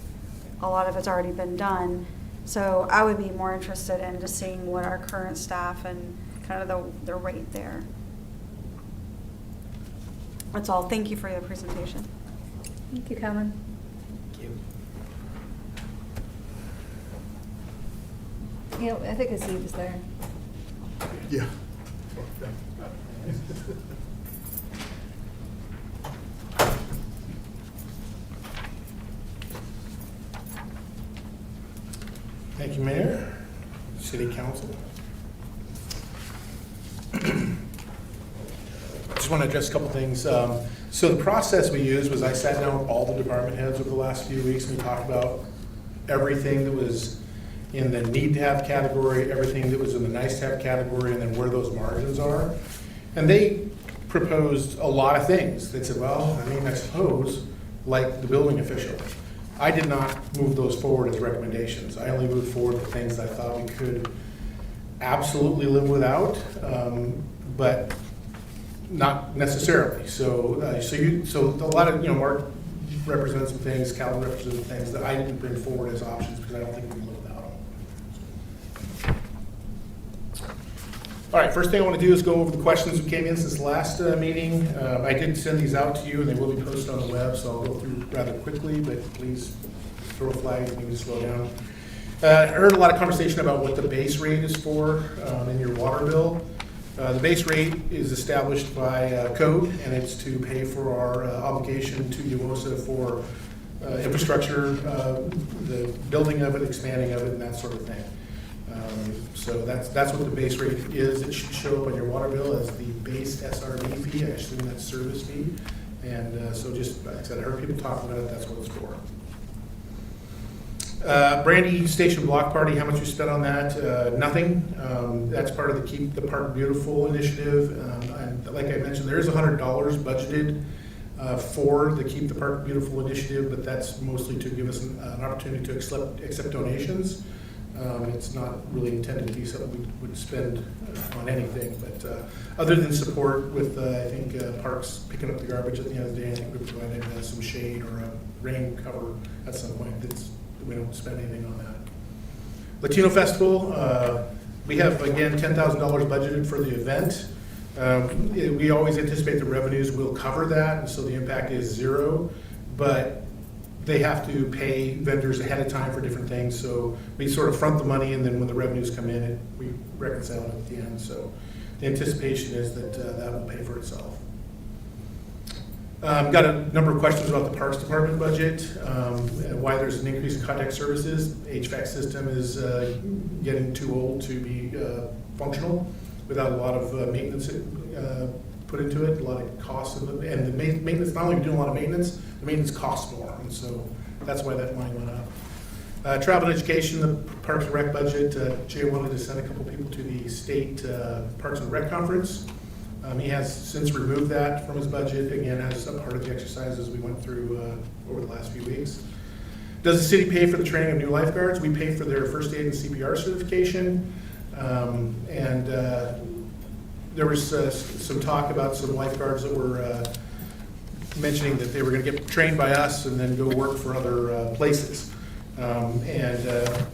G: a lot of it's already been done. So I would be more interested in just seeing what our current staff and kind of the rate there. That's all. Thank you for your presentation.
A: Thank you, Kevin. I think his seat is there.
B: Yeah.
C: Thank you, Mayor, City Council. Just want to address a couple things. So the process we used was I sat down with all the department heads over the last few weeks, and we talked about everything that was in the need-to-have category, everything that was in the nice-to-have category, and then where those margins are. And they proposed a lot of things. They said, well, I suppose, like the building official. I did not move those forward as recommendations. I only moved forward the things that I thought we could absolutely live without, but not necessarily. So a lot of, Mark represents some things, Calvin represents some things that I didn't bring forward as options because I don't think we can live without them. All right, first thing I want to do is go over the questions that came in since the last meeting. I did send these out to you, and they will be posted on the web, so I'll go through rather quickly, but please throw a flag if you need to slow down. I heard a lot of conversation about what the base rate is for in your water bill. The base rate is established by code, and it's to pay for our obligation to UOSA for infrastructure, the building of it, expanding of it, and that sort of thing. So that's what the base rate is. It should show up on your water bill as the base SRV fee. I assume that's service fee. And so just, like I said, I heard people talking about it. That's what it's for. Brandy Station Block Party, how much we spent on that? Nothing. That's part of the Keep the Park Beautiful initiative. And like I mentioned, there is $100 budgeted for the Keep the Park Beautiful initiative, but that's mostly to give us an opportunity to accept donations. It's not really intended to be something we would spend on anything, but other than support with, I think, parks picking up the garbage at the end of the day, I think we provided some shade or a rain cover at some point. We don't spend anything on that. Latino Festival, we have, again, $10,000 budgeted for the event. We always anticipate the revenues will cover that, and so the impact is zero, but they have to pay vendors ahead of time for different things, so we sort of front the money, and then when the revenues come in, we reconcile it at the end. So the anticipation is that that will pay for itself. Got a number of questions about the Parks Department budget, and why there's an increase in contact services. HVAC system is getting too old to be functional without a lot of maintenance put into it, a lot of costs, and the maintenance, not only are we doing a lot of maintenance, the maintenance costs more, and so that's why that line went up. Travel and education, the Parks and Rec budget, Jay wanted to send a couple people to the state Parks and Rec conference. He has since removed that from his budget, again, as a part of the exercises we went through over the last few weeks. Does the city pay for the training of new lifeguards? We pay for their first aid and CPR certification. There was some talk about some lifeguards that were mentioning that they were going to get trained by us and then go work for other places.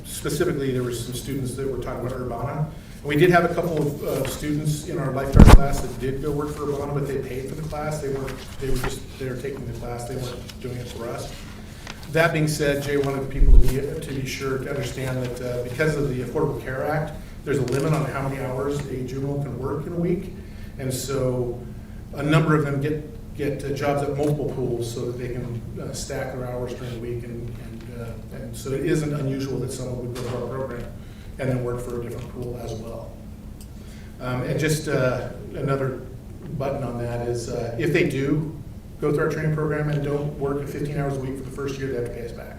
C: Specifically, there were some students that were talking about Urbana. We did have a couple of students in our lifeguard class that did go work for Urbana, but they paid for the class. They were taking the class. They weren't doing it for us. That being said, Jay wanted people to be sure to understand that because of the Affordable Care Act, there's a limit on how many hours a juvenile can work in a week, and so a number of them get jobs at multiple pools so that they can stack their hours during the week, and so it isn't unusual that someone would go to our program and then work for a different pool as well. And just another button on that is if they do go through our training program and don't work 15 hours a week for the first year, they have to pay us back.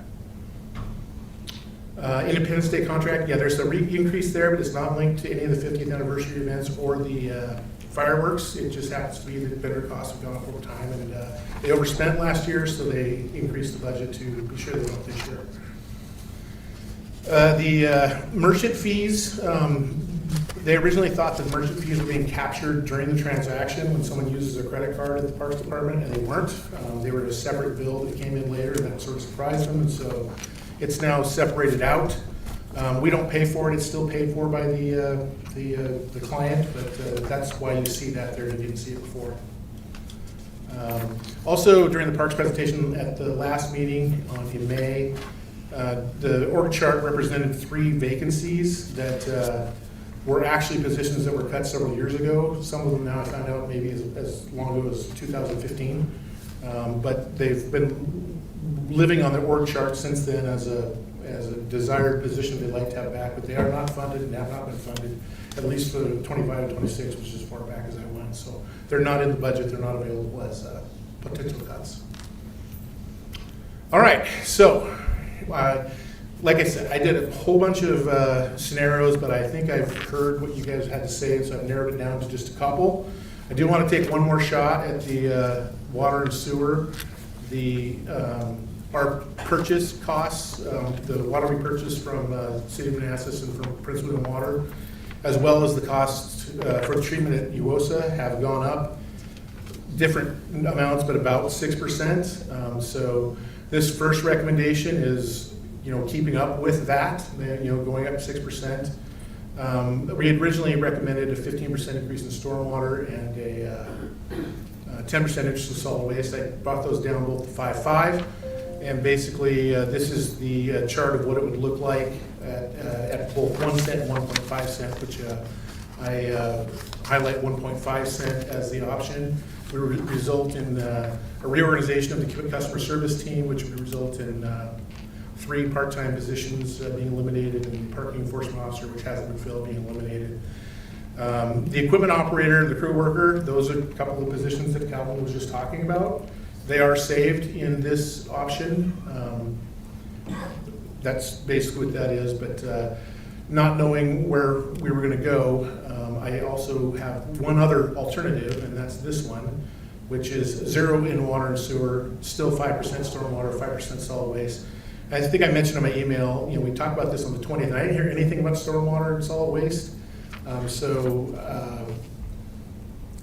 C: Independence Day contract, yeah, there's a increase there, but it's not linked to any of the 50th anniversary events or the fireworks. It just happens to be that vendor costs have gone up over time, and they overspent last year, so they increased the budget to be sure they don't this year. The merchant fees, they originally thought that merchant fees were being captured during the transaction when someone uses a credit card at the Parks Department, and they weren't. They were a separate bill that came in later, and that sort of surprised them, and so it's now separated out. We don't pay for it. It's still paid for by the client, but that's why you see that there. You didn't see it before. Also, during the Parks presentation at the last meeting in May, the org chart represented 3 vacancies that were actually positions that were cut several years ago. Some of them now I found out maybe as long ago as 2015. But they've been living on the org chart since then as a desired position they'd like to have back, but they are not funded and have not been funded, at least for 25 and 26, which is as far back as I went. So they're not in the budget. They're not available as potential cuts. All right, so like I said, I did a whole bunch of scenarios, but I think I've heard what you guys had to say, so I've narrowed it down to just a couple. I do want to take one more shot at the water and sewer. Our purchase costs, the water we purchase from City of Manassas and from Prince William Water, as well as the costs for the treatment at UOSA have gone up. Different amounts, but about 6%. So this first recommendation is, keeping up with that, going up 6%. We had originally recommended a 15% increase in stormwater and a 10% increase in solid waste. I brought those down both to 5.5, and basically this is the chart of what it would look like at both 1 cent and 1.5 cent, which I highlight 1.5 cent as the option. It would result in a reorganization of the customer service team, which would result in 3 part-time positions being eliminated, and the parking enforcement officer, which hasn't been filled, being eliminated. The equipment operator, the crew worker, those are a couple of positions that Calvin was just talking about. They are saved in this option. That's basically what that is, but not knowing where we were going to go, I also have one other alternative, and that's this one, which is 0 in water and sewer, still 5% stormwater, 5% solid waste. I think I mentioned in my email, we talked about this on the 20th, and I didn't hear anything about stormwater and solid waste.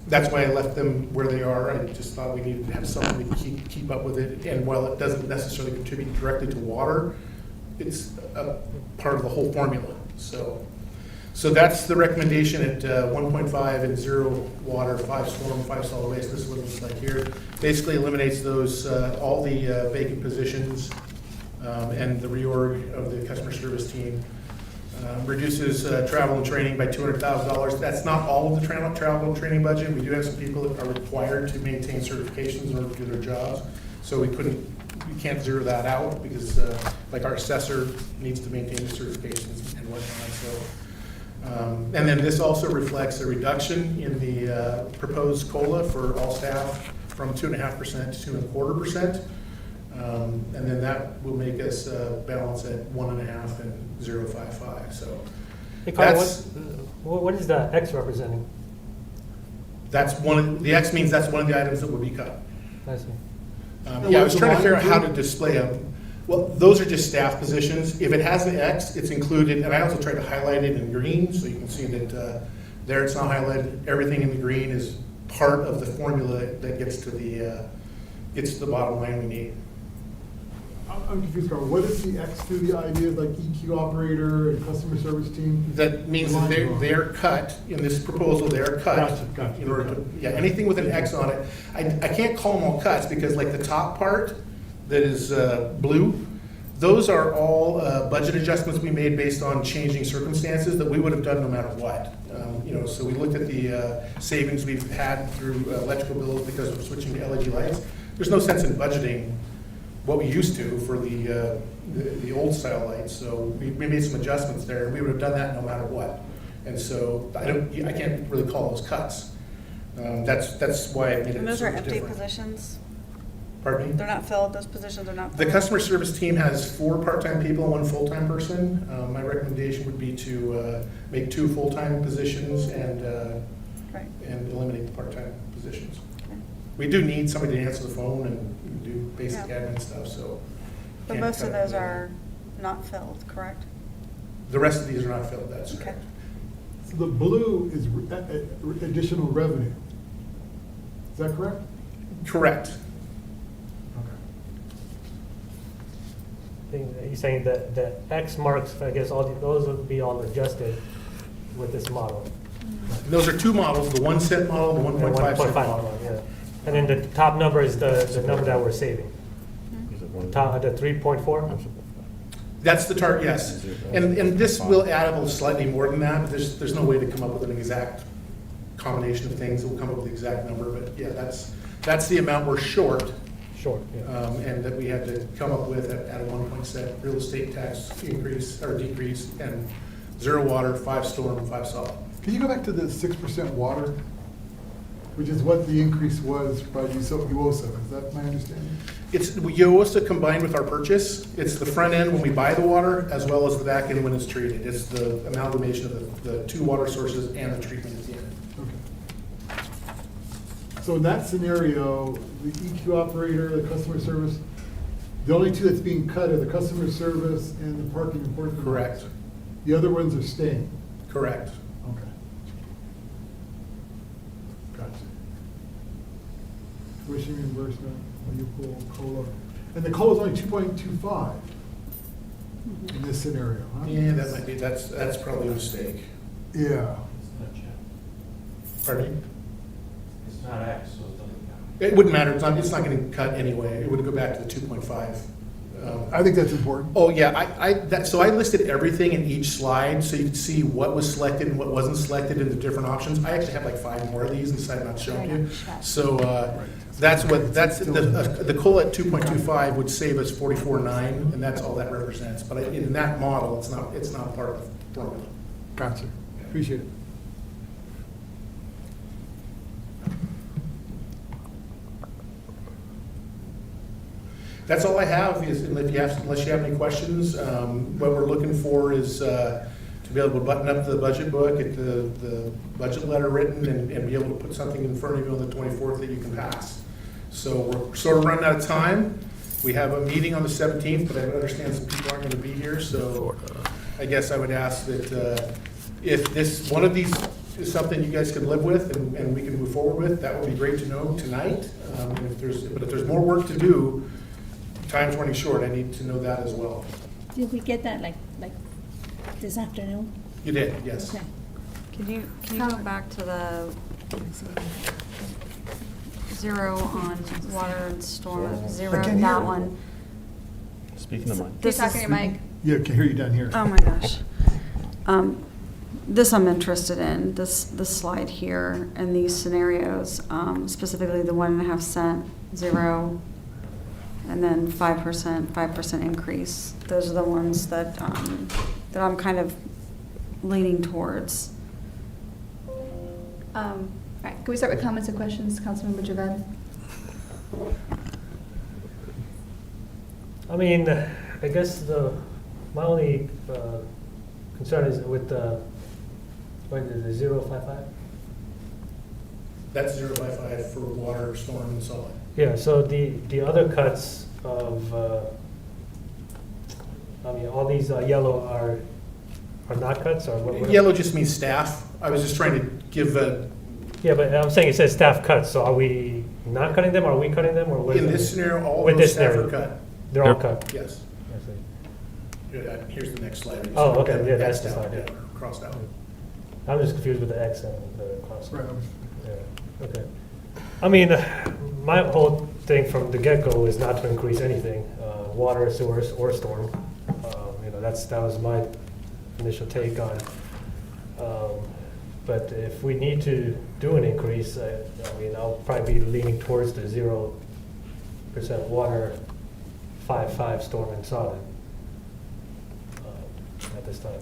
C: That's why I left them where they are. I just thought we needed to have something to keep up with it. And while it doesn't necessarily contribute directly to water, it's a part of the whole formula. So that's the recommendation at 1.5 and 0 water, 5 storm, 5 solid waste. This is what it looks like here. Basically eliminates those all the vacant positions and the reorg of the customer service team. Reduces travel and training by $200,000. That's not all of the travel and training budget. We do have some people that are required to maintain certifications in order to do their jobs. So we can't zero that out because like our assessor needs to maintain the certifications and whatnot. So, and then this also reflects a reduction in the proposed COLA for all staff from 2.5% to 2.25%. And then that will make us balance at 1.5 and 0.55. So
M: Hey, Carl,
C: that's
M: what is that X representing?
C: That's the X means that's one of the items that would be cut.
M: I see.
C: Yeah, I was trying to figure out how to display them. Well, those are just staff positions. If it has the X, it's included, and I also tried to highlight it in green, so you can see that there it's not highlighted. Everything in the green is part of the formula that gets to the bottom line we need.
B: I'm confused, Carl. What does the X do? The idea of like EQ operator and customer service team?
C: That means that they're cut, in this proposal, they're cut.
B: Gotcha.
C: In order to, yeah, anything with an X on it. I can't call them all cuts, because like the top part that is blue, those are all budget adjustments we made based on changing circumstances that we would have done no matter what. So we looked at the savings we've had through electrical bills because of switching to LED lights. There's no sense in budgeting what we used to for the old style lights. So we made some adjustments there, and we would have done that no matter what. And so I can't really call those cuts. That's why I made it
G: And those are
C: sort of
G: empty
C: different.
G: positions?
C: Pardon me?
G: They're not filled, those positions are not
C: The
G: filled?
C: customer service team has 4 part-time people and 1 full-time person. My recommendation would be to make 2 full-time positions and eliminate the part-time positions. We do need somebody to answer the phone and do basic admin stuff, so.
G: But
C: can't
G: most
C: cut
G: of
C: it
G: those
C: down.
G: are not filled, correct?
C: The rest of these are not filled, that's
G: Okay.
C: correct.
B: So the blue is additional revenue. Is that correct?
C: Correct.
M: You're saying that the X marks, I guess, those would be all adjusted with this model.
C: Those are 2 models, the 1 cent model, the 1.5 cent
M: 1.5
C: model.
M: model, yeah. And then the top number is the number that we're saving. The 3.4?
C: That's the target, yes. And this will add up slightly more than that. There's no way to come up with an exact combination of things. We'll come up with the exact number, but yeah, that's the amount we're short. And that we had to come up with at a 1.7 real estate tax increase or decrease, and 0 water, 5 storm, 5 solid.
B: Can you go back to the 6% water, which is what the increase was by UOSA? Is that my understanding?
C: It's UOSA combined with our purchase. It's the front end when we buy the water, as well as the back end when it's treated. It's the amalgamation of the 2 water sources and the treatment at the end.
B: So in that scenario, the EQ operator, the customer service, the only 2 that's being cut are the customer service and the parking enforcement.
C: Correct.
B: The other ones are staying.
C: Correct.
B: Okay. Gotcha. Tuition reimbursement, you pull COLA. And the COLA is only 2.25 in this scenario, huh?
C: Yeah, that might be, that's probably a mistake.
B: Yeah.
C: Pardon me?
S: It's not X, so it doesn't count.
C: It wouldn't matter, it's not getting cut anyway, it would go back to the 2.5.
B: I think that's important.
C: Oh, yeah, so I listed everything in each slide, so you can see what was selected and what wasn't selected in the different options. I actually have like 5 more of these inside, I'm not showing you. So that's the COLA at 2.25 would save us 44.9, and that's all that represents. But in that model, it's not part of the formula.
B: Gotcha. Appreciate it.
C: That's all I have, unless you have any questions. What we're looking for is to be able to button up the budget book, get the budget letter written, and be able to put something in front of you on the 24th that you can pass. So we're sort of running out of time. We have a meeting on the 17th, but I understand some people aren't going to be here, so I guess I would ask that if one of these is something you guys can live with and we can move forward with, that would be great to know tonight. But if there's more work to do, time's running short, I need to know that as well.
L: Did we get that like this afternoon?
C: You did, yes.
L: Okay.
G: Can you go back to the 0 on water and storm, 0,
B: I can't
G: that
B: hear.
G: one?
K: Speaking of mine.
G: This
A: Keep talking
G: is-
A: to your mic.
B: Yeah, can hear you down here.
G: Oh my gosh. This I'm interested in, this slide here, and these scenarios, specifically the 1.5 cent, 0, and then 5% increase. Those are the ones that I'm kind of leaning towards.
A: All right, can we start with comments and questions, Councilmember Javed?
M: I mean, I guess my only concern is with the 0.55.
C: That's 0 by 5 for water, storm, and solid.
M: Yeah, so the other cuts of, all these yellow are not cuts, or what?
C: Yellow just means staff. I was just trying to give a,
M: Yeah, but I'm saying it says staff cuts, so are we not cutting them, are we cutting them, or what?
C: in this scenario, all
M: With
C: those
M: this
C: staff
M: scenario.
C: are cut.
M: They're all cut?
C: Yes.
M: I see.
C: Here's the next slide.
M: Oh, okay, yeah, that's the slide, yeah.
C: Crossed out.
M: I'm just confused with the X and the cross.
B: Right.
M: Yeah, okay. I mean, my whole thing from the get-go is not to increase anything, water, sewers, or storm. That was my initial take on. But if we need to do an increase, I'll probably be leaning towards the 0% water, 5.5 storm and solid at this time.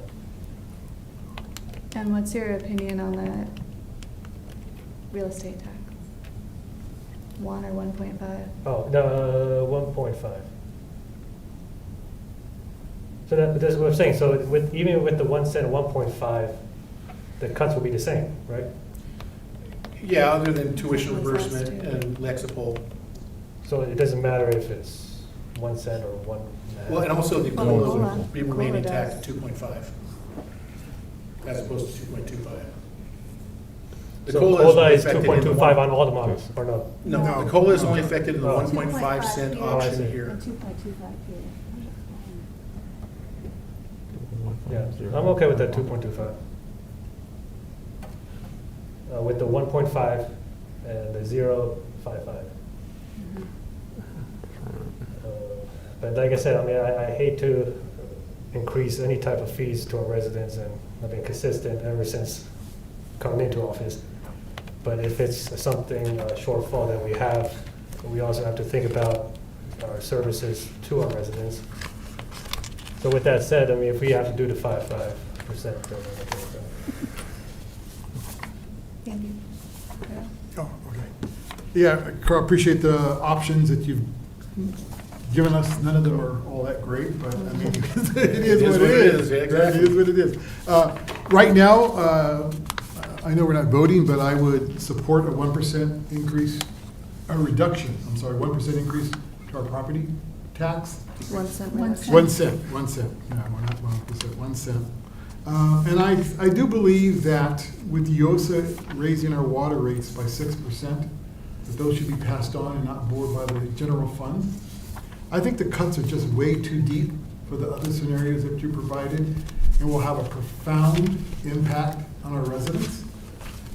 A: And what's your opinion on the real estate tax? 1 or 1.5?
M: Oh, no, 1.5. So that's what I'm saying. So even with the 1 cent and 1.5, the cuts will be the same, right?
C: Yeah, other than tuition
A: What's
C: reimbursement
A: last
C: and Lexipol.
M: So it doesn't matter if it's 1 cent or 1.5.
C: Well, and also the
A: Well,
C: COLA
A: COLA.
C: would be remaining
A: COLA
C: taxed
A: does.
C: at 2.5, as opposed to 2.25. The
M: So
C: COLA
M: COLA is
C: affected in the
M: 2.25
C: one-
M: on all the models, or no?
C: No, the COLA is only affected in the
M: Oh.
C: 1.5 cent
L: here.
M: Oh, I see.
C: option here.
L: 2.25 here.
M: Yeah, I'm okay with that 2.25. With the 1.5 and the 0.55. But like I said, I hate to increase any type of fees to our residents, and I've been consistent ever since coming into office. But if it's something, shortfall that we have, we also have to think about our services to our residents. So with that said, if we have to do the 5.5%, then I'm okay with that.
A: Andy?
B: Oh, okay. Yeah, Carl, appreciate the options that you've given us. None of them are all that great, but I mean, it is what it is.
C: Yeah, exactly.
B: It is what it is. Right now, I know we're not voting, but I would support a 1% increase, a reduction, 1% increase to our property tax.
A: 1 cent.
L: 1
A: reduction.
B: 1 cent, 1 cent, no, we're not 1%, 1 cent. And I do believe that with YOSA raising our water rates by 6%, that those should be passed on and not borne by the general fund. I think the cuts are just way too deep for the other scenarios that you provided, and will have a profound impact on our residents.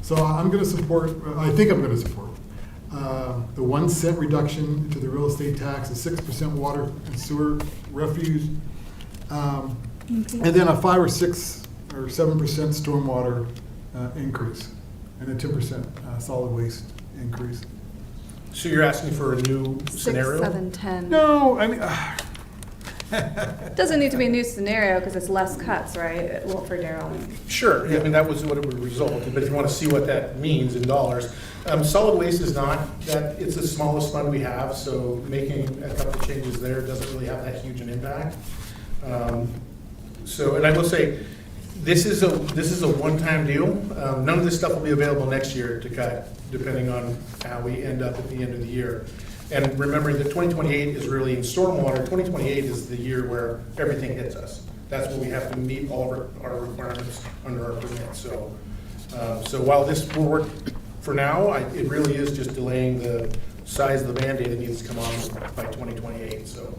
B: So I'm gonna support, I think I'm gonna support the 1 cent reduction to the real estate tax, the 6% water and sewer refuse, and then a 5 or 6 or 7% stormwater increase, and a 10% solid waste increase.
C: So you're asking for a new
A: 6,
C: scenario?
A: 7, 10.
B: No, I mean,
A: Doesn't need to be a new scenario because it's less cuts, right? Well, for Daryl.
C: Sure, I mean, that was what it would result, but if you want to see what that means in dollars, solid waste is not, that, it's the smallest fund we have, so making a couple of changes there doesn't really have that huge an impact. So, and I will say, this is a one-time deal. None of this stuff will be available next year to cut, depending on how we end up at the end of the year. And remembering that 2028 is really in stormwater, 2028 is the year where everything hits us. That's when we have to meet all of our requirements under our permit. So, so while this will work for now, it really is just delaying the size of the Band-Aid that needs to come on by 2028, so.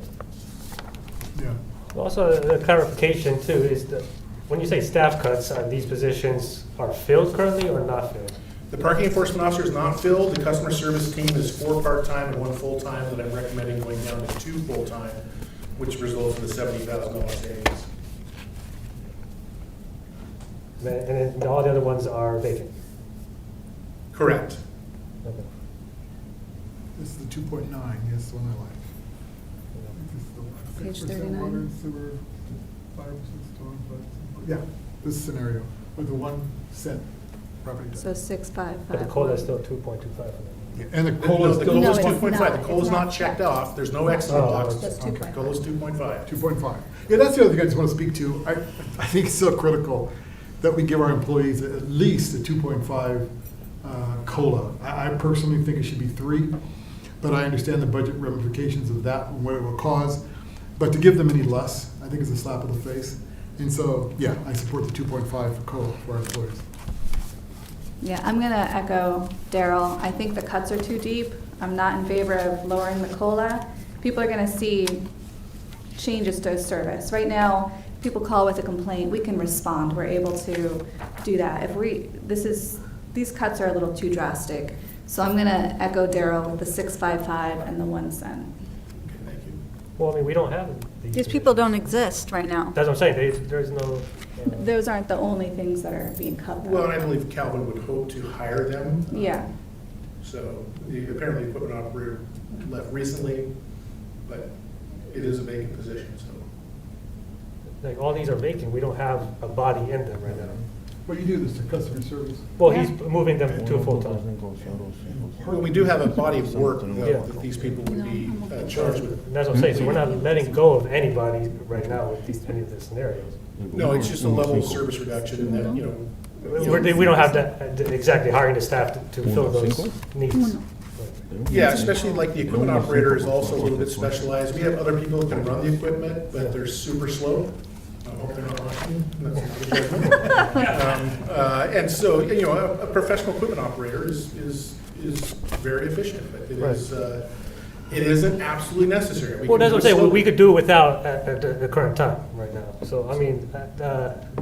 B: yeah.
M: Also, a clarification too is that when you say staff cuts, these positions are filled currently or not filled?
C: The parking enforcement officer is not filled. The customer service team is 4 part-time and 1 full-time that I'm recommending going down to 2 full-time, which results in the $70,000 savings.
M: And then all the other ones are vacant?
C: Correct.
M: Okay.
B: This is the 2.9, yes, the one I like.
A: Page
B: 6%
A: 39.
B: water, sewer, 5% storm, yeah, this scenario with the 1 cent property tax.
A: So 6, 5, 5.
M: But the COLA is still 2.25 for them.
B: Yeah, and the
C: The
B: COLA is
A: No,
C: COLA's
A: it's
C: 2.5.
A: not.
C: The COLA's
A: It's
C: not
A: not
C: checked
A: checked.
C: off. There's no excellent
M: Oh,
C: box.
A: That's 2.5.
C: COLA's 2.5.
B: 2.5. Yeah, that's the other thing I just want to speak to. I think it's so critical that we give our employees at least a 2.5 COLA. I personally think it should be 3, but I understand the budget ramifications of that and what it will cause. But to give them any less, I think is a slap in the face. And so, yeah, I support the 2.5 for COLA for our employees.
A: Yeah, I'm going to echo Daryl. I think the cuts are too deep. I'm not in favor of lowering the COLA. People are going to see changes to service. Right now, people call with a complaint, we can respond. We're able to do that. These cuts are a little too drastic. So I'm going to echo Daryl with the 655 and the 1 cent.
M: Well, I mean, we don't have
G: These people don't exist right now.
M: That's what I'm saying, there's no.
A: Those aren't the only things that are being cut. though.
C: Well, and I believe Calvin would hope to hire them.
A: Yeah.
C: So apparently the equipment operator left recently, but it is a vacant position, so.
M: Like, all these are vacant, we don't have a body in them right now.
B: Well, you do this to customer service.
M: Well, he's moving them to a full-time.
C: Well, we do have a body of work, though, that these people would be charged with.
M: And that's what I'm saying, so we're not letting go of anybody right now with any of the scenarios.
C: No, it's just a level of service reduction in that, you know.
M: We don't have that, exactly hiring the staff to fill those needs.
C: Yeah, especially like the equipment operator is also a little bit specialized. We have other people who can run the equipment, but they're super slow. I hope they're not watching. That's not a judgment. And so, you know, a professional equipment operator is very efficient, but it isn't absolutely necessary.
M: Well, that's what I'm saying, we could do it without at the current time, right now. So, I mean,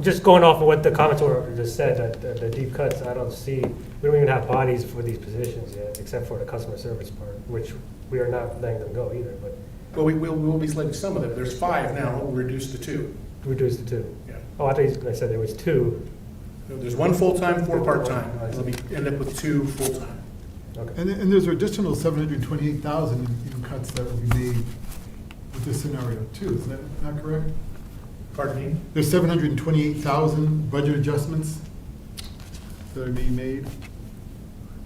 M: just going off of what the commentator just said, that the deep cuts, I don't see, we don't even have bodies for these positions yet, except for the customer service part, which we are not letting them go either, but.
C: Well, we will be selecting some of them. There's 5 now, we'll reduce to 2.
M: Reduce to 2?
C: Yeah.
M: Oh, I thought I said there was 2.
C: No, there's 1 full-time, 4 part-time. We'll end up with 2 full-time.
M: Okay.
B: And there's an additional 728,000 in cuts that will be made with this scenario too, is that not correct?
C: Pardon me?
B: There's 728,000 budget adjustments that are being made?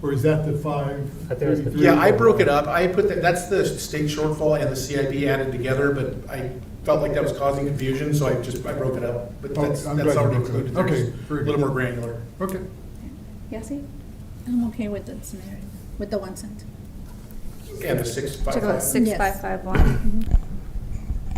B: Or is that the 533?
C: Yeah, I broke it up. I put that's the state shortfall and the CIP added together, but I felt like that was causing confusion, so I broke it up. But that's
B: I'm glad you
C: already
B: broke it up.
C: included.
B: Okay,
C: There's
B: very
C: a little
B: good.
C: more granular.
B: Okay.
A: Yessie?
L: I'm okay with the scenario, with the 1 cent.
C: And the
A: Check
C: 655.
A: out 6551.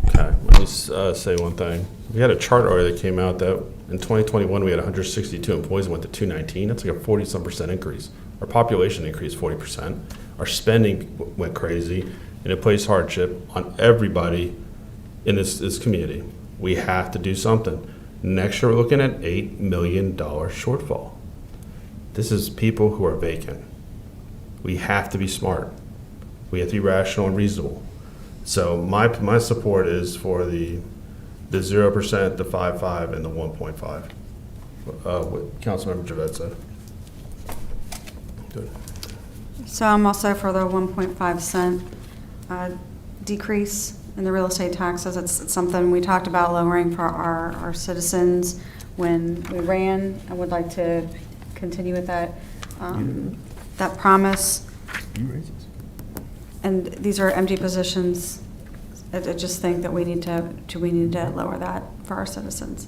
K: Okay, let me say one thing. We had a chart already that came out that in 2021, we had 162 employees, went to 219. That's like a 40-some% increase. Our population increased 40%. Our spending went crazy, and it placed hardship on everybody in this community. We have to do something. Next year, we're looking at $8 million shortfall. This is people who are vacant. We have to be smart. We have to be rational and reasonable. So my support is for the 0%, the 5.5, and the 1.5. What Councilmember Javed said. Good.
G: So I'm also for the 1.5 cent decrease in the real estate taxes. It's something we talked about lowering for our citizens when we ran. I would like to continue with that promise. And these are empty positions. I just think that we need to lower that for our citizens.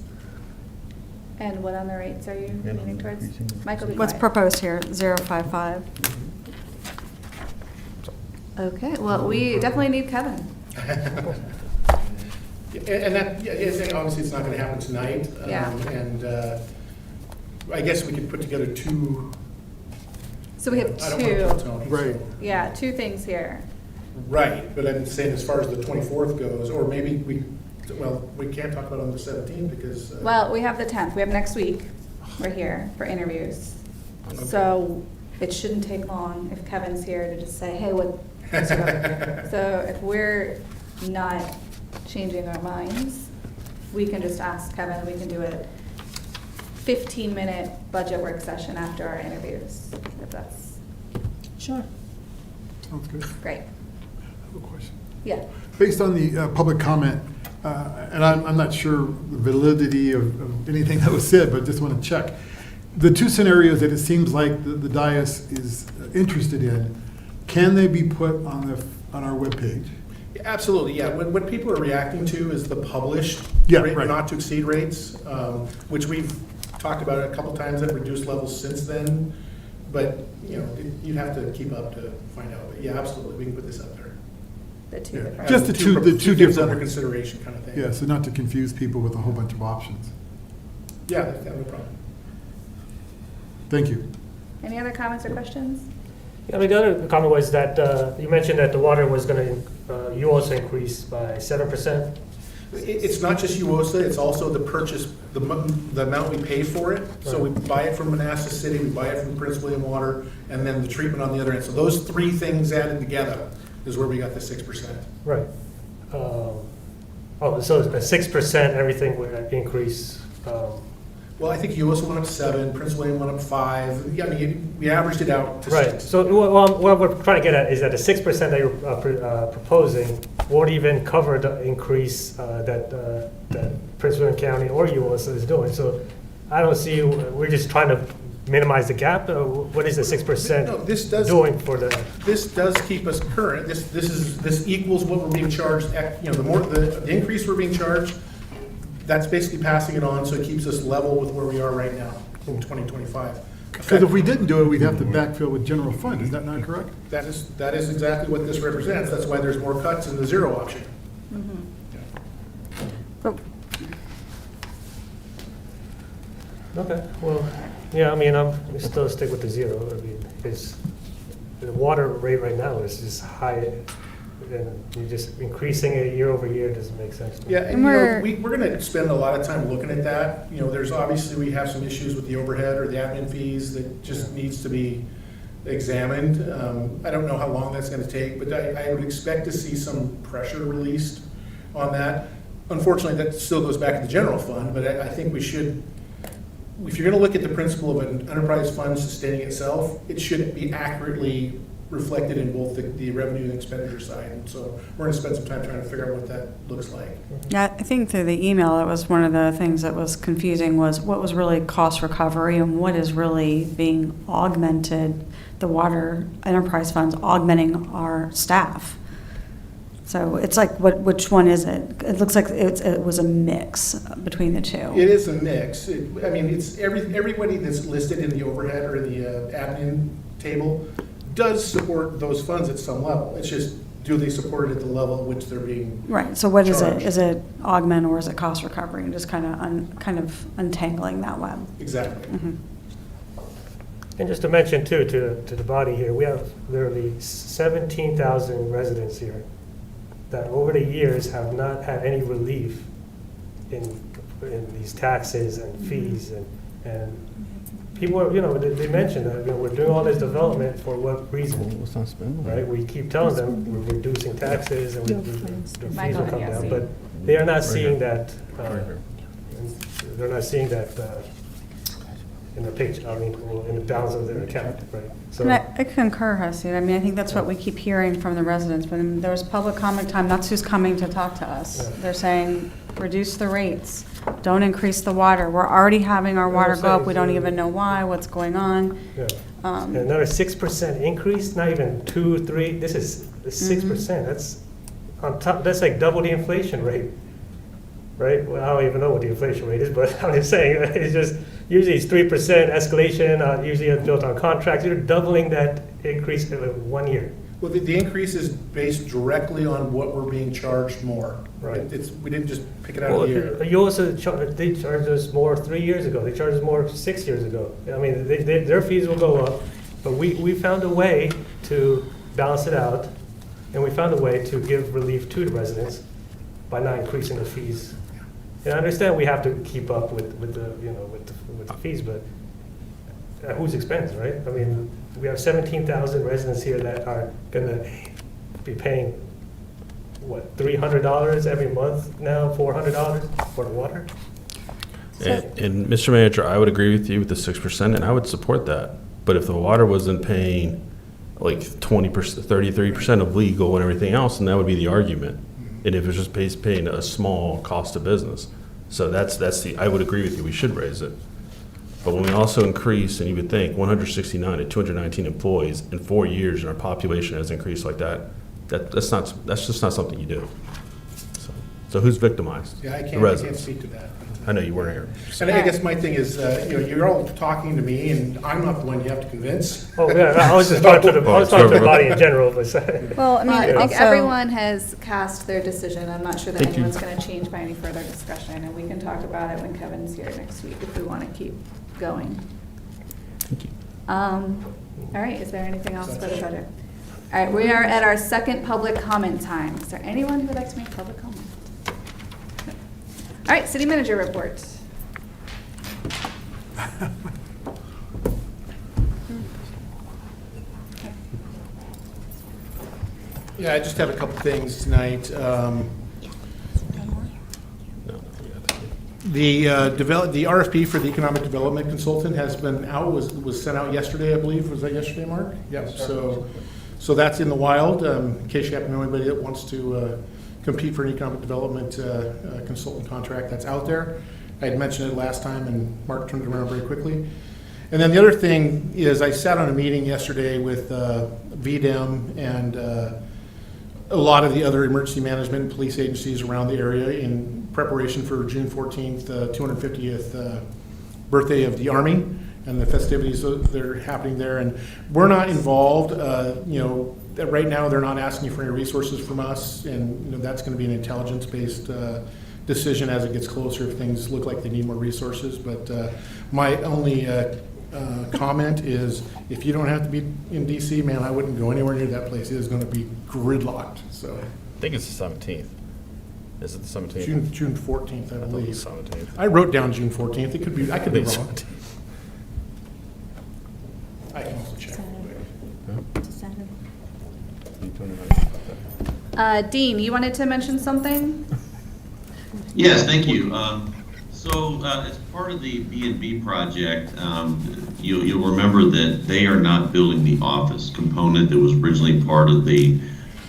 A: And what on the rates are you leaning towards? Michael, be
G: What's
A: quiet.
G: proposed here, 0.55.
A: Okay, well, we definitely need Kevin.
C: And that, yeah, obviously, it's not going to happen tonight.
A: Yeah.
C: And I guess we could put together 2.
A: So we have
C: I don't want to kill
A: 2.
C: Tony.
B: Right.
A: Yeah, 2 things here.
C: Right, but I'm saying as far as the 24th goes, or maybe we can't talk about it on the 17th because.
A: Well, we have the 10th. We have next week. We're here for interviews. So it shouldn't take long if Kevin's here to just say, hey, what? So if we're not changing our minds, we can just ask Kevin. We can do a 15-minute budget work session after our interviews, if that's
L: Sure.
B: Sounds good.
A: great.
B: I have a question.
A: Yeah.
B: Based on the public comment, and I'm not sure the validity of anything that was said, but just want to check. The 2 scenarios that it seems like the dais is interested in, can they be put on our webpage?
C: Absolutely, yeah. What people are reacting to is the published
B: Right.
C: not to exceed rates, which we've talked about a couple times at reduced levels since then. But, you know, you'd have to keep up to find out. But yeah, absolutely, we can put this up there.
A: The two
B: Yeah.
A: different.
B: Just the two
C: things
B: different
C: under
B: ones.
C: consideration kind of thing.
B: Yeah, so not to confuse people with a whole bunch of options.
C: Yeah, that's no problem.
B: Thank you.
A: Any other comments or questions?
M: I mean, the other comment was that you mentioned that the water was going to, you also increase by 7%.
C: It's not just UOSA, it's also the purchase, the amount we pay for it. So we buy it from Manassas City, we buy it from Prince William Water, and then the treatment on the other end. So those three things added together is where we got the 6%.
M: Right. Oh, so it's 6%, everything would increase.
C: Well, I think UOSA went up 7, Prince William went up 5. Yeah, I mean, we averaged it out to
M: Right.
C: 6.
M: So what we're trying to get at is that the 6% that you're proposing won't even cover the increase that Prince William County or UOSA is doing. So I don't see, we're just trying to minimize the gap. What is the 6%
C: No, this does,
M: doing for the?
C: this does keep us current. This equals what we're being charged. You know, the increase we're being charged, that's basically passing it on, so it keeps us level with where we are right now in 2025.
B: Because if we didn't do it, we'd have to backfill with general fund, is that not correct?
C: That is exactly what this represents. That's why there's more cuts in the zero option.
M: Okay, well, yeah, I mean, we still stick with the zero. I mean, because the water rate right now is just high, and you're just increasing it year over year doesn't make sense to me.
C: Yeah, and you know, we're going to spend a lot of time looking at that. You know, there's obviously, we have some issues with the overhead or the admin fees that just needs to be examined. I don't know how long that's going to take, but I would expect to see some pressure released on that. Unfortunately, that still goes back to the general fund, but I think we should, if you're going to look at the principle of an enterprise fund sustaining itself, it should be accurately reflected in both the revenue and expenditure side. And so we're going to spend some time trying to figure out what that looks like.
G: Yeah, I think through the email, that was one of the things that was confusing, was what was really cost recovery and what is really being augmented, the water enterprise funds augmenting our staff. So it's like, which one is it? It looks like it was a mix between the two.
C: It is a mix. I mean, it's everybody that's listed in the overhead or in the admin table does support those funds at some level. It's just, do they support it at the level at which they're being
G: Right, so what is it?
C: charged?
G: Is it augment or is it cost recovery? And just kind of untangling that web.
C: Exactly.
G: Mhm.
M: And just to mention too, to the body here, we have literally 17,000 residents here that over the years have not had any relief in these taxes and fees, and people are, you know, they mentioned that, you know, we're doing all this development for what reason?
K: Let's not spend money.
M: Right, we keep telling them we're reducing taxes and their fees
A: Michael,
M: will come
A: yes.
M: down, but they are not seeing
K: here.
M: that, they're not seeing that in the picture, I mean, in the balance of their account, right? So,
G: And I concur, Hussein. I mean, I think that's what we keep hearing from the residents. When there was public comment time, that's who's coming to talk to us.
M: Yeah.
G: They're saying, reduce the rates, don't increase the water. We're already having our water go up. We don't even know why, what's going on.
M: yeah. And another 6% increase, not even 2, 3, this is 6%. That's on top, that's like double the inflation rate, right? Well, I don't even know what the inflation rate is, but I'm just saying, it's just, usually it's 3% escalation, usually it's built on contracts. You're doubling that increase in 1 year.
C: Well, the increase is based directly on what we're being charged more.
M: Right.
C: We didn't just pick it out
M: Well,
C: of the air.
M: you also, they charged us more 3 years ago. They charged us more 6 years ago. I mean, their fees will go up, but we found a way to balance it out, and we found a way to give relief to the residents by not increasing the fees. And I understand we have to keep up with the, you know, with the fees, but at whose expense, right? I mean, we have 17,000 residents here that are gonna be paying, what, $300 every month now, $400 for the water?
K: And Mr. Manager, I would agree with you with the 6%, and I would support that. But if the water wasn't paying like 20%, 33% of legal and everything else, then that would be the argument. And if it's just paying a small cost of business. So that's I would agree with you, we should raise it. But when we also increase, and you would think 169 to 219 employees in 4 years, and our population has increased like that, that's just not something you do. So who's victimized?
C: Yeah, I
K: The
C: can't
K: residents.
C: speak to that.
K: I know you weren't here.
C: And I guess my thing is, you're all talking to me, and I'm not the one you have to convince.
M: Oh, yeah, I was just talking to the body in general, but.
A: Well, I mean, I think
G: Also-
A: everyone has cast their decision. I'm not sure that
K: Thank you.
A: anyone's going to change by any further discussion, and we can talk about it when Kevin's here next week if we want to keep going.
K: Thank you.
A: All right, is there anything else for the budget? All right, we are at our second public comment time. Is there anyone who would like to make public comment? All right, city manager report.
C: Yeah, I just have a couple things tonight. The RFP for the economic development consultant has been out, was sent out yesterday, I believe. Was that yesterday, Mark? Yeah, so that's in the wild. In case you happen to know anybody that wants to compete for an economic development consultant contract, that's out there. I had mentioned it last time, and Mark turned it around very quickly. And then the other thing is I sat on a meeting yesterday with VDEM and a lot of the other emergency management and police agencies around the area in preparation for June 14th, 250th birthday of the Army and the festivities that are happening there. And we're not involved. Right now they're not asking for any resources from us, and that's going to be an intelligence-based decision as it gets closer if things look like they need more resources. But my only comment is, if you don't have to be in DC, man, I wouldn't go anywhere near that place. It is going to be gridlocked. So
K: I think it's the 17th. Is it the 17th?
C: June 14th, I
K: I thought it
C: believe.
K: was 17th.
C: I wrote down June 14th. It could be, I could be wrong. I can also check.
A: Dean, you wanted to mention something?
P: Yes, thank you. So as part of the B&B project, you'll remember that they are not building the office component that was originally part of the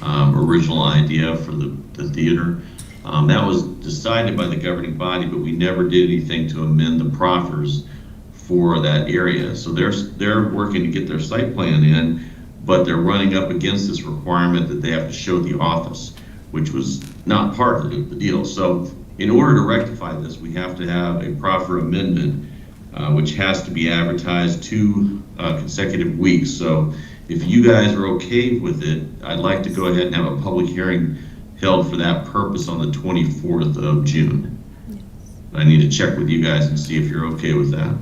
P: original idea for the theater. That was decided by the governing body, but we never did anything to amend the proffers for that area. So they're working to get their site plan in, but they're running up against this requirement that they have to show the office, which was not part of the deal. So in order to rectify this, we have to have a proffer amendment, which has to be advertised 2 consecutive weeks. So if you guys are okay with it, I'd like to go ahead and have a public hearing held for that purpose on the 24th of June. I need to check with you guys and see if you're okay with that.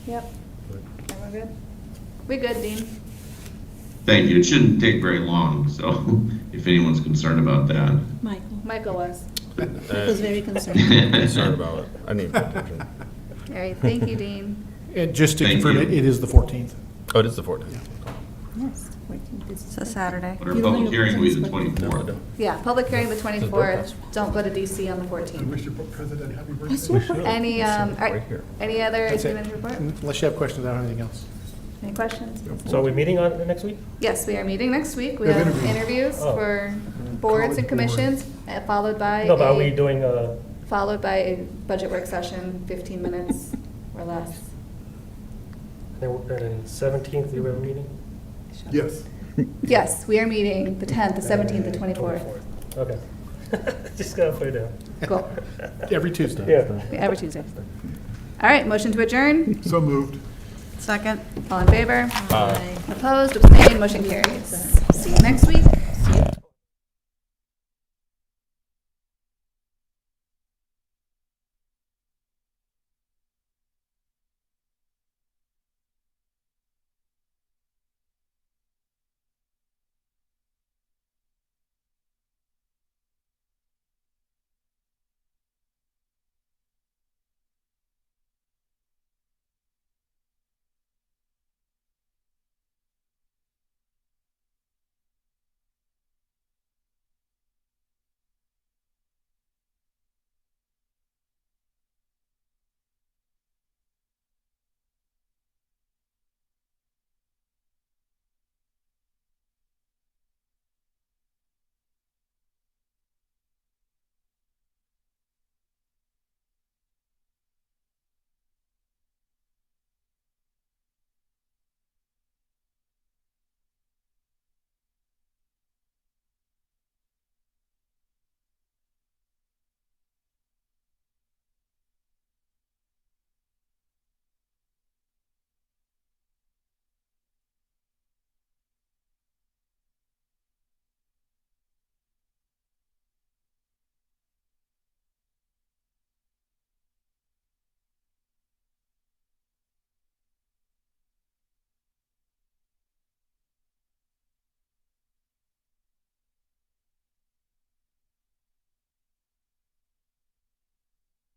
A: Yep. Everyone good? We good, Dean?
P: Thank you. It shouldn't take very long, so if anyone's concerned about that.
A: Michael was.
L: I was very concerned.
K: Concerned about it. I need attention.
A: All right, thank you, Dean.
C: And just to
P: Thank
C: confirm,
P: you.
C: it is the 14th.
K: Oh, it is the 14th.
L: Yes, 14th is
G: It's a Saturday.
P: But our public hearing will be the 24th.
A: Yeah, public hearing the 24th. Don't go to DC on the
B: I
A: 14th.
B: wish your president happy birthday.
L: That's your birthday.
A: Any, all right,
K: Right here.
A: any other
C: That's it.
A: city manager report?
C: Unless you have questions, I don't have anything else.
A: Any questions?
M: So are we meeting on next week?
A: Yes, we are meeting next week. We
B: We have
A: have interviews
M: Oh.
A: for boards and
B: College board.
A: commissions, followed by
M: No, but are we
A: a,
M: doing,
A: followed by a budget work session, 15 minutes or less.
M: and then 17th, we have a meeting?
B: Yes.
A: Yes, we are meeting the 10th, the 17th, the 24th.
M: Okay. Just gotta put it down.
A: Cool.
C: Every Tuesday.
M: Yeah.
A: Every Tuesday. All right, motion to adjourn.
B: So moved.
G: Second.
A: All in favor? Opposed, abstained, motion carries. See you next week.